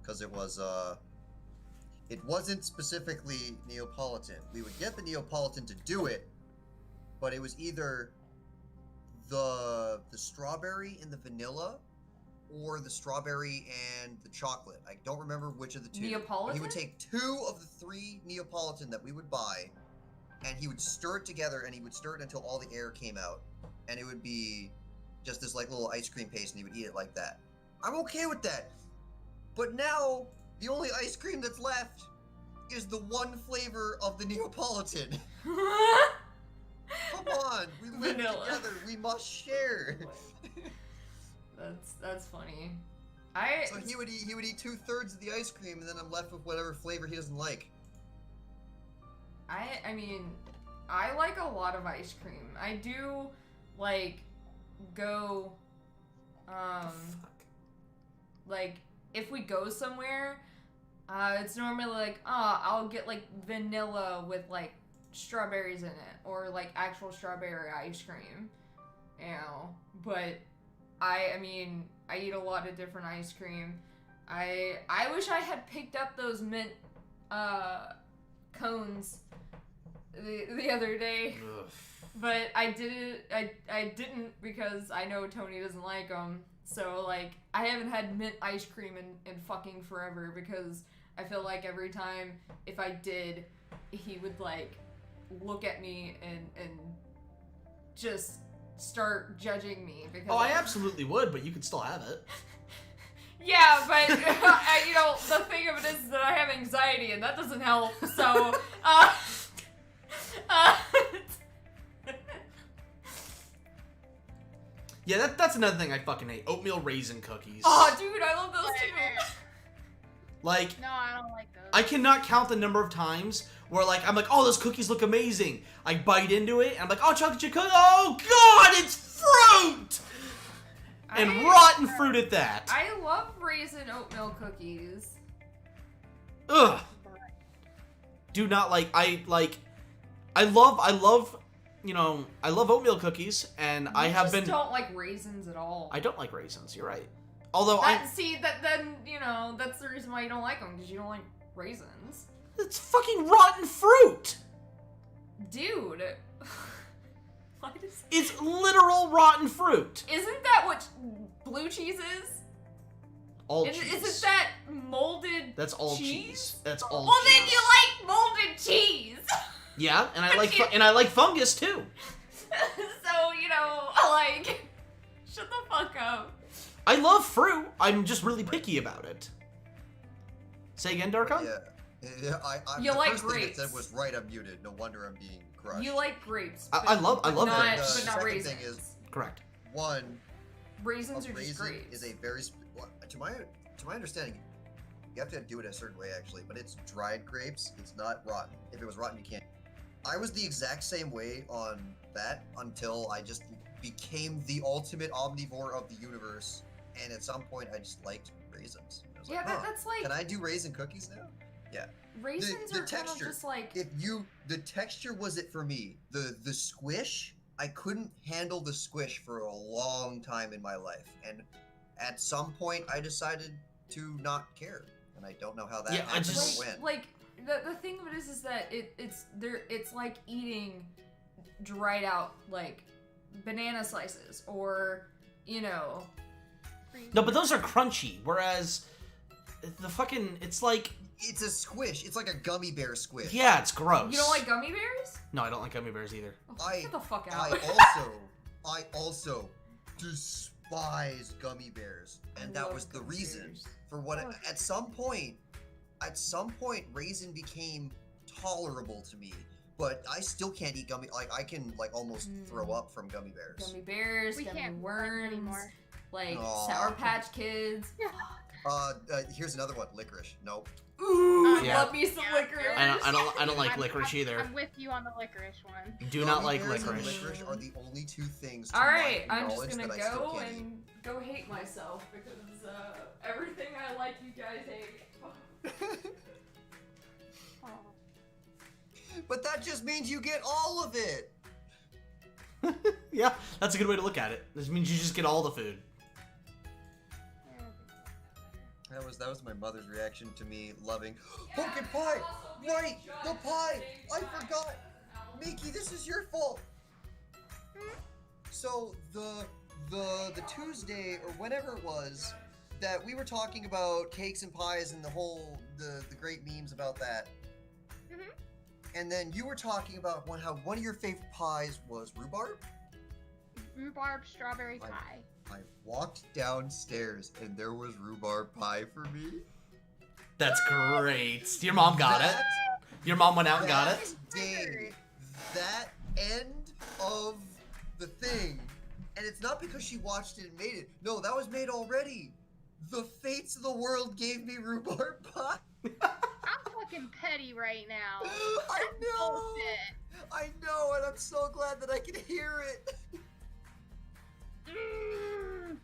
Because it wasn't specifically Neapolitan. We would get the Neapolitan to do it, but it was either the strawberry and the vanilla, or the strawberry and the chocolate. I don't remember which of the two. Neapolitan? He would take 2 of the 3 Neapolitan that we would buy, and he would stir it together, and he would stir it until all the air came out, and it would be just this like little ice cream paste, and he would eat it like that. I'm okay with that. But now, the only ice cream that's left is the one flavor of the Neapolitan. Come on, we live Vanilla. together. We must share. That's funny. So he would eat 2/3 of the ice cream, and then I'm left with whatever flavor he doesn't like. I mean, I like a lot of ice cream. I do like go like if we go somewhere, it's normally like, I'll get like vanilla with like strawberries in it, or like actual strawberry ice cream, you know. But I mean, I eat a lot of different ice cream. I wish I had picked up those mint cones the other day. Ugh. But I didn't because I know Tony doesn't like them. So, like, I haven't had mint ice cream in fucking forever, because I feel like every time if I did, he would, like, look at me and just start judging me. Because I absolutely would, but you could still have it. Yeah, but, you know, the thing of it is that I have anxiety, and that doesn't help, so, Yeah, that's another thing I fucking hate. Oatmeal raisin cookies. Oh, dude, I love those too. Like, No, I don't like those. I cannot count the number of times where, like, I'm like, oh, those cookies look amazing. I bite into it, and I'm like, oh, chocolate chip cookie. Oh, God, it's fruit! And rotten fruit at that. I love raisin oatmeal cookies. Ugh. Do not like, I love, you know, I love oatmeal cookies, and I have been. Don't like raisins at all. I don't like raisins. You're right. Although then you know that's the reason why you don't like them, because you don't like raisins. it's fucking rotten fruit. Dude, why does? It's literal rotten fruit. Isn't that what blue cheese is? All cheese. Isn't that molded? That's all cheese? That's all. Well, cheese. then you like molded cheese. Yeah, and I like fungus too. So, you know, like, shut the fuck up. I love fruit. I'm just really picky about it. Say again, Darkon? Yeah. You the like first grapes. thing it said was right. I'm muted. No wonder I'm being crushed. You like grapes. I love not, grapes. but not Second raisins. thing is- Correct. One, Raisins a are just raisin grapes. is a very to my understanding, you have to do it a certain way actually, but it's dried grapes. It's not rotten. If it was rotten, you can't. I was the exact same way on that until I just became the ultimate omnivore of the universe, and at some point I just liked raisins. I was Yeah, like, that's like can I do raisin cookies now? Yeah. raisins the are kind of texture. just like The texture was it for me. The squish, I couldn't handle the squish for a long time in my life, and at some point I decided to not care, and I don't know how that happened or when. like the thing of it is that it's like eating dried out like banana slices, or you know, cream. No, but those are crunchy. Whereas the fucking, it's like, It's a squish. It's like a gummy bear squish. yeah, it's gross. You don't like gummy bears? No, I don't like gummy bears either. Oh, get the fuck out. I also despise gummy bears, and that Love was the gummy reason bears. for what. Oh. At some point, raisin became tolerable to me, but I still can't eat gummy. Like I can like almost throw up from gummy bears. Gummy bears, We gummy can't worms, anymore. like Aw. Sour Patch Kids. Here's another one. Licorice. Nope. Ooh, Yeah. love me some Yeah, licorice. I don't like licorice either. I'm with you on the licorice one. Do not Gummy like bears and licorice. licorice are the only two things. To All right, my I'm just knowledge gonna that I still go can't eat. and go hate myself because everything I like, you guys hate. Oh. But that just means you get all of it. Yeah, that's a good way to look at it. This means you just get all the food. That was my mother's reaction to me loving pumpkin pie. Right, the pie. I forgot. Miki, this is your fault. So the Tuesday or whenever it was that we were talking about cakes and pies and the great memes about that. Mhm. And then you were talking about how one of your favorite pies was rhubarb. Rhubarb strawberry pie. I walked downstairs and there was rhubarb pie for me. That's great. Your mom got it. Your mom went out and got it. Day, that end of the thing, and it's not because she watched it and made it. No, that was made already. The fates of the world gave me rhubarb pie. I'm fucking petty right now. I know. Bullshit. I know, and I'm so glad that I can hear it. Mm.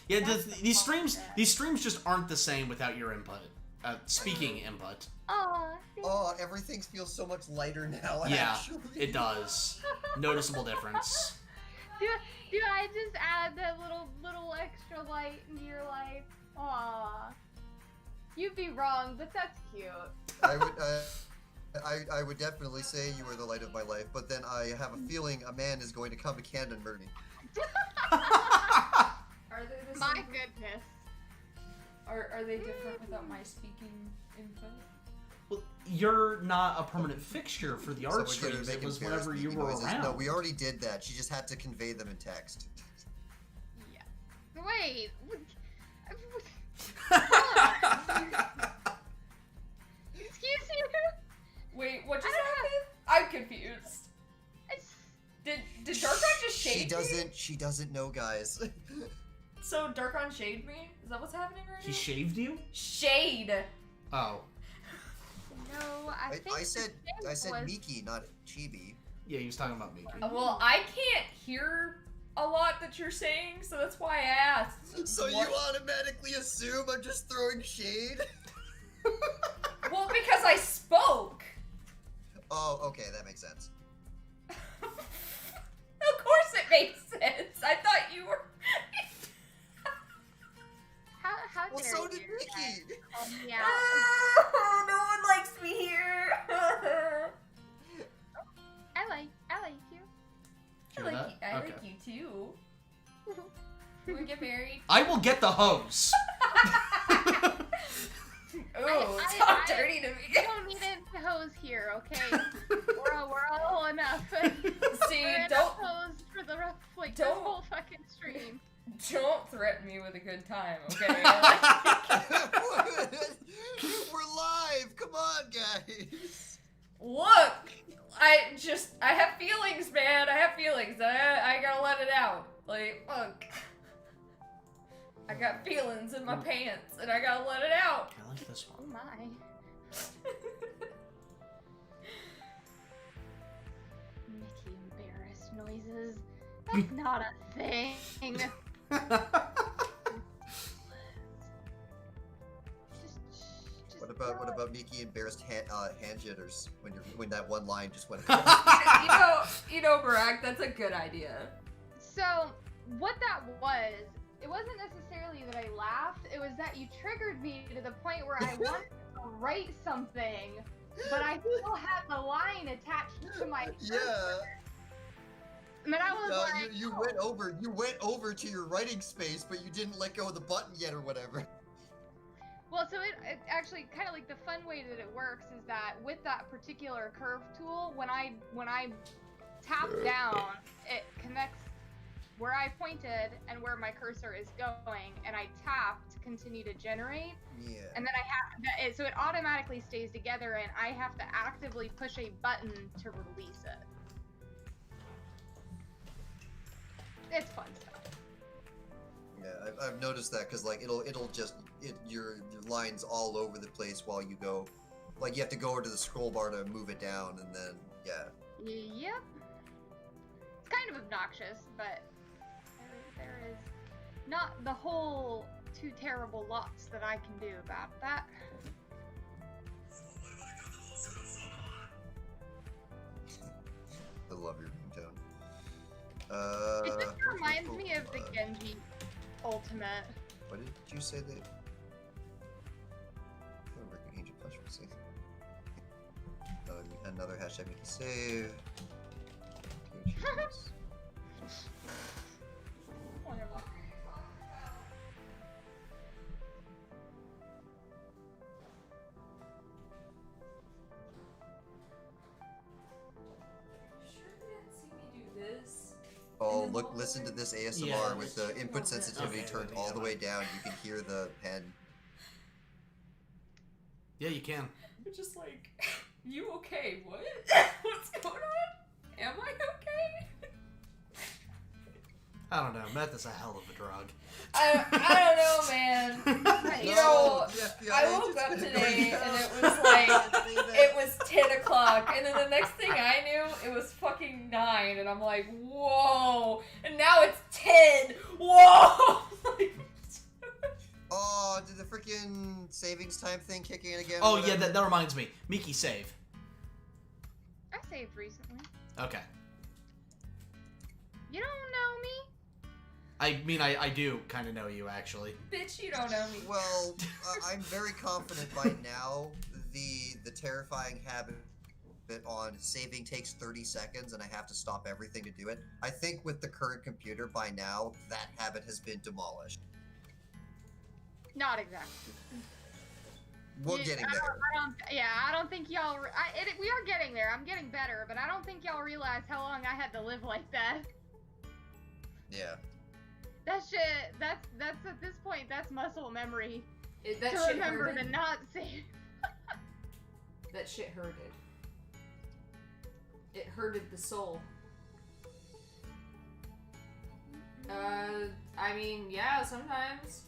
Yeah, these streams just aren't the same without your input. Speaking input. Aw, Oh, everything feels so much lighter now. Yeah, actually. it does. Noticeable difference. do I just add that little extra light into your life? Aw. You'd be wrong, but that's cute. I would definitely say you are the light of my life, but then I have a feeling a man is going to come to Canada and murder me. Are they the My same? goodness. Are they different without my speaking input? Well, you're not a permanent fixture for the art Someone streams. make It was embarrassed whenever you baby were noises. around. No, we already did that. She just had to convey them in text. Yeah. Wait. Excuse you? Wait, what just I don't happened? I'm confused. Did Darkon just shade me? She doesn't know, guys. So Darkon shade me? Is that what's happening right He now? shaved you? Shade. Oh. No, I think I said was- Miki, not Chibi. Yeah, he was talking about me. Well, I can't hear a lot that you're saying, so that's why I asked. So What- you automatically assume I'm just throwing shade? Well, because I spoke. Oh, okay, that makes sense. Of course it makes sense. I thought you were. How Well, dare so did you Miki. call me out? Oh, no one likes me here. I like you. Hear that? I Okay. like you too. Can we get married? I will get the hose. Oh, I- talk I- dirty to You me. don't need any hose here, okay? we're all enough. See, We're don't enough hose for the rest, like, this don't- whole fucking stream. don't threaten me with a good time, okay? We're live! Come on, guys! Look, I have feelings, man. I have feelings. I gotta let it out. Like, look, I got feelings in my pants, and I gotta let it out. I like this Oh one. my. Mickey embarrassed noises. That's not a thing. Just What about Miki embarrassed hand jitters when that one line just went? you know, Barack, that's a good idea. So, what that was, it wasn't necessarily that I laughed, it was that you triggered me to the point where I wanted to write something, but I still had the line attached to my Yeah. And I was like, you went over to your writing space, but you didn't let go of the button yet or whatever. well, so it actually kind of like the fun way that it works is that with that particular curve tool, when I tap down, it connects where I pointed and where my cursor is going, and I tap to continue to generate. Yeah. And then so it automatically stays together, and I have to actively push a button to release it. It's fun stuff. Yeah, I've noticed that because like it'll just your lines all over the place while you go, like you have to go over to the scroll bar to move it down, and then yeah. Yep. It's kind of obnoxious, but there is not the whole too terrible lots that I can do about that. I love your ringtone. It just reminds me of the Genji Ultimate. What did you say that? Angel Punch for save. Another hashtag Mickey save. Wonderful. Oh, look! Listen to this ASMR Yeah. with the input sensitivity Okay, turned yeah, all the way fine. down. You can hear the pen. Yeah, you can. You're just like, you okay? What? What's going on? Am I okay? I don't know. Meth is a hell of a drug. I don't know, man. You know, I woke up today and it was like, it was 10 o'clock, and then the next thing I knew, it was fucking 9, and I'm like, whoa, and now it's 10, whoa! Oh, did the freaking savings time thing kick in again? Oh yeah, that reminds me. Miki, save. I saved recently. Okay. You don't know me? I mean, I do kind of know you, actually. Bitch, you don't know me. Well, I'm very confident by now the terrifying habit on saving takes 30 seconds and I have to stop everything to do it. I think with the current computer by now, that habit has been demolished. Not exactly. We're getting there. I don't think y'all. We are getting there. I'm getting better, but I don't think y'all realize how long I had to live like that. Yeah. That shit. That's at this point. That's muscle memory That to shit remember hurted. to not save. That shit hurted. It hurted the soul. I mean, yeah, sometimes.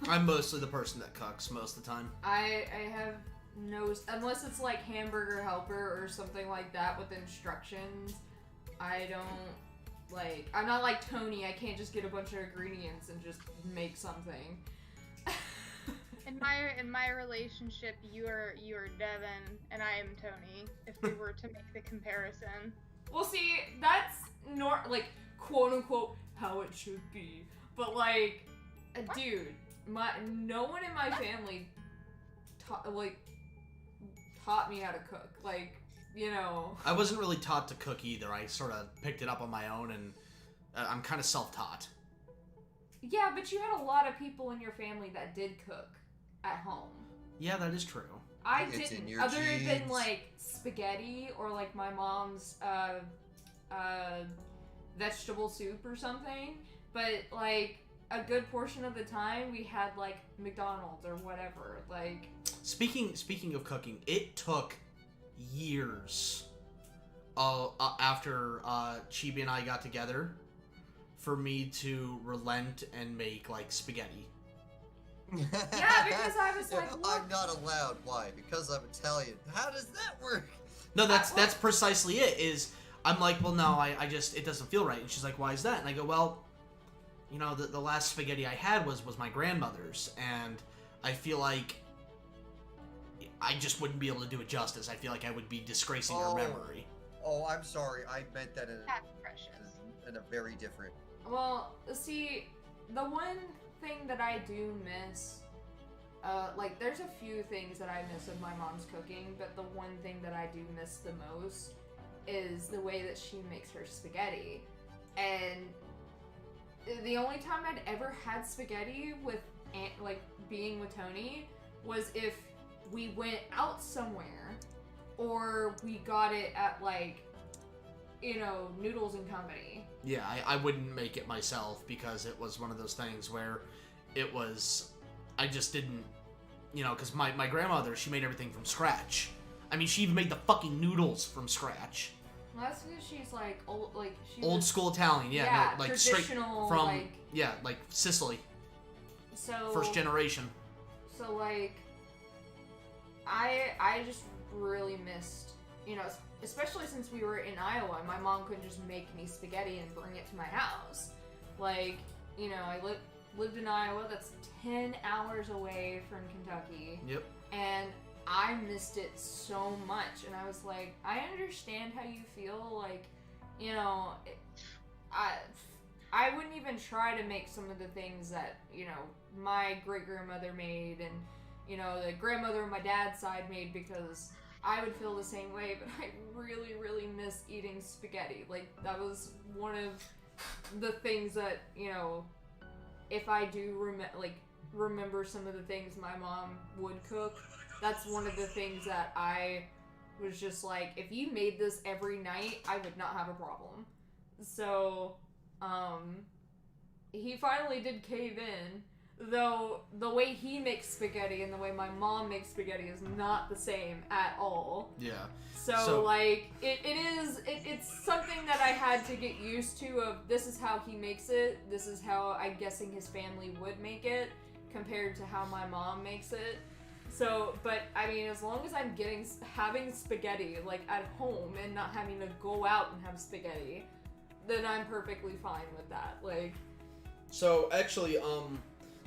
I'm mostly the person that cooks most of the time. I have no, unless it's like Hamburger Helper or something like that with instructions, I don't, like, I'm not like Tony, I can't just get a bunch of ingredients and just make something. In my relationship, you are Devin and I am Tony. If we were to make the comparison. Well, see, that's like quote unquote how it should be, but like, dude, no one in my family taught me how to cook. Like, you know. I wasn't really taught to cook either. I sort of picked it up on my own, and I'm kind of self-taught. Yeah, but you had a lot of people in your family that did cook at home. Yeah, that is true. I It's in didn't, your other than genes. like spaghetti or like my mom's vegetable soup or something. But like a good portion of the time we had like McDonald's or whatever. Like, Speaking of cooking, it took years after Chibi and I got together for me to relent and make like spaghetti. yeah, because I was like, look, I'm not allowed. Why? Because I'm Italian. How does that work? No, that's precisely it. Is I'm like, well, no, I just it doesn't feel right. And she's like, why is that? And I go, well, you know, the last spaghetti I had was my grandmother's, and I feel like I just wouldn't be able to do it justice. I feel like I would be disgracing her memory. Oh, I'm sorry. I meant that That's precious. in a very different. well, see, the one thing that I do miss, like, there's a few things that I miss of my mom's cooking, but the one thing that I do miss the most is the way that she makes her spaghetti. and the only time I'd ever had spaghetti with like being with Tony was if we went out somewhere or we got it at like, you know, Noodles and Company. Yeah, I wouldn't make it myself because it was one of those things where it was, I just didn't, you know, because my grandmother, she made everything from scratch. I mean, she even made the fucking noodles from scratch. Well, that's because she's like old, like she Old was, school Italian, yeah, no, like straight traditional, from like, yeah, like Sicily, so first generation. So like, I just really missed, you know, especially since we were in Iowa, my mom couldn't just make me spaghetti and bring it to my house. Like, you know, I lived in Iowa. That's 10 hours away from Kentucky. Yep. And I missed it so much, and I was like, I understand how you feel, like, you know, I wouldn't even try to make some of the things that, you know, my great-grandmother made, and, you know, the grandmother on my dad's side made, because I would feel the same way, but I really, really miss eating spaghetti. Like, that was one of the things that, you know, if I do remember some of the things my mom would cook, that's one of the things that I was just like, if you made this every night, I would not have a problem. So, he finally did cave in, though the way he makes spaghetti and the way my mom makes spaghetti is not the same at all. Yeah. So like, it's something that I had to get used to, of this is how he makes it, this is how I'm guessing his family would make it, compared to how my mom makes it. So, but I mean, as long as I'm having spaghetti, like, at home and not having to go out and have spaghetti, then I'm perfectly fine with that. Like, so actually,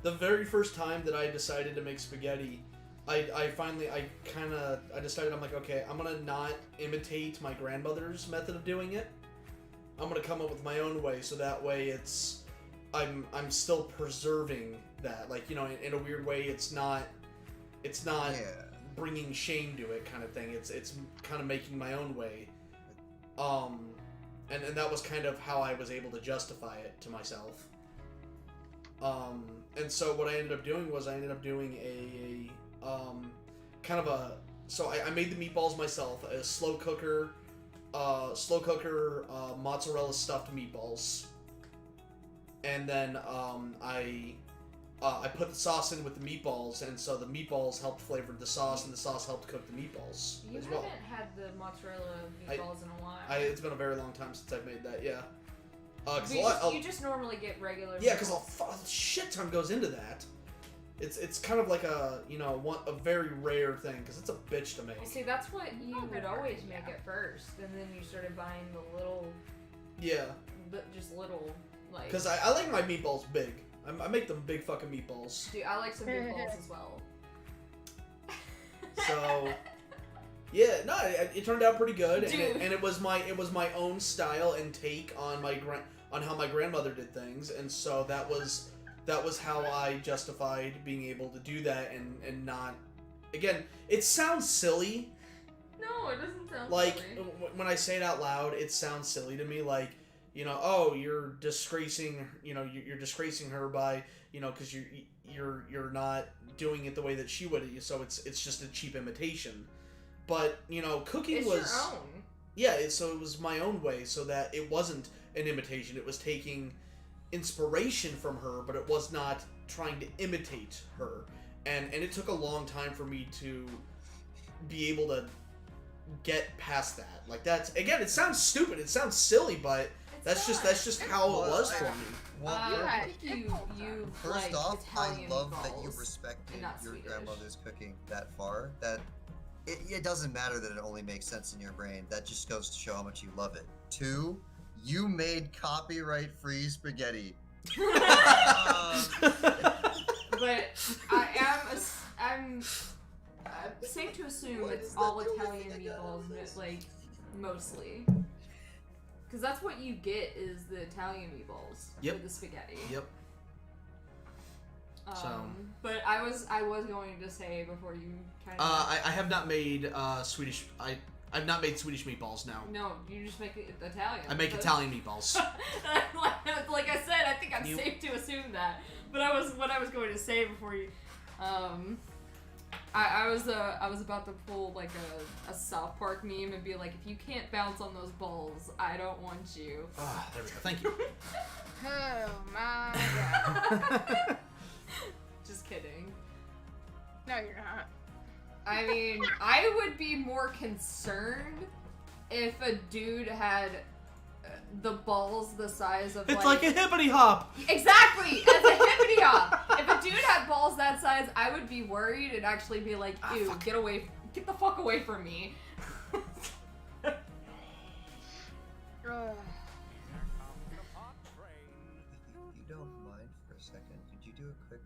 the very first time that I decided to make spaghetti, I decided, I'm like, okay, I'm gonna not imitate my grandmother's method of doing it. I'm gonna come up with my own way, so that way I'm still preserving that, like, you know, in a weird way, it's not bringing shame to it, kind of thing. It's kind of making my own way, and that was kind of how I was able to justify it to myself. And so what I ended up doing was I made the meatballs myself, a slow cooker mozzarella stuffed meatballs, and then I put the sauce in with the meatballs, and so the meatballs helped flavor the sauce, and the sauce helped cook the meatballs as well. You haven't had the mozzarella meatballs in a while. It's been a very long time since I've made that, yeah. You just normally get regular. Yeah, because a shit ton goes into that. It's kind of like a very rare thing, because it's a bitch to make. Well, see, that's what you would always make at first, and then you started buying the little. Yeah. Just little, like. Because I like my meatballs big. I make them big fucking meatballs. Dude, I like some meatballs as well. So, yeah, no, it turned out pretty good, and it was my own style and take on on how my grandmother did things, and so that was how I justified being able to do that and not. Again, it sounds silly. No, it doesn't sound like silly. When I say it out loud, it sounds silly to me. Like, you know, oh, you're disgracing her by, you know, because you're not doing it the way that she would, so it's just a cheap imitation. But, you know, cooking was your own. Yeah, so it was my own way, so that it wasn't an imitation. It was taking inspiration from her, but it was not trying to imitate her. And it took a long time for me to be able to get past that. Like, that's, again, it sounds stupid, it sounds silly, but that's just how it was for me. Well, I think you first like off, Italian I love that you meatballs, respected not your Swedish. grandmother's cooking that far. That it doesn't matter that it only makes sense in your brain. That just goes to show how much you love it. 2, you made copyright-free spaghetti. But I'm safe to assume it's all Italian meatballs, like, mostly. Because that's what you get is the Italian meatballs with the spaghetti. Yep. But I was going to say before you kind of. I have not made Swedish. I've not made Swedish meatballs, no. No, you just make it Italian. I make Italian meatballs. Like I said, I think I'm safe to assume that. But what I was going to say before you, I was about to pull like a South Park meme and be like, if you can't bounce on those balls, I don't want you. Ah, there we go. Thank you. Oh my god. Just kidding. No, you're not. I mean, I would be more concerned if a dude had the balls the size of It's like a hippity hop. Exactly, as a hippity hop. If a dude had balls that size, I would be worried and actually be like, ew, fuck. get the fuck away from me. Ugh. If you don't mind for a second, could you do a quick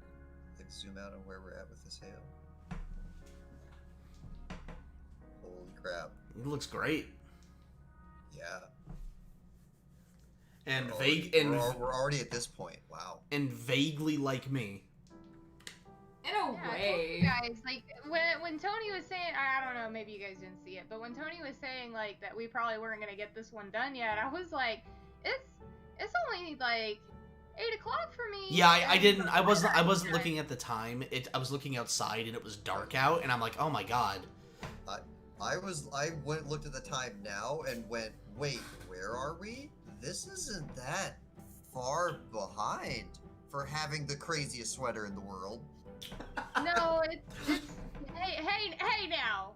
zoom out on where we're at with this hail? Holy crap. It looks great. Yeah. And we're already at this point. Wow. and vaguely like me. In a Yeah, way. guys, like when Tony was saying, I don't know, maybe you guys didn't see it, but when Tony was saying like that we probably weren't gonna get this one done yet, I was like, it's only like 8 o'clock for me. Yeah, I didn't. I wasn't looking at the time. I was looking outside and it was dark out, and I'm like, oh my god. I looked at the time now and went, wait, where are we? This isn't that far behind for having the craziest sweater in the world. No, it's hey now.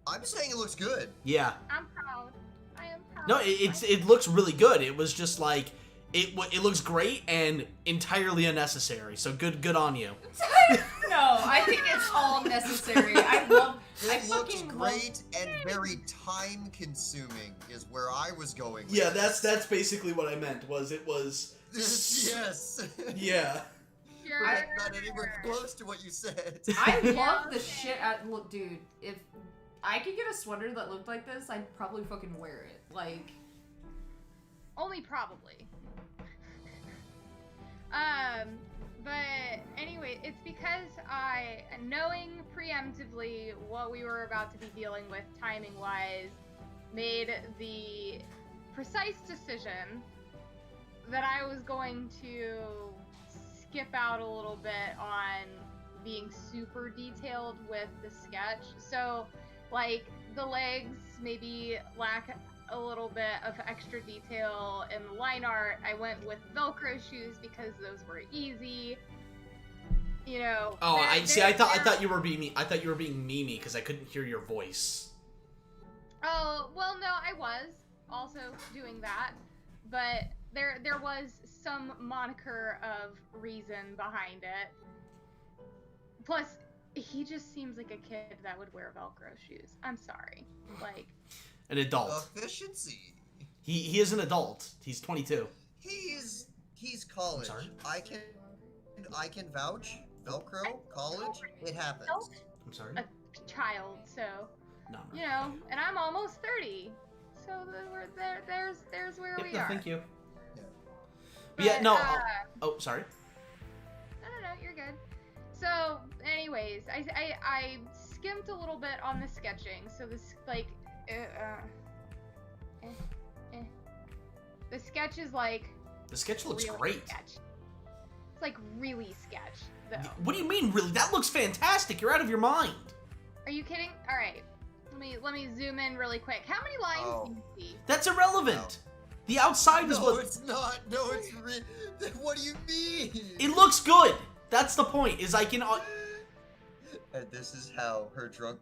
I'm saying it looks good. Yeah. I'm proud. I am proud. No, it looks really good. It was just like it looks great and entirely unnecessary. So good on you. No, I think it's all necessary. It looks fucking great and very time consuming is where I was going with Yeah, this. that's basically what I meant. It was. Yes. Yeah. Sure. Not anywhere close to what you said. I love the shit out. Look, dude, if I could get a sweater that looked like this, I'd probably fucking wear it. Like, Only probably. But anyway, it's because I, knowing preemptively what we were about to be dealing with timing-wise, made the precise decision that I was going to skip out a little bit on being super detailed with the sketch. So, like, the legs maybe lack a little bit of extra detail in the line art. I went with Velcro shoes because those were easy. You know. Oh, I thought you were being memey because I couldn't hear your voice. Oh, well, no, I was also doing that, but there was some moniker of reason behind it. Plus, he just seems like a kid that would wear Velcro shoes. I'm sorry, like. An adult. Efficiency. He is an adult. He's 22. He's college. sorry? I can vouch. Velcro, college, it happens. I'm sorry. A child, so No. you know, and I'm almost 30, so we're there. There's where we No, are. thank you. Yeah. But yeah, no. uh, Oh, sorry. No, you're good. So, anyways, I skimmed a little bit on the sketching. So this the sketch is like. The sketch looks really great. Sketch. It's like really sketch though. What do you mean, really? That looks fantastic. You're out of your mind. Are you kidding? All right. Let me zoom in really quick. How many lines do you see? That's irrelevant. The outside is No, what. it's not. No, it's what do you mean? It looks good. That's the point. Is I can. And this is how her drug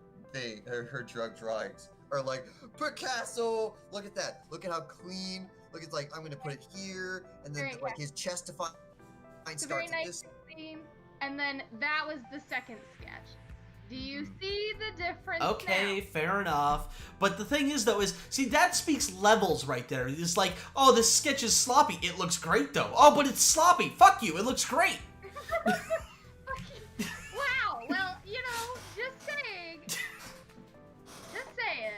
drawings are like, Picasso. Look at that. Look at how clean. Look, it's like I'm gonna put it here, and then Very like his chest define It's a very starts at nice this. scene. And then that was the second sketch. Do you see the difference? Okay, now? fair enough. But the thing is, though, see, that speaks levels right there. It's like, oh, this sketch is sloppy. It looks great, though. Oh, but it's sloppy. Fuck you. It looks great. Wow. Well, you know, just saying. Just saying.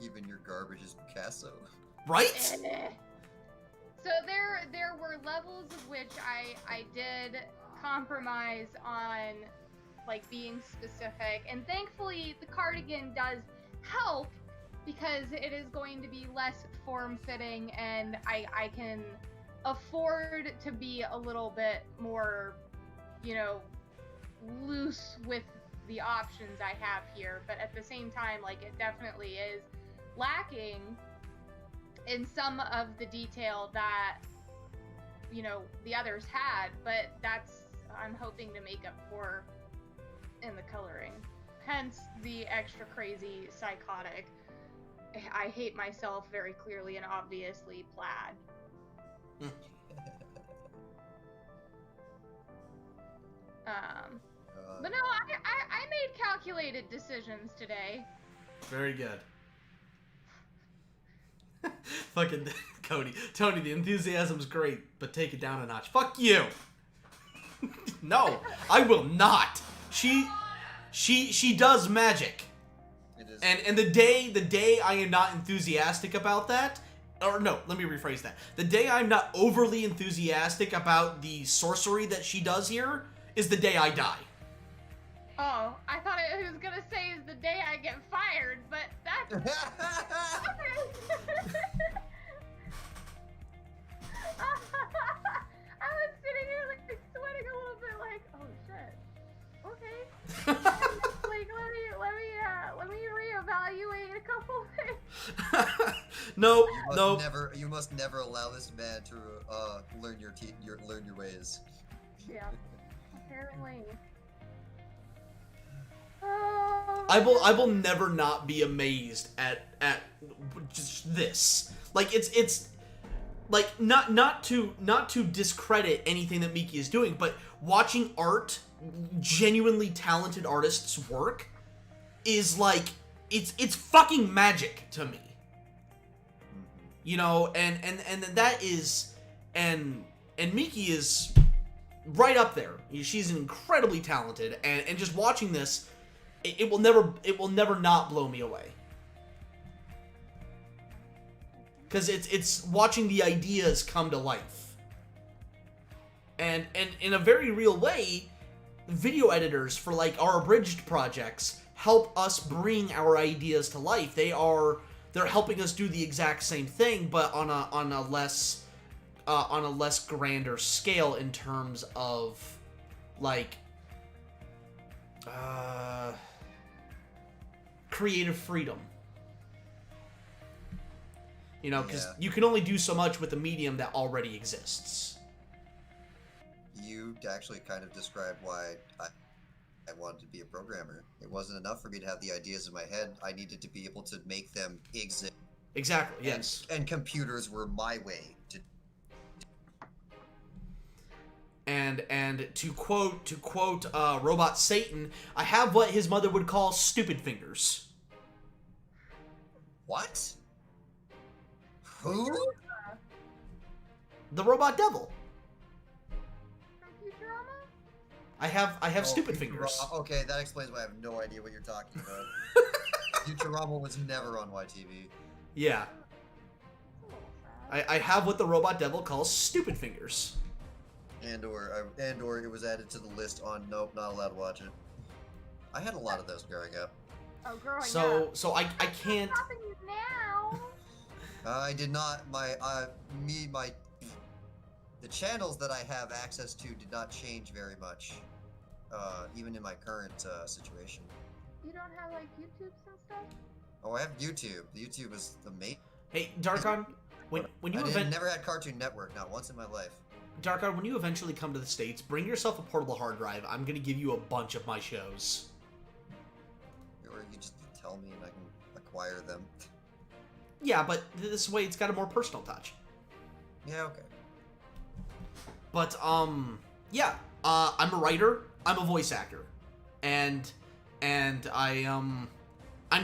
Even your garbage is Picasso. Right? So there were levels of which I did compromise on like being specific. And thankfully, the cardigan does help because it is going to be less form-fitting, and I can afford to be a little bit more, you know, loose with the options I have here. But at the same time, like, it definitely is lacking in some of the detail that, you know, the others had, but that's, I'm hoping to make up for in the coloring. Hence the extra crazy psychotic I hate myself very clearly and obviously plaid. But no, I made calculated decisions today. Very good. Fucking Cody. Tony, the enthusiasm's great, but take it down a notch. Fuck you! No, I will not. She does magic. It is. And the day I am not enthusiastic about that, or no, let me rephrase that. The day I'm not overly enthusiastic about the sorcery that she does here is the day I die. Oh, I thought it was gonna say is the day I get fired, but that's I was sitting here like sweating a little bit, like, oh shit. Okay. Like let me reevaluate a couple things. No. You must never allow this man to learn your ways. Yeah. Apparently. Oh, I will never not be amazed at just this. Like it's like not to discredit anything that Miki is doing, but watching genuinely talented artists work is like it's fucking magic to me. You know, and that is and Miki is right up there. She's incredibly talented, and just watching this, it will never not blow me away. Because it's watching the ideas come to life. And in a very real way, video editors for like our abridged projects help us bring our ideas to life. They're helping us do the exact same thing, but on a less grander scale in terms of like creative freedom. You know, because you can only do so much with a medium that already exists. You actually kind of described why I wanted to be a programmer. It wasn't enough for me to have the ideas in my head. I needed to be able to make them exist. Exactly, yes. And computers were my way to. And to quote Robot Satan, I have what his mother would call stupid fingers. What? Who? The Robot Devil. From Futurama? I have stupid fingers. Okay, that explains why I have no idea what you're talking about. Futurama was never on YTV. Yeah. I have what the Robot Devil calls stupid fingers. And or it was added to the list on nope, not allowed to watch it. I had a lot of those growing up. Oh, growing up. So I can't. Stopping you now. I did not. The channels that I have access to did not change very much, even in my current situation. You don't have like YouTubes and stuff? Oh, I have YouTube. YouTube is amazing. Hey, Darkon, when you never had Cartoon Network, not once in my life. Darkon, when you eventually come to the States, bring yourself a portable hard drive. I'm gonna give you a bunch of my shows. Or you just tell me and I can acquire them. Yeah, but this way it's got a more personal touch. Yeah, okay. But yeah, I'm a writer. I'm a voice actor, and I'm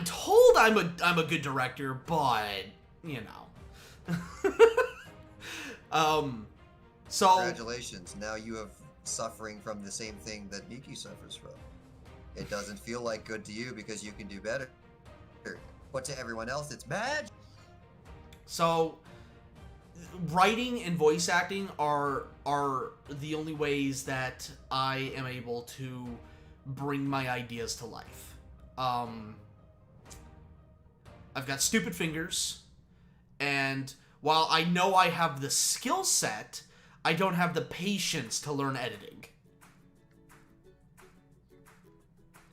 told I'm a good director, but you know. So Congratulations! Now you have suffering from the same thing that Miki suffers from. It doesn't feel like good to you because you can do better, but to everyone else, it's bad. So, writing and voice acting are the only ways that I am able to bring my ideas to life. I've got stupid fingers, and while I know I have the skill set, I don't have the patience to learn editing.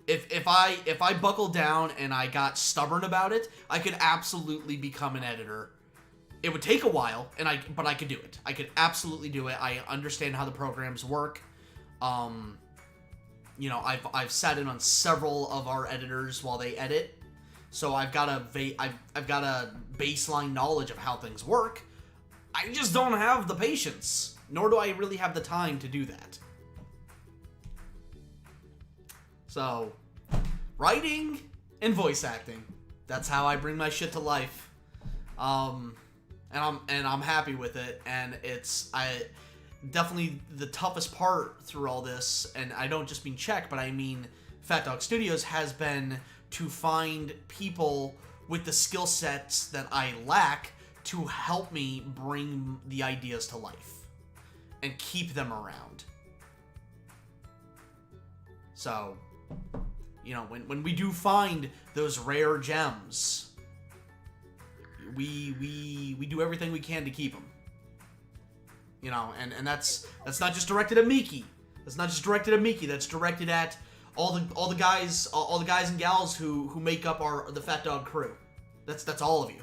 If I buckle down and I got stubborn about it, I could absolutely become an editor. It would take a while, but I could do it. I could absolutely do it. I understand how the programs work. You know, I've sat in on several of our editors while they edit, so I've got a baseline knowledge of how things work. I just don't have the patience, nor do I really have the time to do that. So, writing and voice acting. That's how I bring my shit to life. And I'm happy with it, and it's definitely the toughest part through all this, and I don't just mean Czech, but I mean PhatDogStudios, has been to find people with the skill sets that I lack to help me bring the ideas to life and keep them around. So, you know, when we do find those rare gems, we do everything we can to keep them. You know, and that's not just directed at Miki. That's not just directed at Miki. That's directed at all the guys and gals who make up the Fat Dog crew. That's all of you.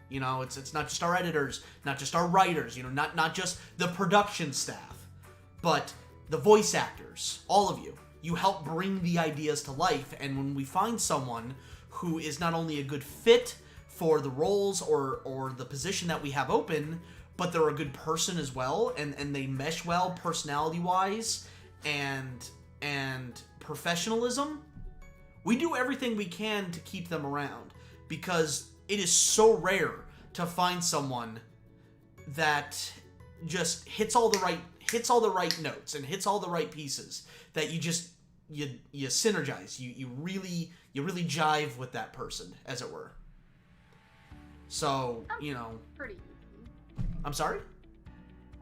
You know, it's not just our editors, not just our writers. You know, not just the production staff, but the voice actors. All of you. You help bring the ideas to life, and when we find someone who is not only a good fit for the roles or the position that we have open, but they're a good person as well, and they mesh well personality-wise and professionalism, we do everything we can to keep them around, because it is so rare to find someone that just hits all the right notes and hits all the right pieces, that you synergize, you really jive with that person, as it were. So, you know, pretty easy. I'm sorry?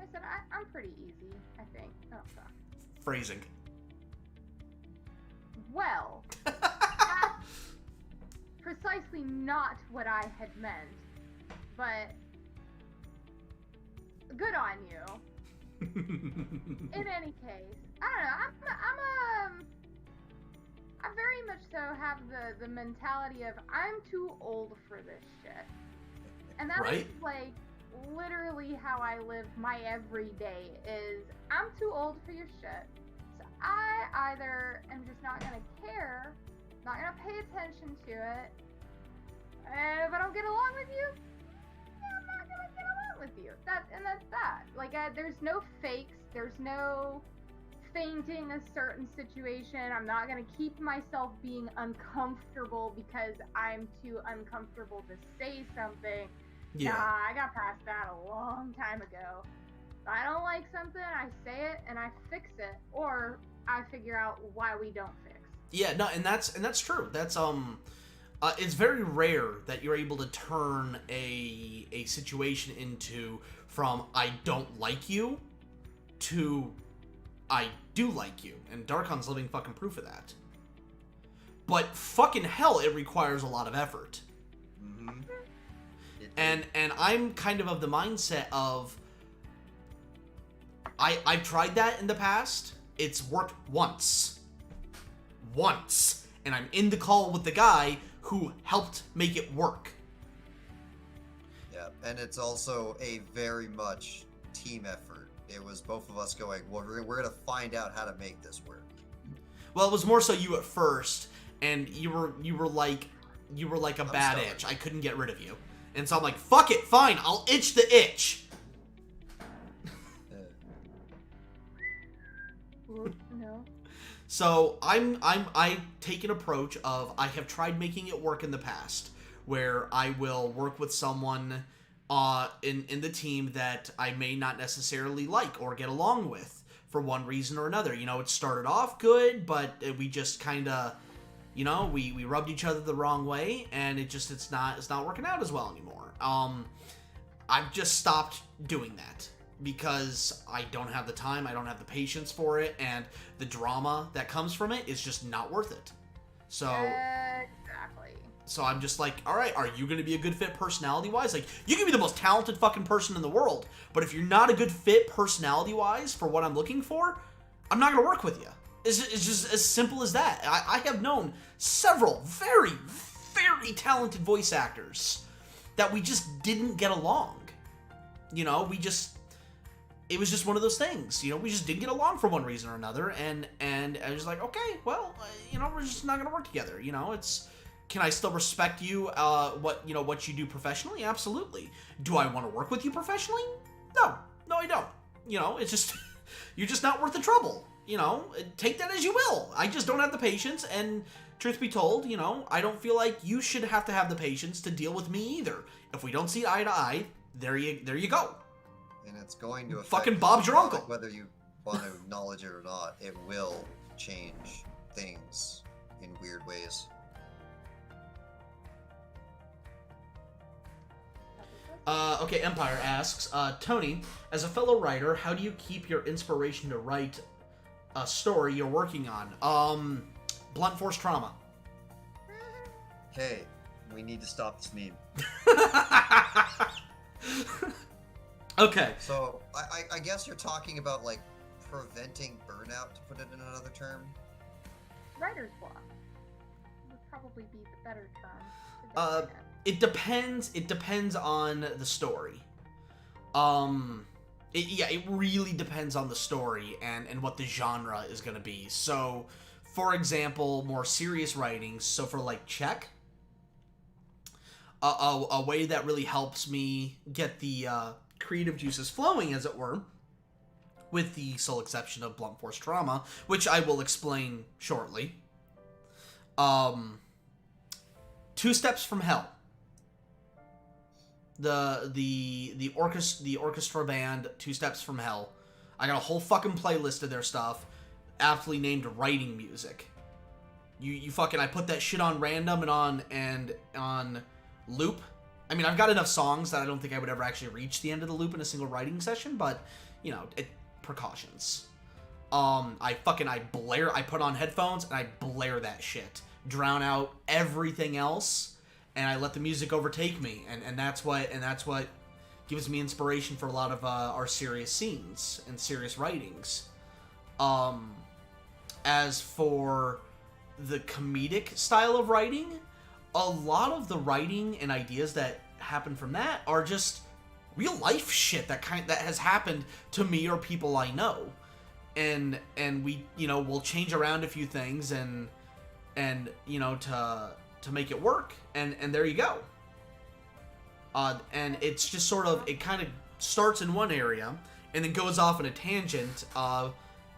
I said I'm pretty easy, I think. Oh, fuck. Phrasing. Well, that's precisely not what I had meant, but good on you. In any case, I don't know. I very much so have the mentality of I'm too old for this shit, and that right? is like literally how I live my everyday. Is I'm too old for your shit, so I either am just not gonna care, not gonna pay attention to it, and if I don't get along with you, I'm not gonna get along with you. That's that. Like, there's no fakes. There's no feinting a certain situation. I'm not gonna keep myself being uncomfortable because I'm too uncomfortable to say something. Yeah. Nah, I got past that a long time ago. If I don't like something, I say it and I fix it, or I figure out why we don't fix. Yeah, no, and that's true. That's it's very rare that you're able to turn a situation into from I don't like you to I do like you, and Darkon's living fucking proof of that. But fucking hell, it requires a lot of effort. Mm-hmm. And I'm kind of the mindset of I've tried that in the past. It's worked once, and I'm in the call with the guy who helped make it work. Yeah, and it's also a very much team effort. It was both of us going, well, we're going to find out how to make this work. Well, it was more so you at first, and you were like a bad sorry. itch. I couldn't get rid of you, and so I'm like, fuck it, fine, I'll itch the itch. No. So I take an approach of I have tried making it work in the past, where I will work with someone in the team that I may not necessarily like or get along with for one reason or another. You know, it started off good, but we just kind of, you know, we rubbed each other the wrong way, and it's not working out as well anymore. I've just stopped doing that because I don't have the time, I don't have the patience for it, and the drama that comes from it is just not worth it. So Exactly. So I'm just like, all right, are you going to be a good fit personality-wise? Like, you can be the most talented fucking person in the world, but if you're not a good fit personality-wise for what I'm looking for, I'm not going to work with you. It's just as simple as that. I have known several very, very talented voice actors that we just didn't get along. You know, it was just one of those things. You know, we just didn't get along for one reason or another, and I was like, okay, well, you know, we're just not going to work together. You know, can I still respect you, what you do professionally? Absolutely. Do I want to work with you professionally? No, I don't. You know, it's just, you're just not worth the trouble. You know, take that as you will. I just don't have the patience, and truth be told, you know, I don't feel like you should have to have the patience to deal with me either. If we don't see eye to eye, there you go. And it's going to affect fucking Bob's your uncle. Whether you want to acknowledge it or not, it will change things in weird ways. Okay, Empire asks, Tony, as a fellow writer, how do you keep your inspiration to write a story you're working on? Blunt force trauma. Hey, we need to stop this meme. Okay. So, I guess you're talking about, like, preventing burnout, to put it in another term? Writer's block would probably be the better term. It depends on the story. It really depends on the story and what the genre is going to be. So, for example, more serious writings, so for, like, Czech, a way that really helps me get the creative juices flowing, as it were, with the sole exception of blunt force trauma, which I will explain shortly. 2 Steps from Hell. The orchestra band 2 Steps from Hell. I got a whole fucking playlist of their stuff, aptly named writing music. You fucking, I put that shit on random and on loop. I mean, I've got enough songs that I don't think I would ever actually reach the end of the loop in a single writing session, but, you know, precautions. I put on headphones and I blare that shit. Drown out everything else, and I let the music overtake me, and that's what gives me inspiration for a lot of our serious scenes and serious writings. As for the comedic style of writing, a lot of the writing and ideas that happen from that are just real life shit that has happened to me or people I know, and we, you know, we'll change around a few things and you know, to make it work, and there you go. And it's just sort of, it kind of starts in one area and then goes off on a tangent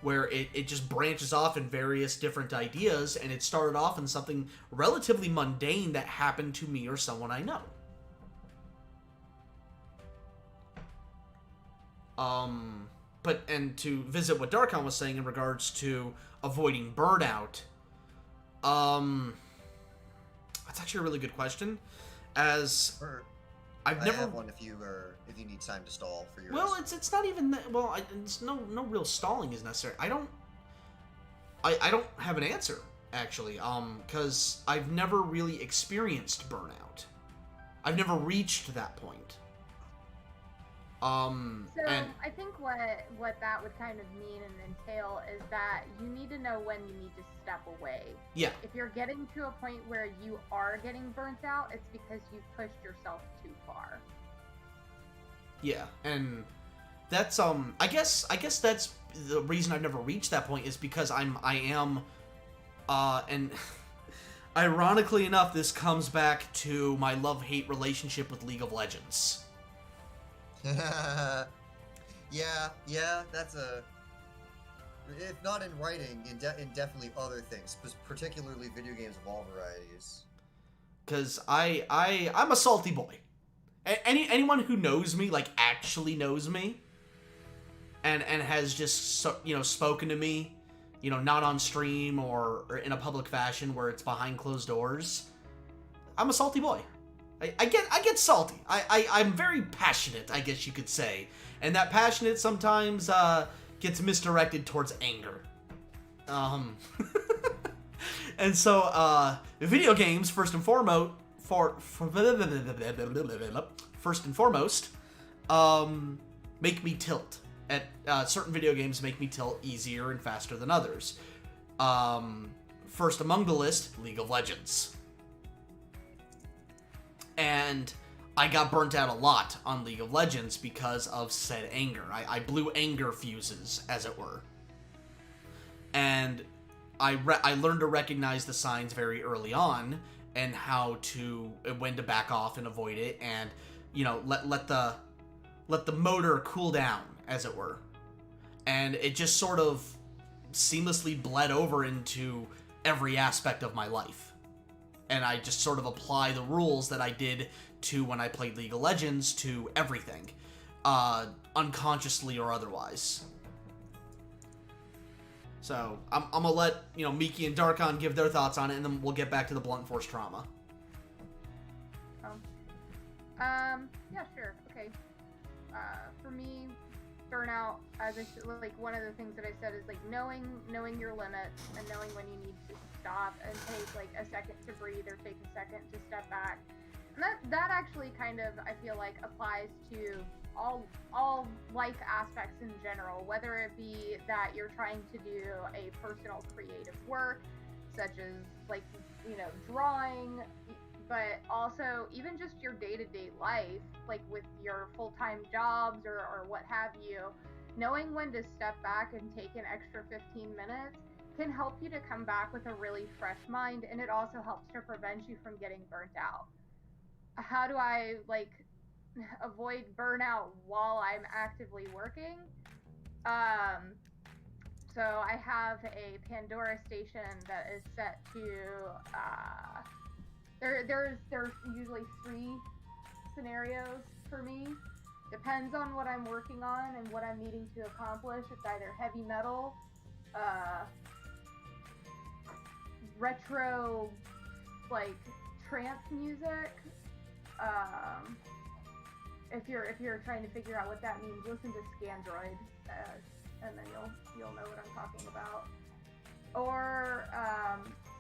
where it just branches off in various different ideas, and it started off in something relatively mundane that happened to me or someone I know. And to visit what Darkon was saying in regards to avoiding burnout, that's actually a really good question. As I have one if you need time to stall for yours. Well, it's not even that. Well, it's no real stalling is necessary. I don't have an answer actually. Because I've never really experienced burnout. I've never reached that point. I think what that would kind of mean and entail is that you need to know when you need to step away. Yeah. If you're getting to a point where you are getting burnt out, it's because you've pushed yourself too far. Yeah, and that's I guess that's the reason I've never reached that point, is because I am and ironically enough, this comes back to my love-hate relationship with League of Legends. yeah, that's if not in writing, in definitely other things, particularly video games of all varieties. Because I'm a salty boy. Anyone who knows me, like actually knows me, and has just, you know, spoken to me, you know, not on stream or in a public fashion where it's behind closed doors, I'm a salty boy. I get salty. I'm very passionate, I guess you could say. And that passionate sometimes gets misdirected towards anger. And so video games first and foremost make me tilt. At certain video games make me tilt easier and faster than others. First among the list, League of Legends. And I got burnt out a lot on League of Legends because of said anger. I blew anger fuses, as it were. And I learned to recognize the signs very early on, and when to back off and avoid it, and let the motor cool down, as it were. And it just sort of seamlessly bled over into every aspect of my life. And I just sort of apply the rules that I did to when I played League of Legends to everything, unconsciously or otherwise. So I'm gonna let Miki and Darkon give their thoughts on it, and then we'll get back to the blunt force trauma. Yeah, sure. Okay. For me, burnout, one of the things that I said is knowing your limits and knowing when you need to stop and take a second to breathe or take a second to step back. And that actually kind of, I feel like, applies to all life aspects in general, whether it be that you're trying to do a personal creative work, such as drawing, but also even just your day-to-day life, with your full-time jobs or what have you. Knowing when to step back and take an extra 15 minutes can help you to come back with a really fresh mind, and it also helps to prevent you from getting burnt out. How do I avoid burnout while I'm actively working? So I have a Pandora station that is set to there's usually 3 scenarios for me. Depends on what I'm working on and what I'm needing to accomplish. It's either heavy metal, retro, trance music. If you're trying to figure out what that means, listen to Scandroid, and then you'll know what I'm talking about. Or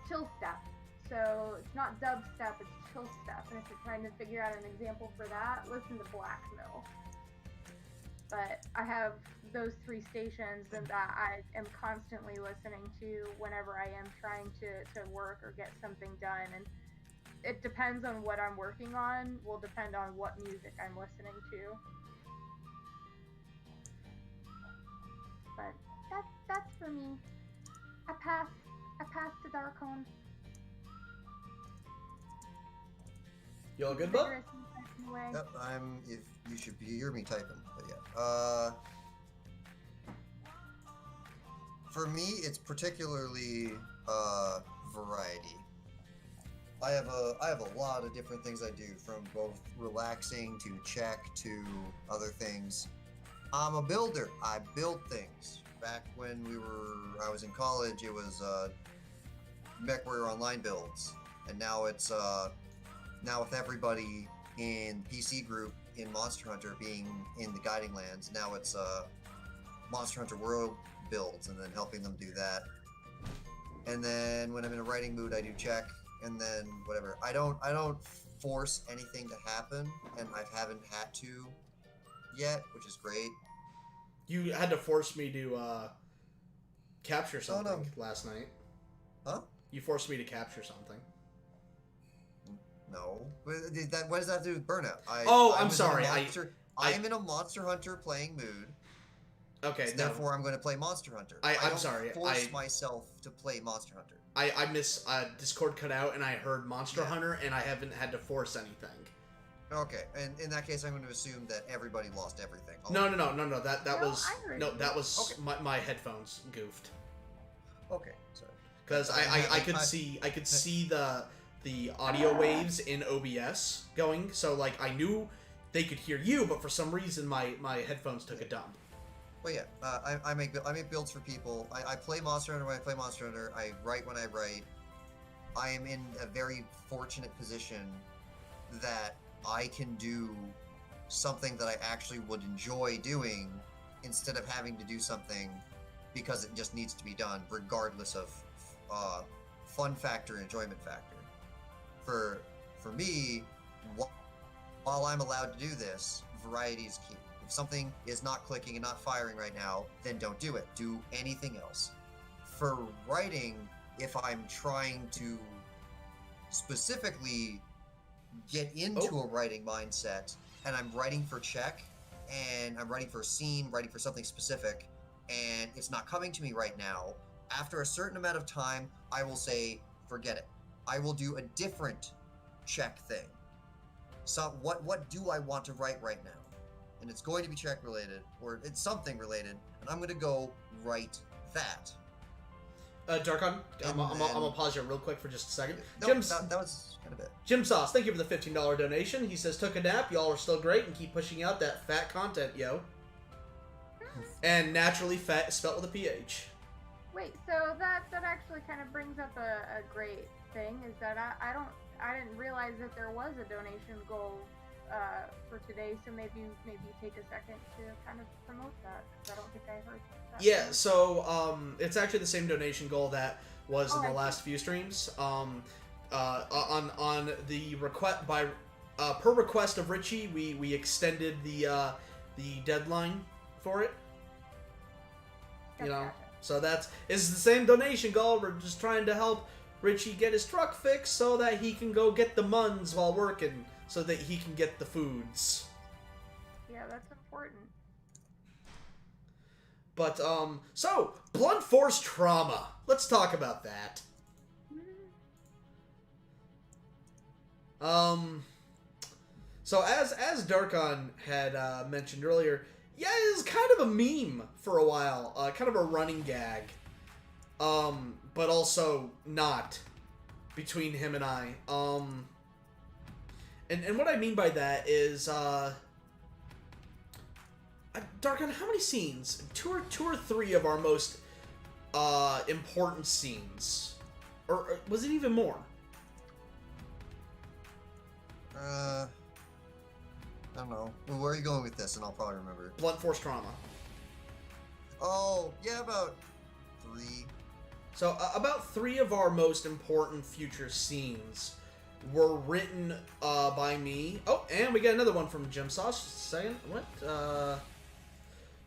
chill step. So it's not dubstep, it's chill step. And if you're trying to figure out an example for that, listen to Black Mill. But I have those 3 stations and that I am constantly listening to whenever I am trying to work or get something done. And it depends on what I'm working on, will depend on what music I'm listening to. But that's for me. I pass to Darkon. You all good, bud? Yep, if you should hear me typing, but yeah. For me, it's particularly variety. I have a lot of different things I do, from both relaxing to check to other things. I'm a builder. I build things. Back when I was in college, it was MechWarrior Online builds, and now it's now with everybody in PC group in Monster Hunter being in the Guiding Lands, now it's Monster Hunter World builds, and then helping them do that. And then when I'm in a writing mood, I do check, and then whatever. I don't force anything to happen, and I haven't had to yet, which is great. You had to force me to capture something last night. Huh? You forced me to capture something. No. What does that have to do with burnout? I'm sorry. I'm in a Monster Hunter playing mood. Okay, So therefore, I'm going to play Monster Hunter. I'm sorry. Force myself to play Monster Hunter. I miss Discord cut out, and I heard Monster Hunter, and I haven't had to force anything. Okay, and in that case, I'm going to assume that everybody lost everything. No. That was Okay. my headphones goofed. Okay, sorry. Because I could see the audio waves in OBS going, so I knew they could hear you, but for some reason my headphones took a dump. Well, yeah, I make builds for people. I play Monster Hunter when I play Monster Hunter. I write when I write. I am in a very fortunate position that I can do something that I actually would enjoy doing instead of having to do something because it just needs to be done, regardless of fun factor, enjoyment factor. For me, while I'm allowed to do this, variety is key. If something is not clicking and not firing right now, then don't do it. Do anything else. For writing, if I'm trying to specifically get into a writing mindset, and I'm writing for check, and I'm writing for a scene, writing for something specific, and it's not coming to me right now, after a certain amount of time, I will say, forget it. I will do a different check thing. So what do I want to write right now? And it's going to be check related, or it's something related, and I'm going to go write that. Darkon, I'm gonna pause you real quick for just a second. No, Jim's, that was kind of it. Jim Sauce, thank you for the $15 donation. He says, took a nap, y'all are still great, and keep pushing out that fat content, yo. And naturally fat is spelled with a PH. Wait, so that actually kind of brings up a great thing, is that I didn't realize that there was a donation goal for today, so maybe take a second to kind of promote that, because I don't think I heard that. Yeah, so it's actually the same donation goal that was in the I last few streams. On the request by per request of Richie, we extended the deadline for it. You know, so it's the same donation goal. We're just trying to help Richie get his truck fixed so that he can go get the muns while working, so that he can get the foods. Yeah, that's important. But so blunt force trauma. Let's talk about that. So as Darkon had mentioned earlier, yeah, it was kind of a meme for a while, kind of a running gag, but also not between him and I. And what I mean by that is, Darkon, how many scenes? Two or three of our most important scenes, or was it even more? I don't know. Well, where are you going with this? And I'll probably remember. Blunt force trauma. Oh, yeah, about 3. So about 3 of our most important future scenes were written by me. Oh, and we got another one from Jim Sauce. Second, what?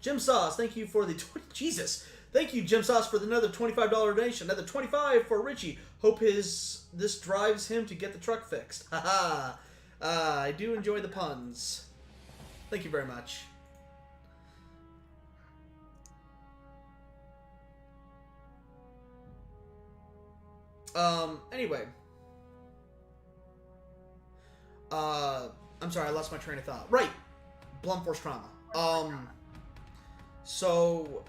Jim Sauce, thank you for the Jesus. Thank you, Jim Sauce, for another $25 donation. Another 25 for Richie. Hope this drives him to get the truck fixed. Haha. I do enjoy the puns. Thank you very much. Anyway. I'm sorry, I lost my train of thought. Right. Blunt force trauma. So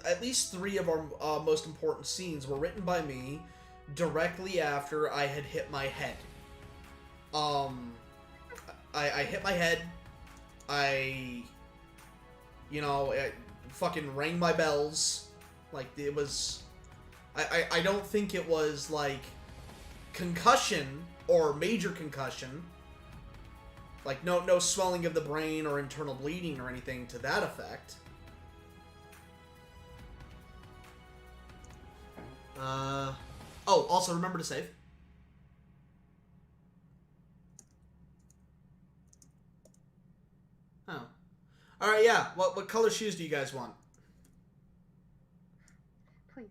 at least three of our most important scenes were written by me directly after I had hit my head. I hit my head. I fucking rang my bells. Like, it was... I don't think it was, like, concussion or major concussion. Like, no swelling of the brain or internal bleeding or anything to that effect. Oh, also remember to save. Oh. Alright, yeah. What color shoes do you guys want? Please.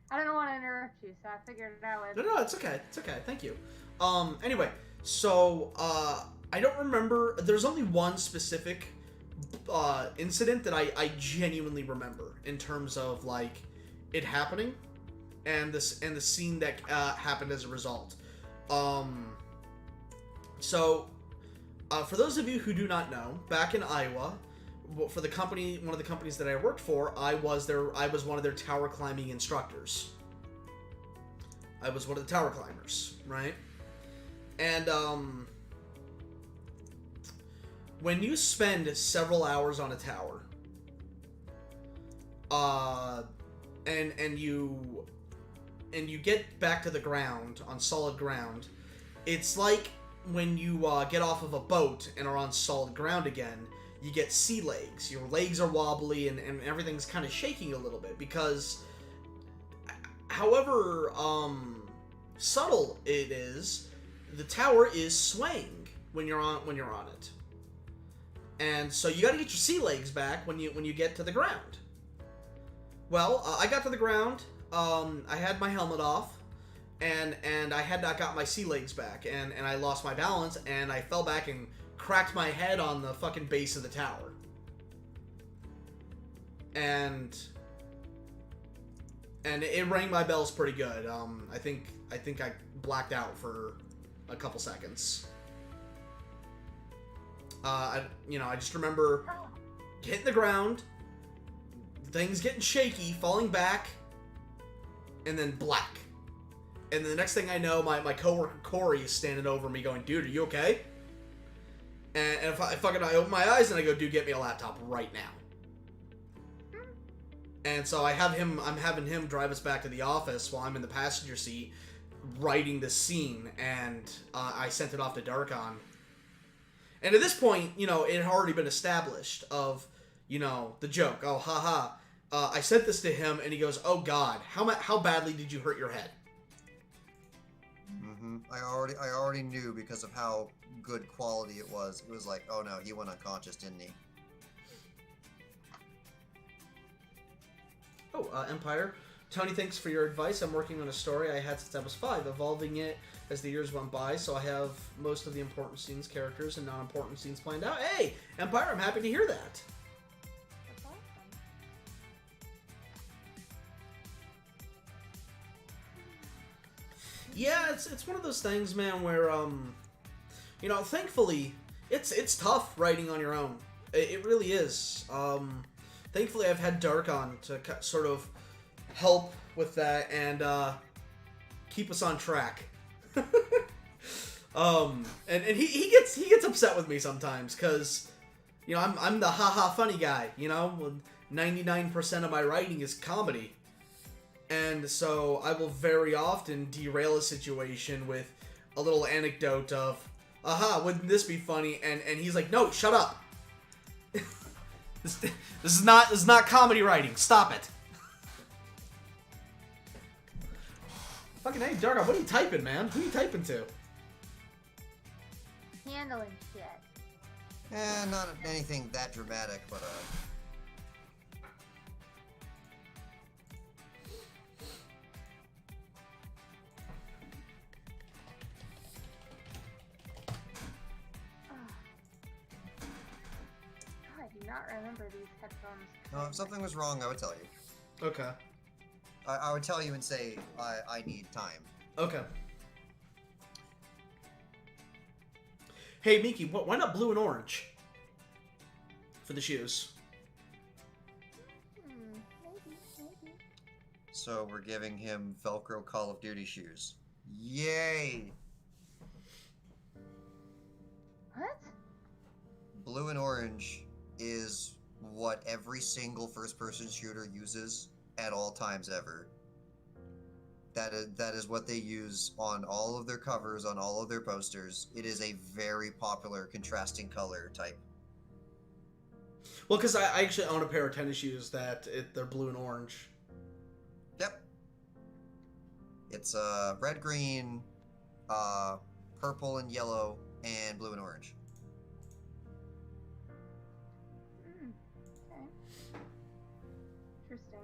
I don't want to interrupt you, so I figured it out. No, it's okay. It's okay. Thank you. Anyway, so, I don't remember. There's only one specific incident that I genuinely remember in terms of, like, it happening and the scene that happened as a result. So, for those of you who do not know, back in Iowa, for the company, one of the companies that I worked for, I was one of their tower climbing instructors. I was one of the tower climbers, right? And when you spend several hours on a tower, and you get back to the ground, on solid ground, It's like when you get off of a boat and are on solid ground again, you get sea legs. Your legs are wobbly and everything's kind of shaking a little bit because, however subtle it is, the tower is swaying when you're on it. And so you got to get your sea legs back when you get to the ground. Well, I got to the ground. I had my helmet off, and I had not got my sea legs back, and I lost my balance, and I fell back and cracked my head on the fucking base of the tower. And it rang my bells pretty good. I think I blacked out for a couple seconds. I just remember hitting the ground, things getting shaky, falling back, and then black. And then the next thing I know, my coworker Corey is standing over me going, "Dude, are you okay?" And if I open my eyes and I go, "Dude, get me a laptop right now." And so I'm having him drive us back to the office while I'm in the passenger seat writing this scene, and I sent it off to Darkon. And at this point, it had already been established of, the joke. Oh, haha. I sent this to him, and he goes, "Oh God, how badly did you hurt your head?" Mm-hmm. I already knew because of how good quality it was. It was like, oh no, he went unconscious, didn't he? Oh, Empire. Tony, thanks for your advice. I'm working on a story I had since I was 5, evolving it as the years went by, so I have most of the important scenes, characters, and non-important scenes planned out. Hey, Empire, I'm happy to hear that. That's awesome. Yeah, it's one of those things, man, where thankfully it's tough writing on your own. It really is. Thankfully, I've had Darkon to sort of help with that and keep us on track. And he gets upset with me sometimes because I'm the haha funny guy. 99% of my writing is comedy. And so I will very often derail a situation with a little anecdote of, "Aha, wouldn't this be funny?" And he's like, "No, shut up. This is not comedy writing. Stop it." Fucking hey, Dargo, what are you typing, man? Who are you typing to? Handling shit. Not anything that dramatic, but I do not remember these headphones. if something was wrong, I would tell you. Okay. I would tell you and say I need time. Okay. Hey, Miki, why not blue and orange for the shoes? Maybe. So we're giving him Velcro Call of Duty shoes. Yay! What? Blue and orange is what every single first-person shooter uses at all times ever. That is what they use on all of their covers, on all of their posters. It is a very popular contrasting color type. Well, because I actually own a pair of tennis shoes they're blue and orange. Yep. It's red, green, purple and yellow, and blue and orange. Okay. Interesting.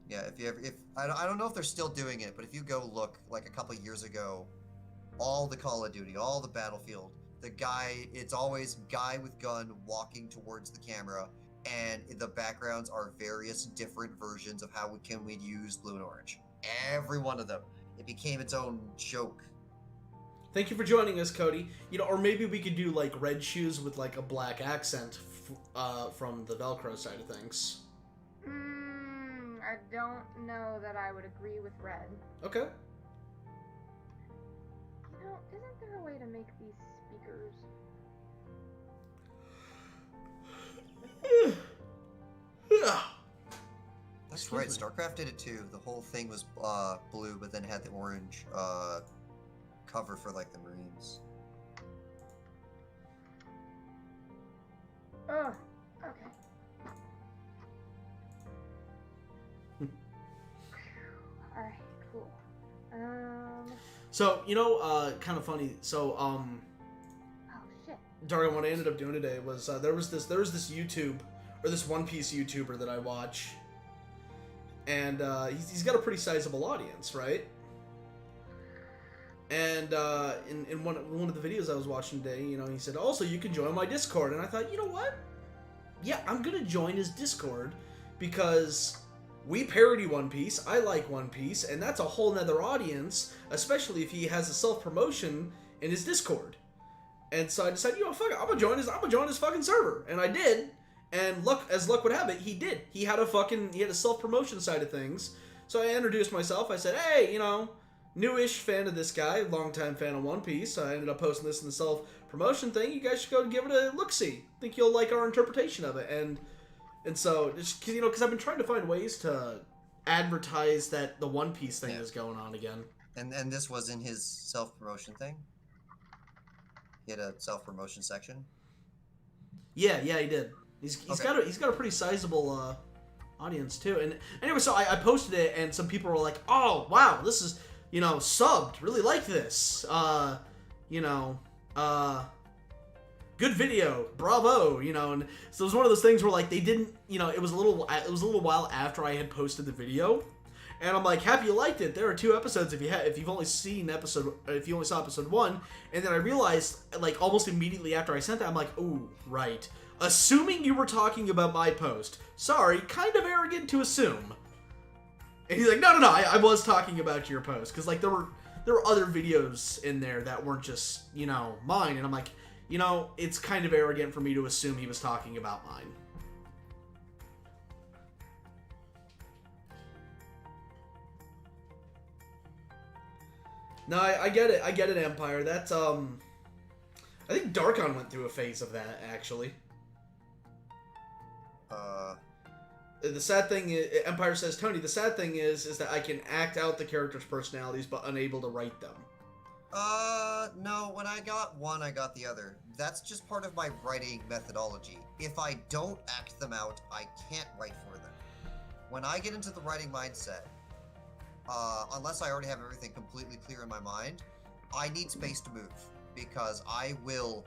Yeah, if I don't know if they're still doing it, but if you go look like a couple years ago, all the Call of Duty, all the Battlefield, it's always guy with gun walking towards the camera, and the backgrounds are various different versions of how we'd use blue and orange. Every one of them. It became its own joke. Thank you for joining us, Cody. Or maybe we could do like red shoes with like a black accent from the Velcro side of things. I don't know that I would agree with red. Okay. Isn't there a way to make these speakers? That's right. StarCraft did it too. The whole thing was blue, but then had the orange cover for like the Marines. Oh, okay. All right, cool. So, kind of funny. So, Oh shit. Dargon, what I ended up doing today was there was this YouTube or this One Piece YouTuber that I watch, and he's got a pretty sizable audience, right? And in one of the videos I was watching today, he said, also, you can join my Discord. And I thought, you know what? Yeah, I'm going to join his Discord because we parody One Piece. I like One Piece. And that's a whole nother audience, especially if he has a self-promotion in his Discord. And so I decided, fuck it, I'm going to join his fucking server. And I did. And luck would have it, he did. He had a self-promotion side of things. So I introduced myself. I said, hey, newish fan of this guy, longtime fan of One Piece. I ended up posting this in the self-promotion thing. You guys should go and give it a look-see. Think you'll like our interpretation of it. And so, just, because I've been trying to find ways to advertise that the One Piece thing is going on again. And this was in his self-promotion thing? He had a self-promotion section? Yeah, he did. He's got a pretty sizable audience, too. And anyway, so I posted it, and some people were like, oh, wow, this is... subbed, really like this, good video, bravo, and so it was one of those things where, like, they didn't, it was a little while after I had posted the video, and I'm like, happy you liked it. There are 2 episodes if you only saw episode 1, and then I realized, like, almost immediately after I sent that, I'm like, ooh, right, assuming you were talking about my post, sorry, kind of arrogant to assume. And he's like, no, I was talking about your post. Because, like, there were other videos in there that weren't just, mine. And I'm like, it's kind of arrogant for me to assume he was talking about mine. No, I get it. I get it, Empire. That's, I think Darkon went through a phase of that, actually. The sad thing is, Empire says, Tony, the sad thing is that I can act out the characters' personalities, but unable to write them. No, when I got one, I got the other. That's just part of my writing methodology. If I don't act them out, I can't write for them. When I get into the writing mindset, unless I already have everything completely clear in my mind, I need space to move. Because I will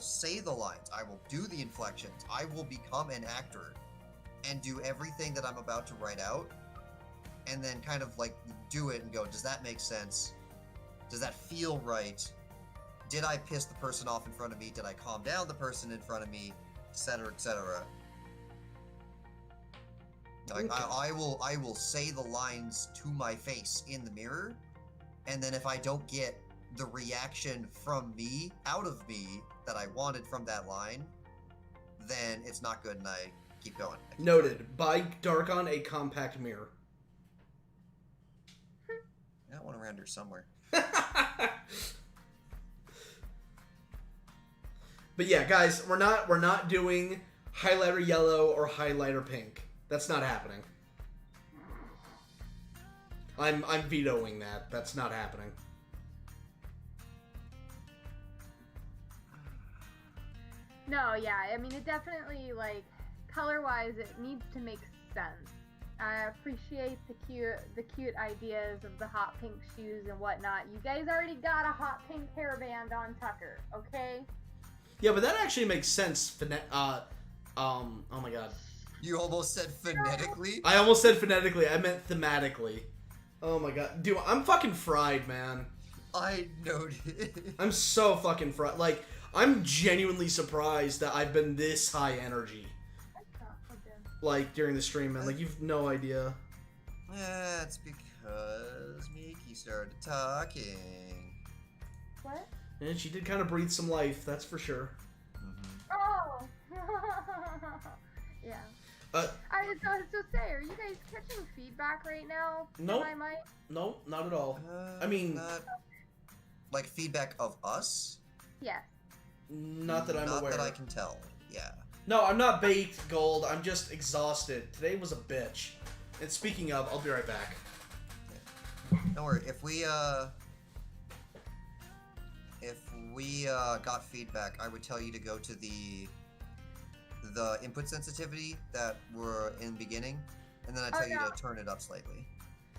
say the lines, I will do the inflections, I will become an actor. And do everything that I'm about to write out, and then kind of like do it and go, does that make sense? Does that feel right? Did I piss the person off in front of me? Did I calm down the person in front of me? Etc., etc. Like, okay. I will say the lines to my face in the mirror, and then if I don't get the reaction from me, out of me, that I wanted from that line, then it's not good and I keep going. Noted. Buy Darkon a compact mirror. I want to render somewhere. But yeah, guys, we're not doing highlighter yellow or highlighter pink. That's not happening. I'm vetoing that. That's not happening. No, yeah, I mean, it definitely, like, color-wise, it needs to make sense. I appreciate the cute ideas of the hot pink shoes and whatnot. You guys already got a hot pink hairband on Tucker, okay? Yeah, but that actually makes sense. Oh my god. You almost said phonetically? I almost said phonetically. I meant thematically. Oh my god. Dude, I'm fucking fried, man. I noted. I'm so fucking fried. Like, I'm genuinely surprised that I've been this high energy. Like, during the stream, man. Like, you've no idea. That's because Miki started talking. What? And she did kind of breathe some life, that's for sure. Mm-hmm. Oh! Yeah. I was going to say, are you guys catching feedback right now? Nope. No, not at all. I mean... Like, feedback of us? Yes. Not that I'm aware. Not that I can tell, yeah. No, I'm not baked, Gold. I'm just exhausted. Today was a bitch. And speaking of, I'll be right back. Don't worry, if we if we got feedback, I would tell you to go to the input sensitivity that were in the beginning, and then I tell you to turn it up slightly.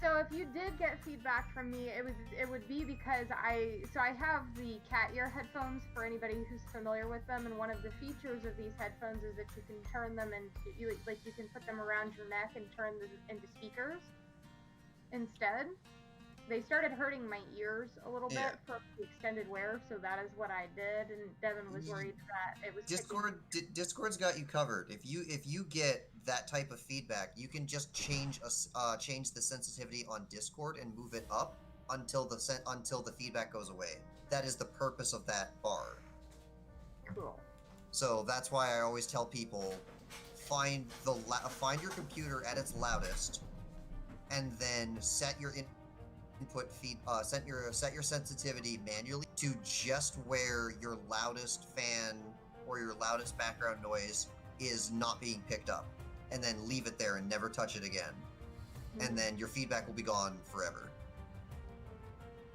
So if you did get feedback from me, it would be because I have the cat ear headphones for anybody who's familiar with them, and one of the features of these headphones is that you can turn them into you can put them around your neck and turn them into speakers instead. They started hurting my ears a little bit from the extended wear, so that is what I did. And Devin was worried that it was Discord's got you covered. If you get that type of feedback, you can just change the sensitivity on Discord and move it up until the feedback goes away. That is the purpose of that bar. Cool. So that's why I always tell people find your computer at its loudest, and then set your set your sensitivity manually to just where your loudest fan or your loudest background noise is not being picked up, and then leave it there and never touch it again. And then your feedback will be gone forever.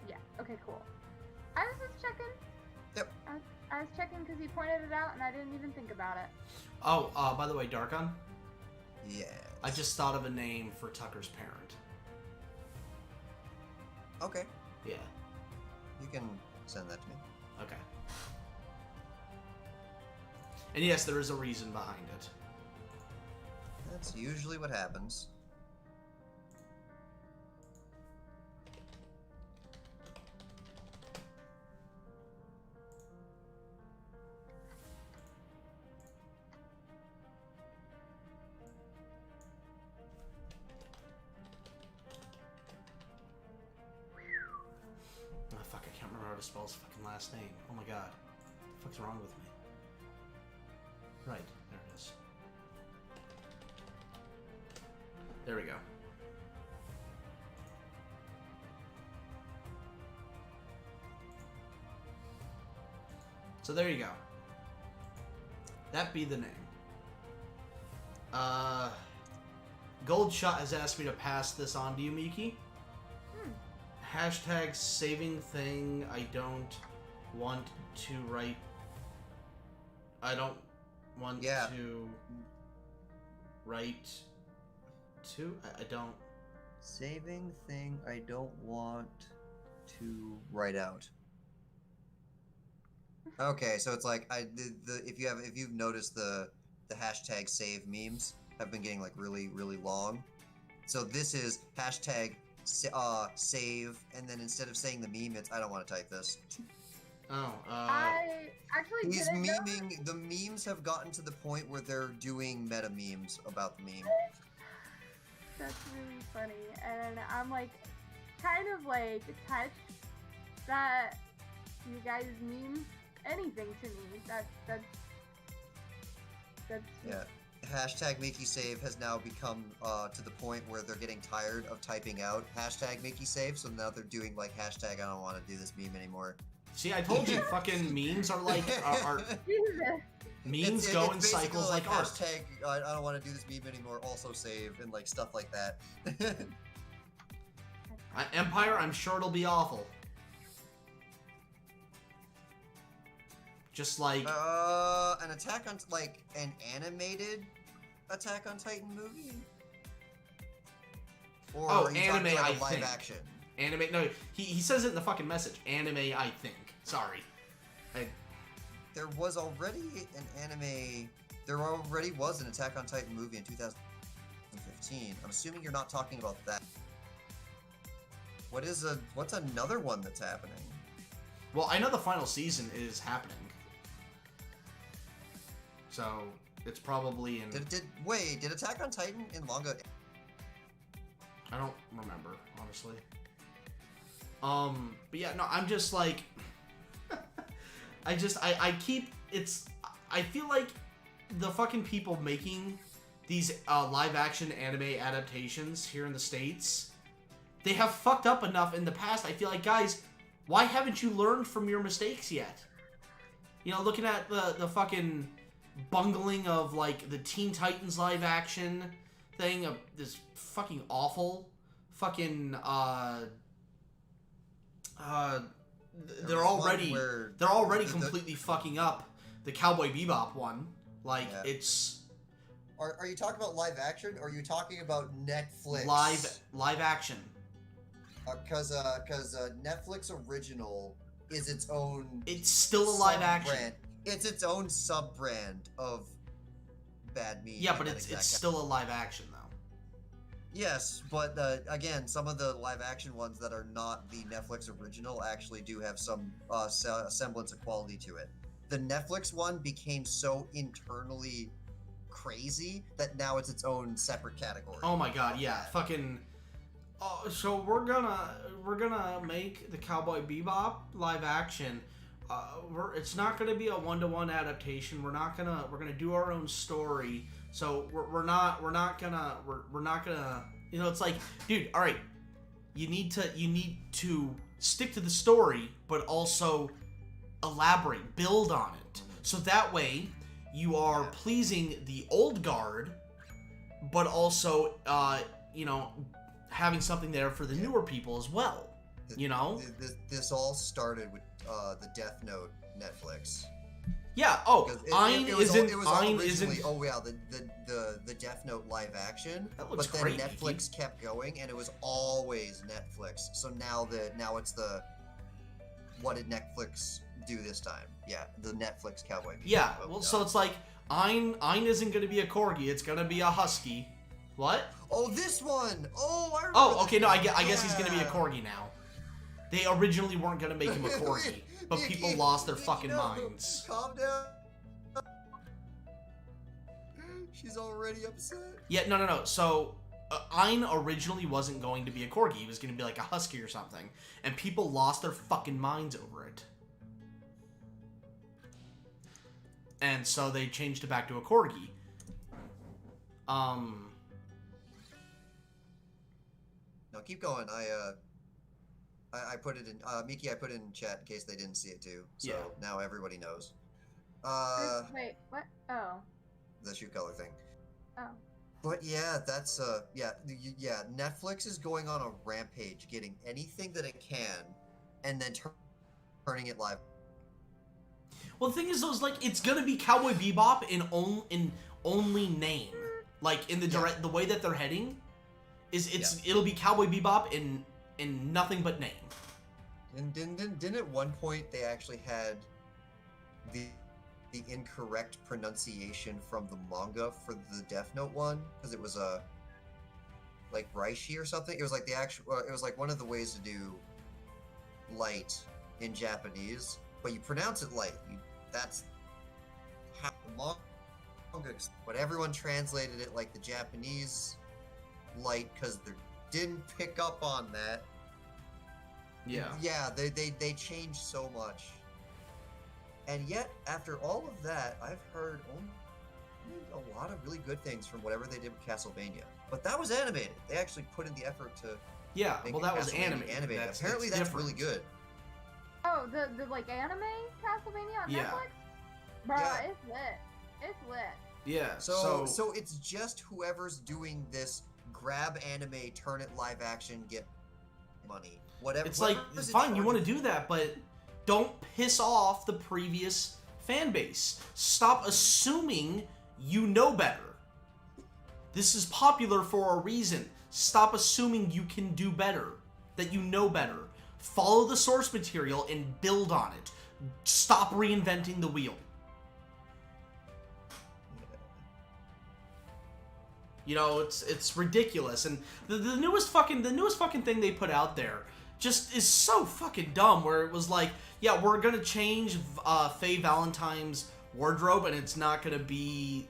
Yeah. Okay. Cool. I was just checking. Yep. I was checking because he pointed it out and I didn't even think about it. Oh, by the way, Darkon? Yeah. I just thought of a name for Tucker's parent. Okay. Yeah. You can send that to me. Okay. And yes, there is a reason behind it. That's usually what happens. Oh, fuck, I can't remember how to spell his fucking last name. Oh my god. What the fuck's wrong with me? Right, there it is. There we go. So there you go. That be the name. Goldshot has asked me to pass this on to you, Miki. Hashtag saving thing I don't want to write. I don't want to write to. I don't. Saving thing I don't want to write out. Okay, so it's like if you've noticed the hashtag save memes have been getting like really long. So this is hashtag save, and then instead of saying the meme, it's I don't want to type this. Oh. I actually He's didn't know. memeing. The memes have gotten to the point where they're doing meta memes about the meme. That's really funny, and I'm like, kind of like touched that you guys meme anything to me. That's Yeah. Hashtag Mickey Save has now become to the point where they're getting tired of typing out hashtag Mickey Save, so now they're doing like hashtag I don't want to do this meme anymore. See, I told you, fucking memes are like are memes go in cycles like art. Hashtag I don't want to do this meme anymore. Also save and like stuff like that. Empire, I'm sure it'll be awful. Just like an Attack on like an animated Attack on Titan movie. Or oh, are you anime, talking about I a live think. action? Anime. No, he says it in the fucking message. Anime, I think. Sorry. There was already an anime. There already was an Attack on Titan movie in 2015. I'm assuming you're not talking about that. What's another one that's happening? Well, I know the final season is happening. So it's probably in. Did Attack on Titan in manga? I don't remember, honestly. But yeah, no, I'm just like, I feel like the fucking people making these live action anime adaptations here in the States, they have fucked up enough in the past. I feel like, guys, why haven't you learned from your mistakes yet? You know, looking at the fucking bungling of like the Teen Titans live action thing, of this fucking awful fucking they're already completely fucking up the Cowboy Bebop one. Like it's. Are you talking about live action, or are you talking about Netflix? Live action. Because Netflix original is its own. It's still a live action. It's its own sub brand of bad media. Yeah, but it's still a live action though. Yes, but again, some of the live action ones that are not the Netflix original actually do have some semblance of quality to it. The Netflix one became so internally crazy that now it's its own separate category. Oh my god, yeah, fucking. So we're gonna make the Cowboy Bebop live action. It's not gonna be a 1-to-1 adaptation. We're gonna do our own story. So we're not gonna. You know, it's like, dude, all right. You need to stick to the story, but also elaborate, build on it. So that way, you are pleasing the old guard, but also, you know, having something there for the newer people as well. You know, this all started with the Death Note Netflix. Yeah. Oh, Ein isn't. Oh yeah, the Death Note live action. That looks but then great, Netflix kept going, and it was always Netflix. So now it's the. What did Netflix do this time? Yeah, the Netflix Cowboy. Yeah. Well, so it's like Ein isn't going to be a corgi. It's going to be a husky. What? Oh, this one. Oh, I remember. Oh, okay. No, I guess he's going to be a corgi now. They originally weren't going to make him a corgi, but people lost their fucking minds. Calm down. She's already upset. Yeah, no. So, Ein originally wasn't going to be a corgi. He was going to be like a husky or something. And people lost their fucking minds over it. And so they changed it back to a corgi. No, keep going. I put it in Miki. I put it in chat in case they didn't see it too. So now everybody knows. Wait, what? Oh. The shoe color thing. Oh. But yeah, that's yeah. Netflix is going on a rampage, getting anything that it can, and then turning it live. Well, the thing is, though, is like it's gonna be Cowboy Bebop in only name. Like in the way that they're heading, it'll be Cowboy Bebop in nothing but name. And didn't at one point they actually had the incorrect pronunciation from the manga for the Death Note one, because it was like Reishi or something. It was like it was like one of the ways to do light in Japanese, but you pronounce it light. That's how the manga, but everyone translated it like the Japanese light because they didn't pick up on that. Yeah, they changed so much. And yet, after all of that, I've heard a lot of really good things from whatever they did with Castlevania. But that was animated. They actually put in the effort to make well, that was animated. Apparently, that's really good. Oh, the like anime Castlevania on Netflix? Bro, it's lit. It's lit. Yeah. So it's just whoever's doing this grab anime, turn it live action, get money. Whatever. It's like, it's fine, you want to do that, but don't piss off the previous fan base. Stop assuming you know better. This is popular for a reason. Stop assuming you can do better, that you know better. Follow the source material and build on it. Stop reinventing the wheel. You know, it's ridiculous, and the newest fucking thing they put out there just is so fucking dumb. Where it was like, yeah, we're gonna change Faye Valentine's wardrobe, and it's not gonna be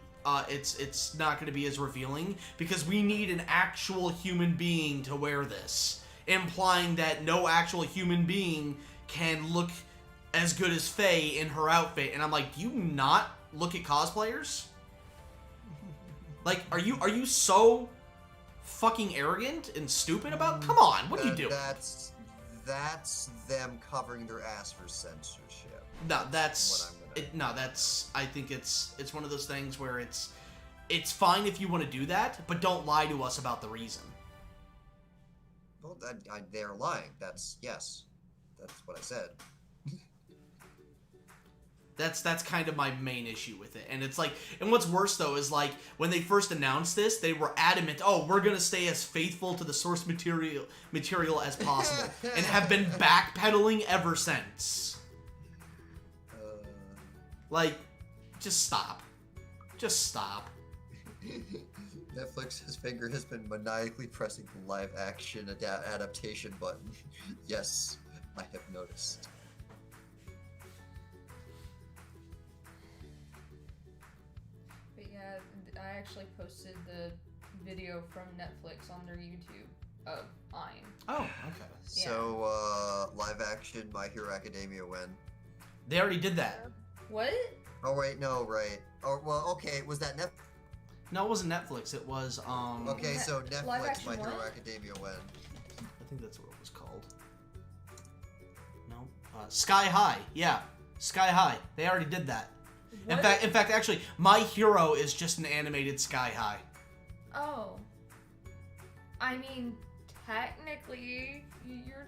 it's not gonna be as revealing because we need an actual human being to wear this, implying that no actual human being can look as good as Faye in her outfit. And I'm like, do you not look at cosplayers? Like, are you so fucking arrogant and stupid about? Come on, what are you doing? That's them covering their ass for censorship. No, I think it's one of those things where it's fine if you want to do that, but don't lie to us about the reason. Well, they're lying. That's That's what I said. That's kind of my main issue with it. And it's like, and what's worse though is like when they first announced this, they were adamant, oh, we're gonna stay as faithful to the source material as possible, and have been backpedaling ever since. Like, just stop. Just stop. Netflix's finger has been maniacally pressing the live action adaptation button. Yes, I have noticed. I actually posted the video from Netflix on their YouTube of Ein. Oh, okay. So, live action My Hero Academia when? They already did that. What? Oh, wait, no, right. Oh, well, okay, was that Netflix? No, it wasn't Netflix. It was, Okay, so live Netflix action My Hero what? Academia when? I think that's what it was called. No? Sky High. Yeah. Sky High. They already did that. What? In fact, actually, My Hero is just an animated Sky High. Oh. I mean, technically, you're...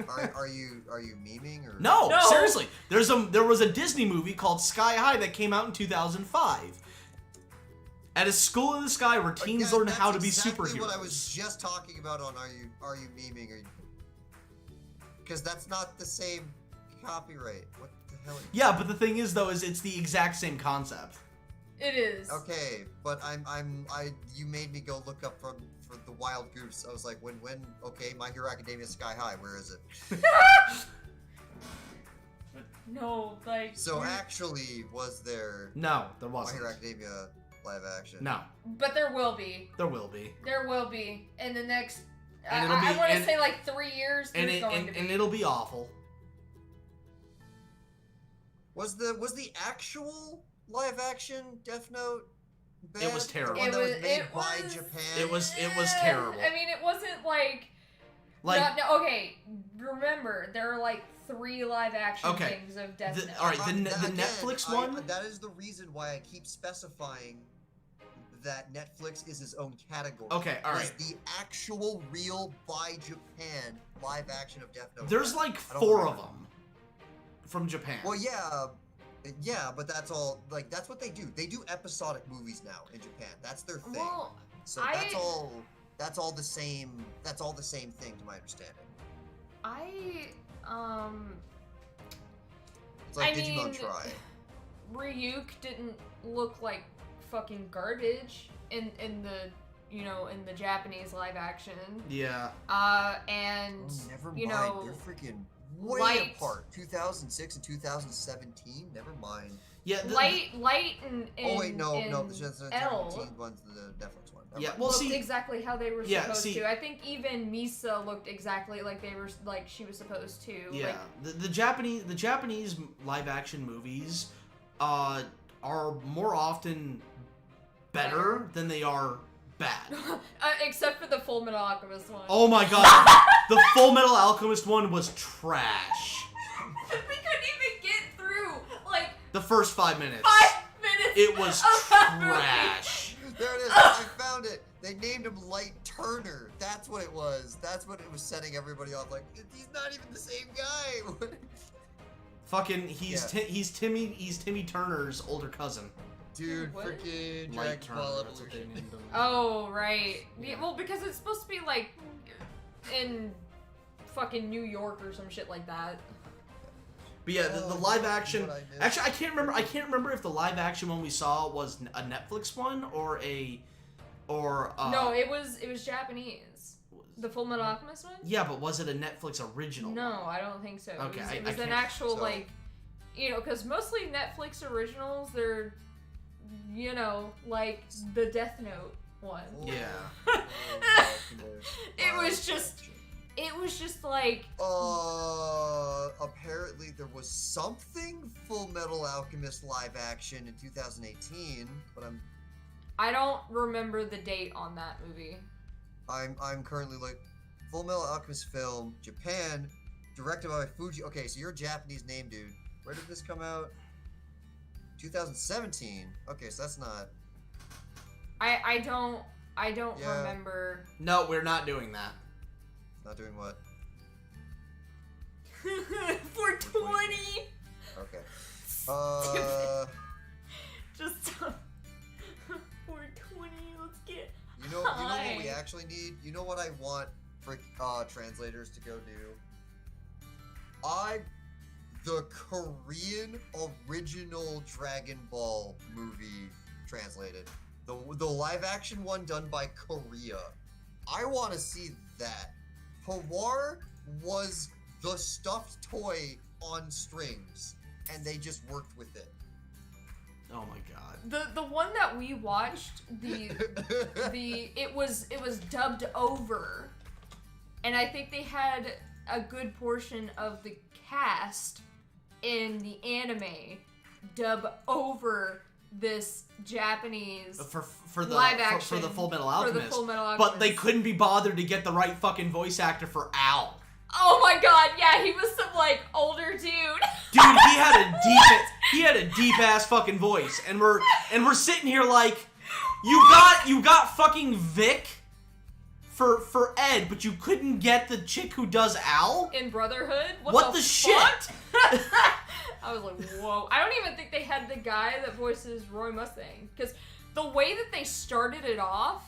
Are you memeing or? No, No! seriously. There was a Disney movie called Sky High that came out in 2005. At a school in the sky where teens Again, learn how to be that's exactly superheroes. what I was just talking about on Are you memeing? Because that's not the same copyright. What the hell? Yeah, but the thing is though, is it's the exact same concept. It is. Okay, but you made me go look up for the Wild Goose. I was like, okay, My Hero Academia Sky High, where is it? No, like... So actually, was there No, there My wasn't. Hero Academia live action? No, But there will be. there will be. There will be. In the next... And it'll be- I want to and- say like 3 years, And there's going to be. and it'll be awful. Was the actual live action Death Note bad? It was terrible. The one It that was was- made it by was- Japan? It was terrible. I mean, it wasn't like... Like, no, okay, remember, there are like 3 live action Okay, things of Death Note. all right, the Again, Netflix one. That is the reason why I keep specifying that Netflix is its own category. Okay, all Was right. the actual real by Japan live action of Death Note? There's bad? like I don't 4 remember. of them from Japan. Well, yeah, but that's all. Like that's what they do. They do episodic movies now in Japan. That's their thing. Well, So I- that's all the same. That's all the same thing to my understanding. It's like I Digimon mean, Try. Ryuk didn't look like fucking garbage in the in the Japanese live action. Yeah. And Oh, never mind. you know, They're freaking way Light- apart. 2006 and 2017. Never mind. Yeah. light and Oh wait, no, and the 2017 L one's the Netflix one. Never Yeah, mind. well, looked see- exactly how they were Yeah, supposed see- to. I think even Misa looked exactly like she was supposed to. Yeah. Like, The Japanese live action movies are more often better than they are bad. except for the Full Metal Alchemist one. Oh my god. The Full Metal Alchemist one was trash. We couldn't even get through like The first 5 minutes. 5 minutes. It was of that movie. trash. There it is. I found it. They named him Light Turner. That's what it was. That's what it was setting everybody off. Like he's not even the same guy. Fucking he's Timmy Turner's older cousin. Dude, What? freaking Light Dragon Turner, Ball that's what they Evolution. named him. Oh right. Yeah. Yeah, well, because it's supposed to be like in fucking New York or some shit like that. But yeah, the Oh, live what action. I missed. Actually, I can't remember if the live action one we saw was a Netflix one or No, it was Japanese. The Full Metal Alchemist one? Yeah, but was it a Netflix original? No, I don't think so. Okay, it I was an can't- actual so- like, because mostly Netflix originals, they're, like the Death Note one. Yeah. It was just like, Apparently there was something Full Metal Alchemist live action in 2018, but I don't remember the date on that movie. I'm currently like Full Metal Alchemist film, Japan, directed by Fuji. Okay, so you're a Japanese name, dude. Where did this come out? 2017. Okay, so that's not. I don't Yeah. remember. No, we're not doing that. Not doing what? 420. Okay. Just 420. Let's get. You know what we actually need? You know what I want for translators to go do? The Korean original Dragon Ball movie translated. The live action one done by Korea. I want to see that. Pawar was the stuffed toy on strings, and they just worked with it. Oh my god. The one that we watched, it was dubbed over, and I think they had a good portion of the cast in the anime dub over this Japanese for the live action for the Full Metal Alchemist. For the Full Metal But Alchemist. they couldn't be bothered to get the right fucking voice actor for Al. Oh my god, yeah, he was some like older dude. Dude, he had a deep ass fucking voice, and we're sitting here like, you got fucking Vic for Ed, but you couldn't get the chick who does Al In Brotherhood? What the shit? I was like, whoa. I don't even think they had the guy that voices Roy Mustang, because the way that they started it off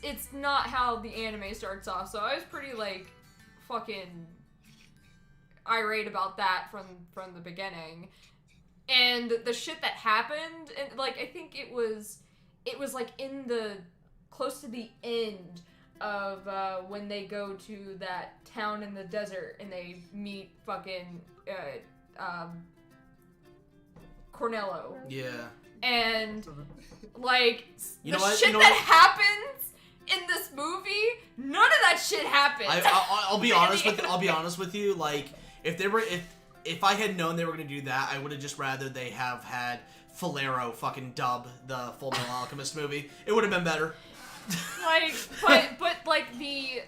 it's not how the anime starts off, so I was pretty like fucking irate about that from the beginning. And the shit that happened, and like I think it was like in the close to the end of when they go to that town in the desert and they meet fucking Cornello. Yeah. And like You the know what? shit You know that what? happens in this movie, none of that shit happened. I'll be honest with you. Like, if I had known they were gonna do that, I would have just rather they have had Falero fucking dub the Full Metal Alchemist movie. It would have been better. Like, but like the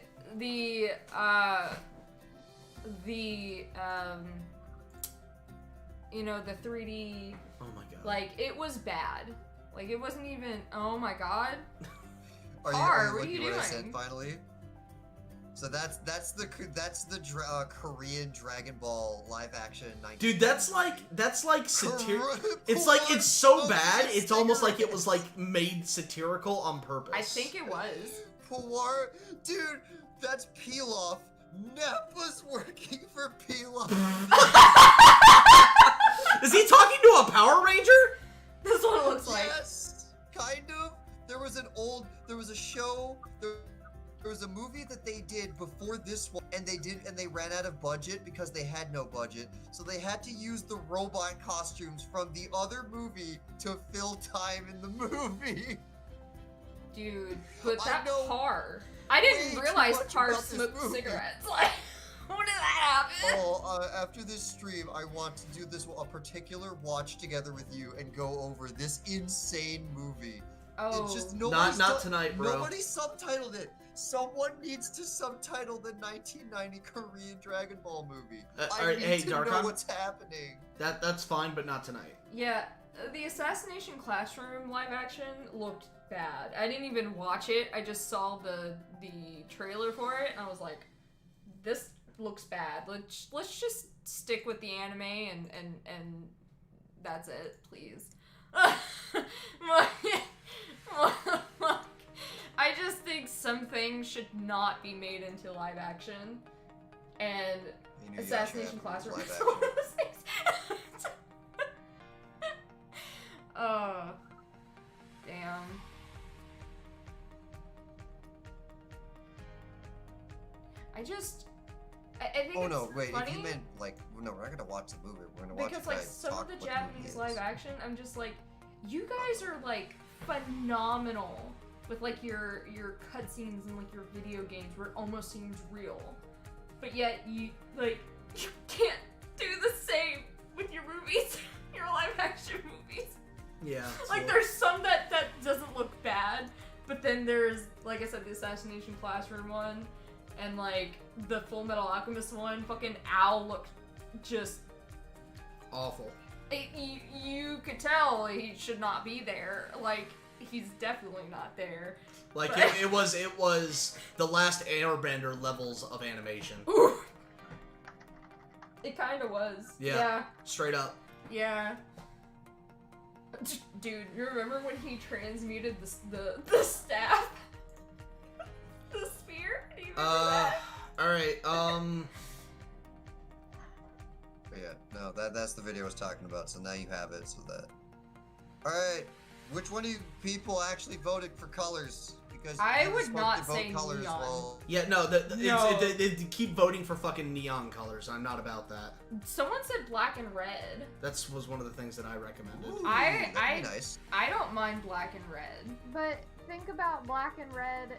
you know, the 3D. Oh my god. Like, it was bad. Like, it wasn't even. Oh my god. Are Tar, you what are looking you what I doing? said finally? So that's the Korean Dragon Ball live action 19. Dude, that's like it's so bad. It's almost like it was like made satirical on purpose. I think it was. Pawar, dude, that's Pilaf. Nappa's working for Pilaf. Is he talking to a Power Ranger? That's what it looks like. Yes, kind of. There was a show. There was a movie that they did before this one, and they ran out of budget because they had no budget, so they had to use the robot costumes from the other movie to fill time in the movie. Dude, but I that know Tar. I didn't way realize too much Tar about this smoked movie. cigarettes. Like, when did that happen? After this stream, I want to do a particular watch together with you and go over this insane movie. Oh. It's just Not tonight, bro. Nobody subtitled it. Someone needs to subtitle the 1990 Korean Dragon Ball movie. I need to know what's happening. That's fine, but not tonight. Yeah, the Assassination Classroom live action looked bad. I didn't even watch it. I just saw the trailer for it, and I was like, this looks bad. Let's just stick with the anime and that's it, please. I just think some things should not be made into live action, and Assassination Classroom is one of those things. Oh, damn. I think Oh it's no, wait, funny if you meant like, no, we're not gonna watch the movie, we're gonna watch because it like by some talk of the what Japanese movie live is. action, I'm just like, you guys are like phenomenal with like your cutscenes and like your video games where it almost seems real, but yet you can't do the same with your movies, your live action movies. Yeah. Like there's some that doesn't look bad, but then there's, like I said, the Assassination Classroom one, and like the Full Metal Alchemist one. Fucking Al looked just awful. You could tell he should not be there. Like he's definitely not there. Like but... it was the last Airbender levels of animation. Ooh. It kind of was. Yeah. Straight up. Yeah. Dude, you remember when he transmuted the staff? The spear? Do you remember that? Alright, But yeah, no, that's the video I was talking about, so now you have it, so that... Alright, which one of you people actually voted for colors? Because I you were would supposed not to vote say colors neon. while... yeah, no, No. they keep voting for fucking neon colors. I'm not about that. Someone said black and red. That was one of the things that I recommended. Ooh, I- that'd be nice. I don't mind black and red. But think about black and red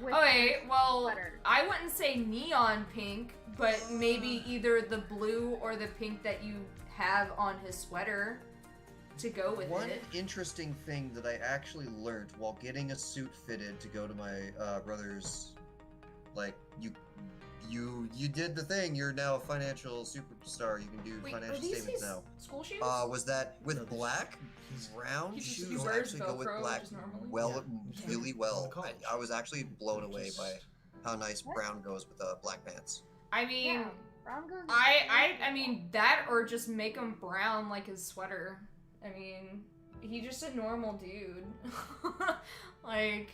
with Okay, well, sweaters. I wouldn't say neon pink, but maybe either the blue or the pink that you have on his sweater to go with One it. interesting thing that I actually learned while getting a suit fitted to go to my brother's, like, you did the thing. You're now a financial superstar. You can do Wait, financial are these statements his now. school shoes? Was that with No, black, brown He just- shoes he wears actually go with Velcro black just normally? well, Yeah. really well. Yeah. I was actually blown away Just- by how nice What? brown goes with black pants. I mean, Yeah, brown goes. I mean that, or just make him brown like his sweater. I mean, he's just a normal dude. Like,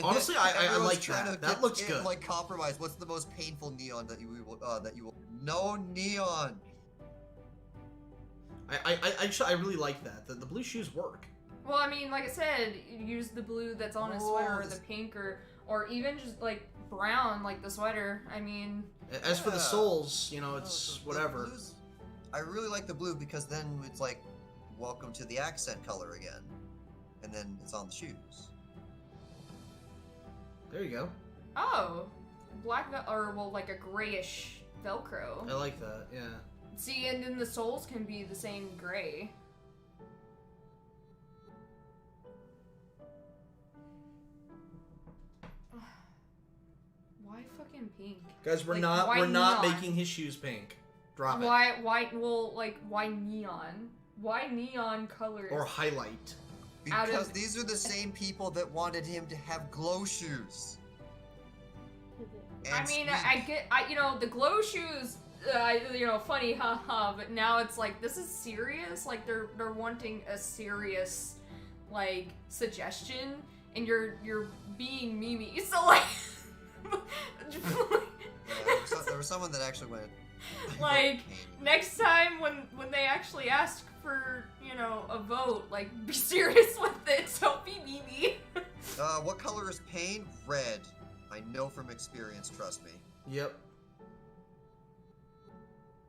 Honestly, I Everyone's like trying that. to That looks good. Like compromise. What's the most painful neon that you will? No neon. I really like that. The blue shoes work. well, I mean, like I said, use the blue that's on his Oh, sweater, or this- the pink, or even just like brown, like the sweater. I mean, As for the Yeah. soles, you know, Oh, it's the whatever. blues- I really like the blue because then it's like, welcome to the accent color again, and then it's on the shoes. There you go. oh, or well, like a grayish Velcro. I like that. Yeah. See, and then the soles can be the same gray. Why fucking pink? Guys, we're Like, not why not neon? making his shoes pink. Drop it. Why neon? Why neon colors? Or highlight. Out Because of- these are the same people that wanted him to have glow shoes. And I mean, squeak. you know, the glow shoes, you know, funny, haha, but now it's like, this is serious? Like, they're wanting a serious, like, suggestion, and you're being memey, so, like... There was someone that actually went. Like, Pain. next time when they actually ask for, you know, a vote, like, be serious with it, don't be memey. What color is pain? Red. I know from experience. Trust me. Yep.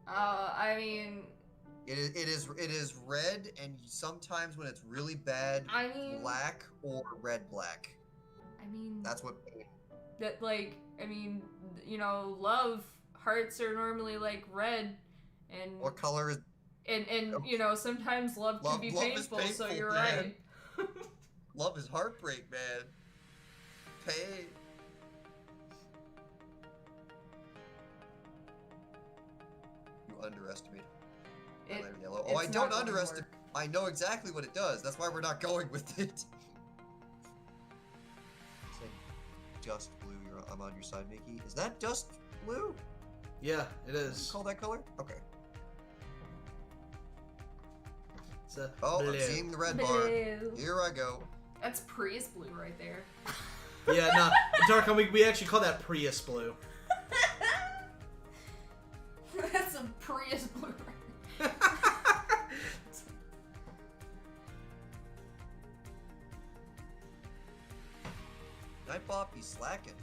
I mean... It is red, and sometimes when it's really bad, I mean... black or red-black. I mean... That's what pain. That, like, I mean, you know, love, hearts are normally, like, red, and... What color is? And you know, sometimes love can be Love is painful, so painful, you're man. right. Love is heartbreak, man. Pain. You underestimate. It- Red, yellow. it's Oh, I not don't gonna underestimate. work. I know exactly what it does. That's why we're not going with it. Say just blue. I'm on your side, Mickey. Is that just blue? Yeah, it You is. call that color? Okay. It's a Oh, blue. I'm seeing the red bar. Blue. Here I go. That's Prius blue right there. Yeah, no. Dark, we actually call that Prius blue. That's a Prius blue right Nightbot be slacking.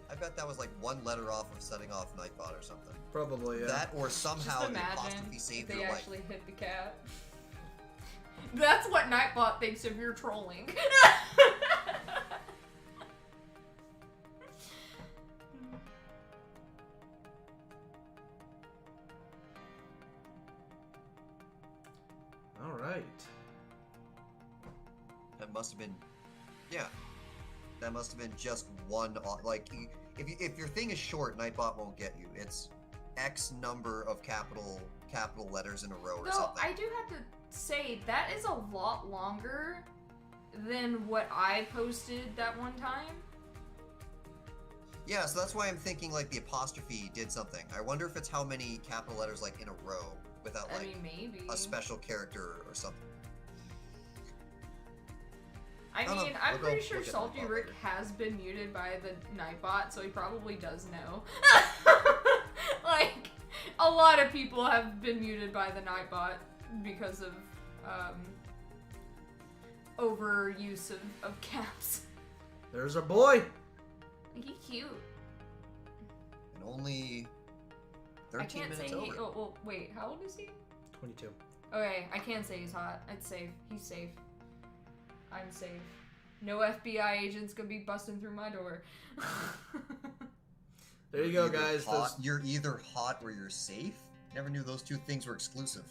I bet that was like one letter off of setting off Nightbot or something. Probably, yeah. That or somehow Just the imagine apostrophe if saved they your life. actually hit the cat. That's what Nightbot thinks if you're trolling. Alright. That must have been, yeah. That must have been just one. Like, if your thing is short, Nightbot won't get you. It's X number of capital letters in a row or Though, something. I do have to say, that is a lot longer than what I posted that one time. Yeah, so that's why I'm thinking like the apostrophe did something. I wonder if it's how many capital letters like in a row without I like mean, maybe. a special character or something. I don't know. mean, I'm We'll go pretty sure look at Salty Nightbot Rick later. has been muted by the Nightbot, so he probably does know. Like, a lot of people have been muted by the Nightbot because of overuse of caps. There's our boy. He cute. And only I 13 can't say minutes he. over. Oh, well, wait, how old is he? 22. Okay, I can't say he's hot. It's safe. He's safe. I'm safe. No FBI agents gonna be busting through my door. There you go, Either guys. hot- You're either hot or you're safe. Never knew those two things were exclusive.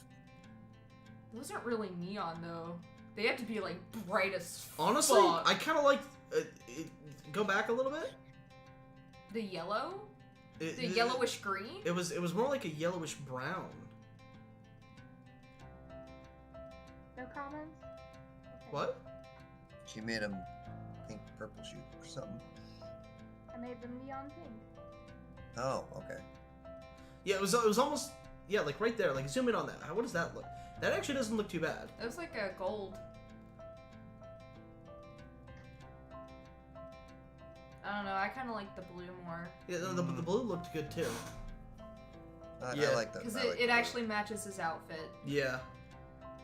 Those aren't really neon though. They have to be like bright as Honestly, fuck. I kind of like. Go back a little bit. The yellow? It- The it- yellowish green? It was more like a yellowish brown. No comments? Okay. What? She made him pink purple shoe or something. I made them neon pink. Oh, okay. Yeah, it was almost like right there. Like zoom in on that. What does that look? That actually doesn't look too bad. It was like a gold. I don't know, I kind of like the blue more. Yeah, the blue looked good too. I Yeah. like that. Because I like it that. actually matches his outfit. Yeah.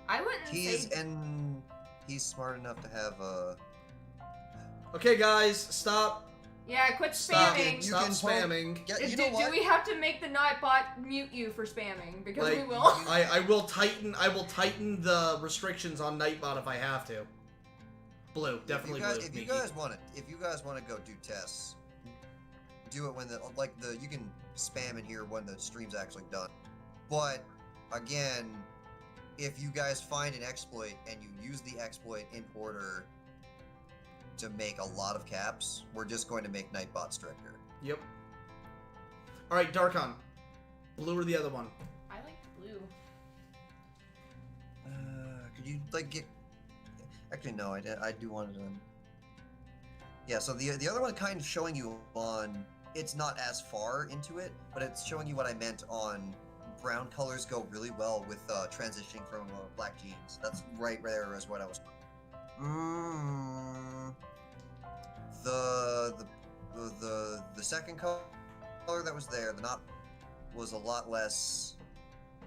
I wouldn't He's say... and he's smart enough to have a. Okay, guys, stop. Yeah, quit Stop. spamming. You Stop can spamming. Yeah, Do, you know what? do we have to make the Nightbot mute you for spamming? Because we Like, will. I will tighten the restrictions on Nightbot if I have to. Blue, definitely blue. If you Miki. guys want to go do tests, do it when you can spam in here when the stream's actually done. But again, if you guys find an exploit and you use the exploit in order to make a lot of caps, we're just going to make Nightbot stricter. Yep. All right, Darkon. Blue or the other one? I like blue. Could you get? Actually, no. I do want to. Yeah. So the other one kind of showing you on. It's not as far into it, but it's showing you what I meant on. Brown colors go really well with transitioning from black jeans. That's right there is what I was. The second color that was there, the knot was a lot less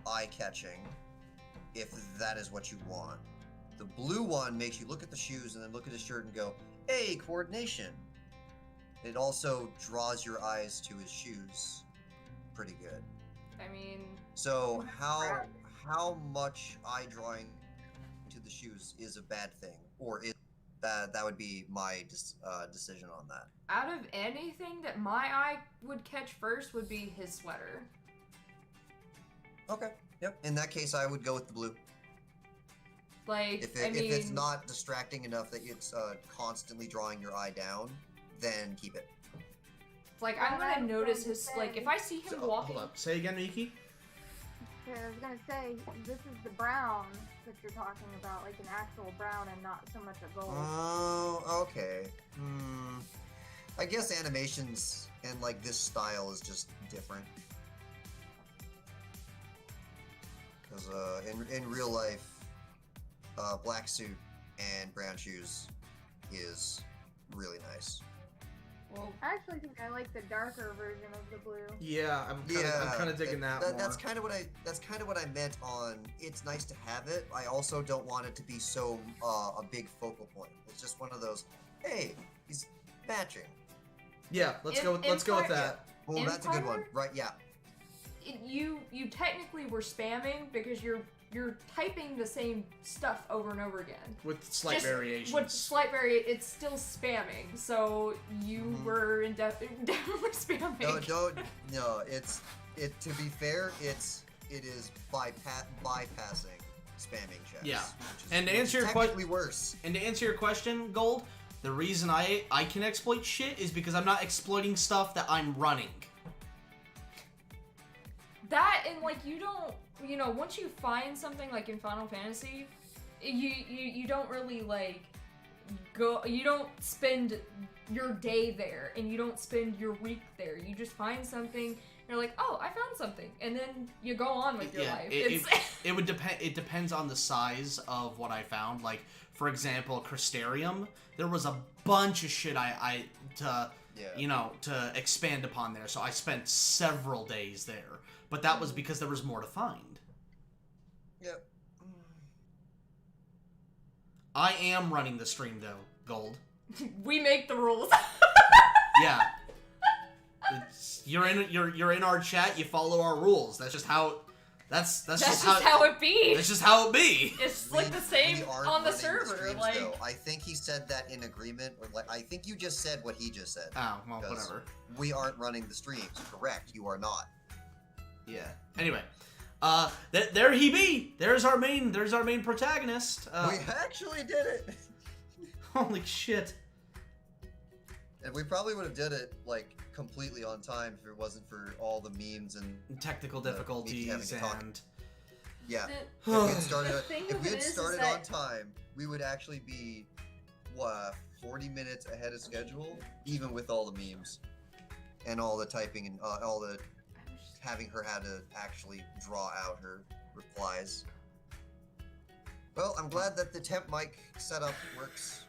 eye-catching, if that is what you want. The blue one makes you look at the shoes and then look at his shirt and go, "Hey, coordination." It also draws your eyes to his shoes pretty good. I mean, So how much eye drawing to the shoes is a bad thing, or is that would be my decision on that. out of anything that my eye would catch first would be his sweater. Okay. Yep. In that case, I would go with the blue. Like, If I mean, it's not distracting enough that it's constantly drawing your eye down, then keep it. like I'm Well, I gonna was notice going to his, like, say- if I see him So, walking... hold up. Say again, Miki. Yeah, I was gonna say, this is the brown that you're talking about, like an actual brown and not so much a gold. Oh, okay. I guess animations and like this style is just different. Because in real life, black suit and brown shoes is really nice. Well, I actually think I like the darker version of the blue. Yeah, I'm kind of digging that more. That's kind of what I meant on. It's nice to have it. I also don't want it to be so a big focal point. It's just one of those. Hey, he's matching. Yeah, let's go with that. Well, that's a good one, Empire? right? Yeah. you technically were spamming because you're typing the same stuff over and over again. With slight Just variations. With slight it's still spamming. So you were definitely spamming. No. To be fair, it is bypassing spamming checks. Yeah. Which is, And to which answer is your technically worse. And to answer your question, Gold, the reason I can exploit shit is because I'm not exploiting stuff that I'm running. That and like you don't, once you find something like in Final Fantasy, you don't really like go. You don't spend your day there, and you don't spend your week there. You just find something, you're like, oh, I found something, and then you go on with your life. It would depend. It depends on the size of what I found. Like, for example, Crystarium, there was a bunch of shit to expand upon there. So I spent several days there, but that was because there was more to find. Yep. I am running the stream though, Gold. We make the rules. Yeah. You're in our chat. You follow our rules. That's just how. That's just how it be. That's just how it be. It's like the same on the server. Streams, like, though. I think he said that in agreement, or like I think you just said what he just said. Oh well, whatever. We aren't running the streams. Correct. You are not. Yeah. Anyway, there he be. There's our main protagonist. We actually did it. Holy shit. And we probably would have did it like completely on time if it wasn't for all the memes and technical difficulties and yeah. The If we had started on time, we would actually be 40 minutes ahead of schedule, even with all the memes and all the typing and all the having her had to actually draw out her replies. Well, I'm glad that the temp mic setup works.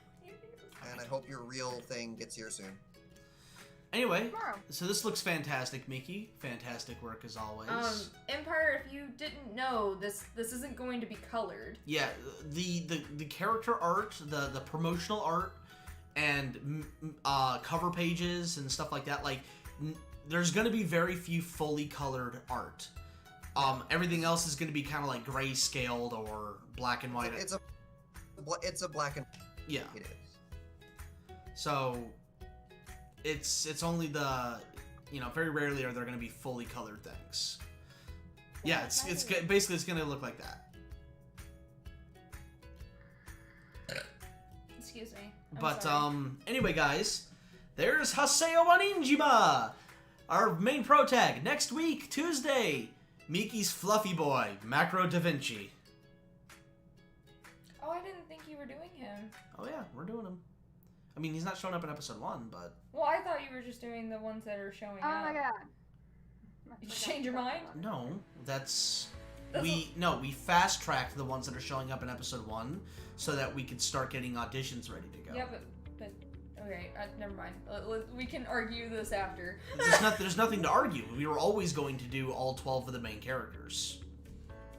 And I hope your real thing gets here soon. Anyway, so this looks fantastic, Miki. Fantastic work as always. Empire, if you didn't know, this isn't going to be colored. Yeah, the character art, the promotional art, and cover pages and stuff like that. Like, there's going to be very few fully colored art. Everything else is going to be kind of like grayscaled or black and white. It's a black and yeah. It is. So, it's only the, very rarely are there going to be fully colored things. Yeah, it's basically it's going to look like that. Excuse me. But anyway, guys, there's Haseo Wanijima, our main protag. Next week, Tuesday, Miki's fluffy boy, Macro Da Vinci. Oh, I didn't think you were doing him. Oh yeah, we're doing him. I mean, he's not showing up in episode 1, but... Well, I thought you were just doing the ones that are showing up. Oh my god. Did you change your mind? No, we fast-tracked the ones that are showing up in episode 1 so that we could start getting auditions ready to go. Yeah, but okay, never mind. We can argue this after. There's nothing to argue. We were always going to do all 12 of the main characters.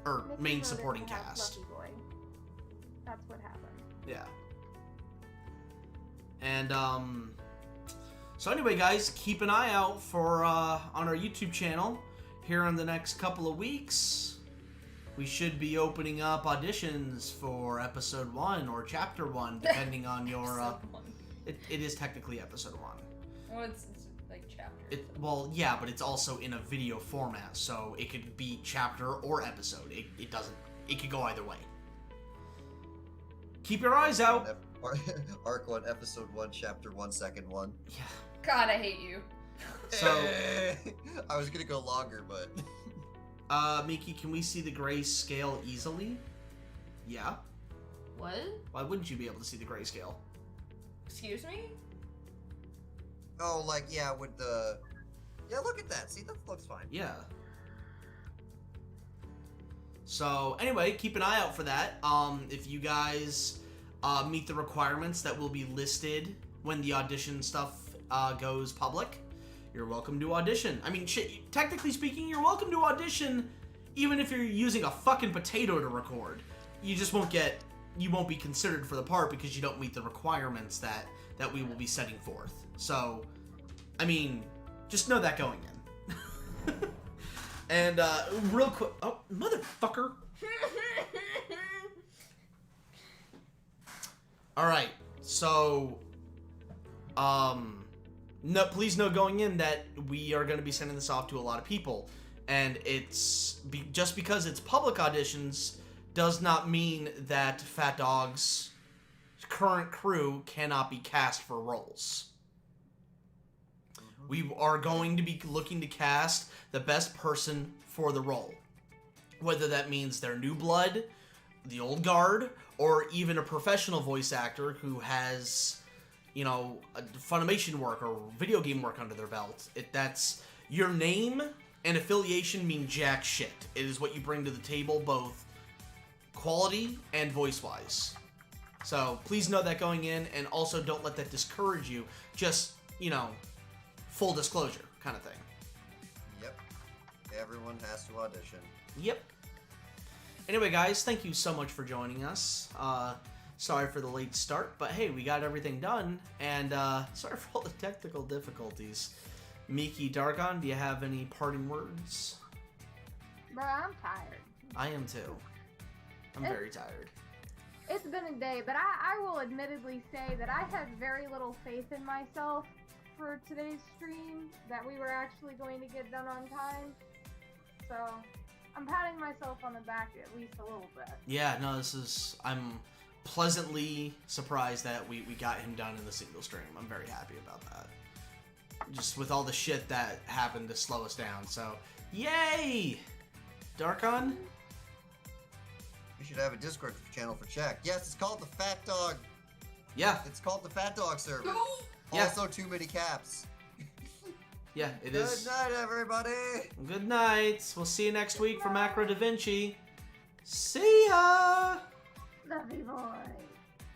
Or main supporting cast. Boy. That's what happened. Yeah. And, so anyway, guys, keep an eye out for, on our YouTube channel. Here in the next couple of weeks, we should be opening up auditions for episode 1 or chapter 1, depending on your, it is technically episode 1. Well, it's like chapter. Well, yeah, but it's also in a video format, so it could be chapter or episode. It could go either way. Keep your eyes out. Arc 1, Episode 1, Chapter 1, Second 1. Yeah. God, I hate you. So, I was gonna go longer, but... Miki, can we see the grayscale easily? Yeah. What? Why wouldn't you be able to see the grayscale? Excuse me? Oh, like, yeah, with the... Yeah, look at that. See, that looks fine. Yeah. So, anyway, keep an eye out for that. If you guys... meet the requirements that will be listed when the audition stuff goes public, you're welcome to audition. I mean, shit, technically speaking, you're welcome to audition even if you're using a fucking potato to record. You just won't be considered for the part because you don't meet the requirements that we will be setting forth. So, I mean, just know that going in. And, real quick... Oh, motherfucker! Alright, so, no, please know going in that we are going to be sending this off to a lot of people, and just because it's public auditions does not mean that Fat Dog's current crew cannot be cast for roles. We are going to be looking to cast the best person for the role, whether that means they're new blood, the old guard, or even a professional voice actor who has Funimation work or video game work under their belt. That's your name and affiliation mean jack shit. It is what you bring to the table, both quality and voice-wise. So please know that going in, and also don't let that discourage you. Just, full disclosure kind of thing. Yep. Everyone has to audition. Yep. Anyway, guys, thank you so much for joining us. Sorry for the late start, but hey, we got everything done, and sorry for all the technical difficulties. Miki, Dargon, do you have any parting words? Bro, I'm tired. I am too. I'm very tired. It's been a day, but I will admittedly say that I had very little faith in myself for today's stream, that we were actually going to get done on time. So, I'm patting myself on the back at least a little bit. Yeah, no, I'm pleasantly surprised that we got him done in the single stream. I'm very happy about that. Just with all the shit that happened to slow us down, so yay! Darkon? We should have a Discord channel for Czech. Yes, it's called the Fat Dog. Yeah. It's called the Fat Dog server. Yeah. Also, too many caps. Yeah, it is. Good night, everybody. Good night. We'll see you next week for Macro Da Vinci. See ya! Love you, boy.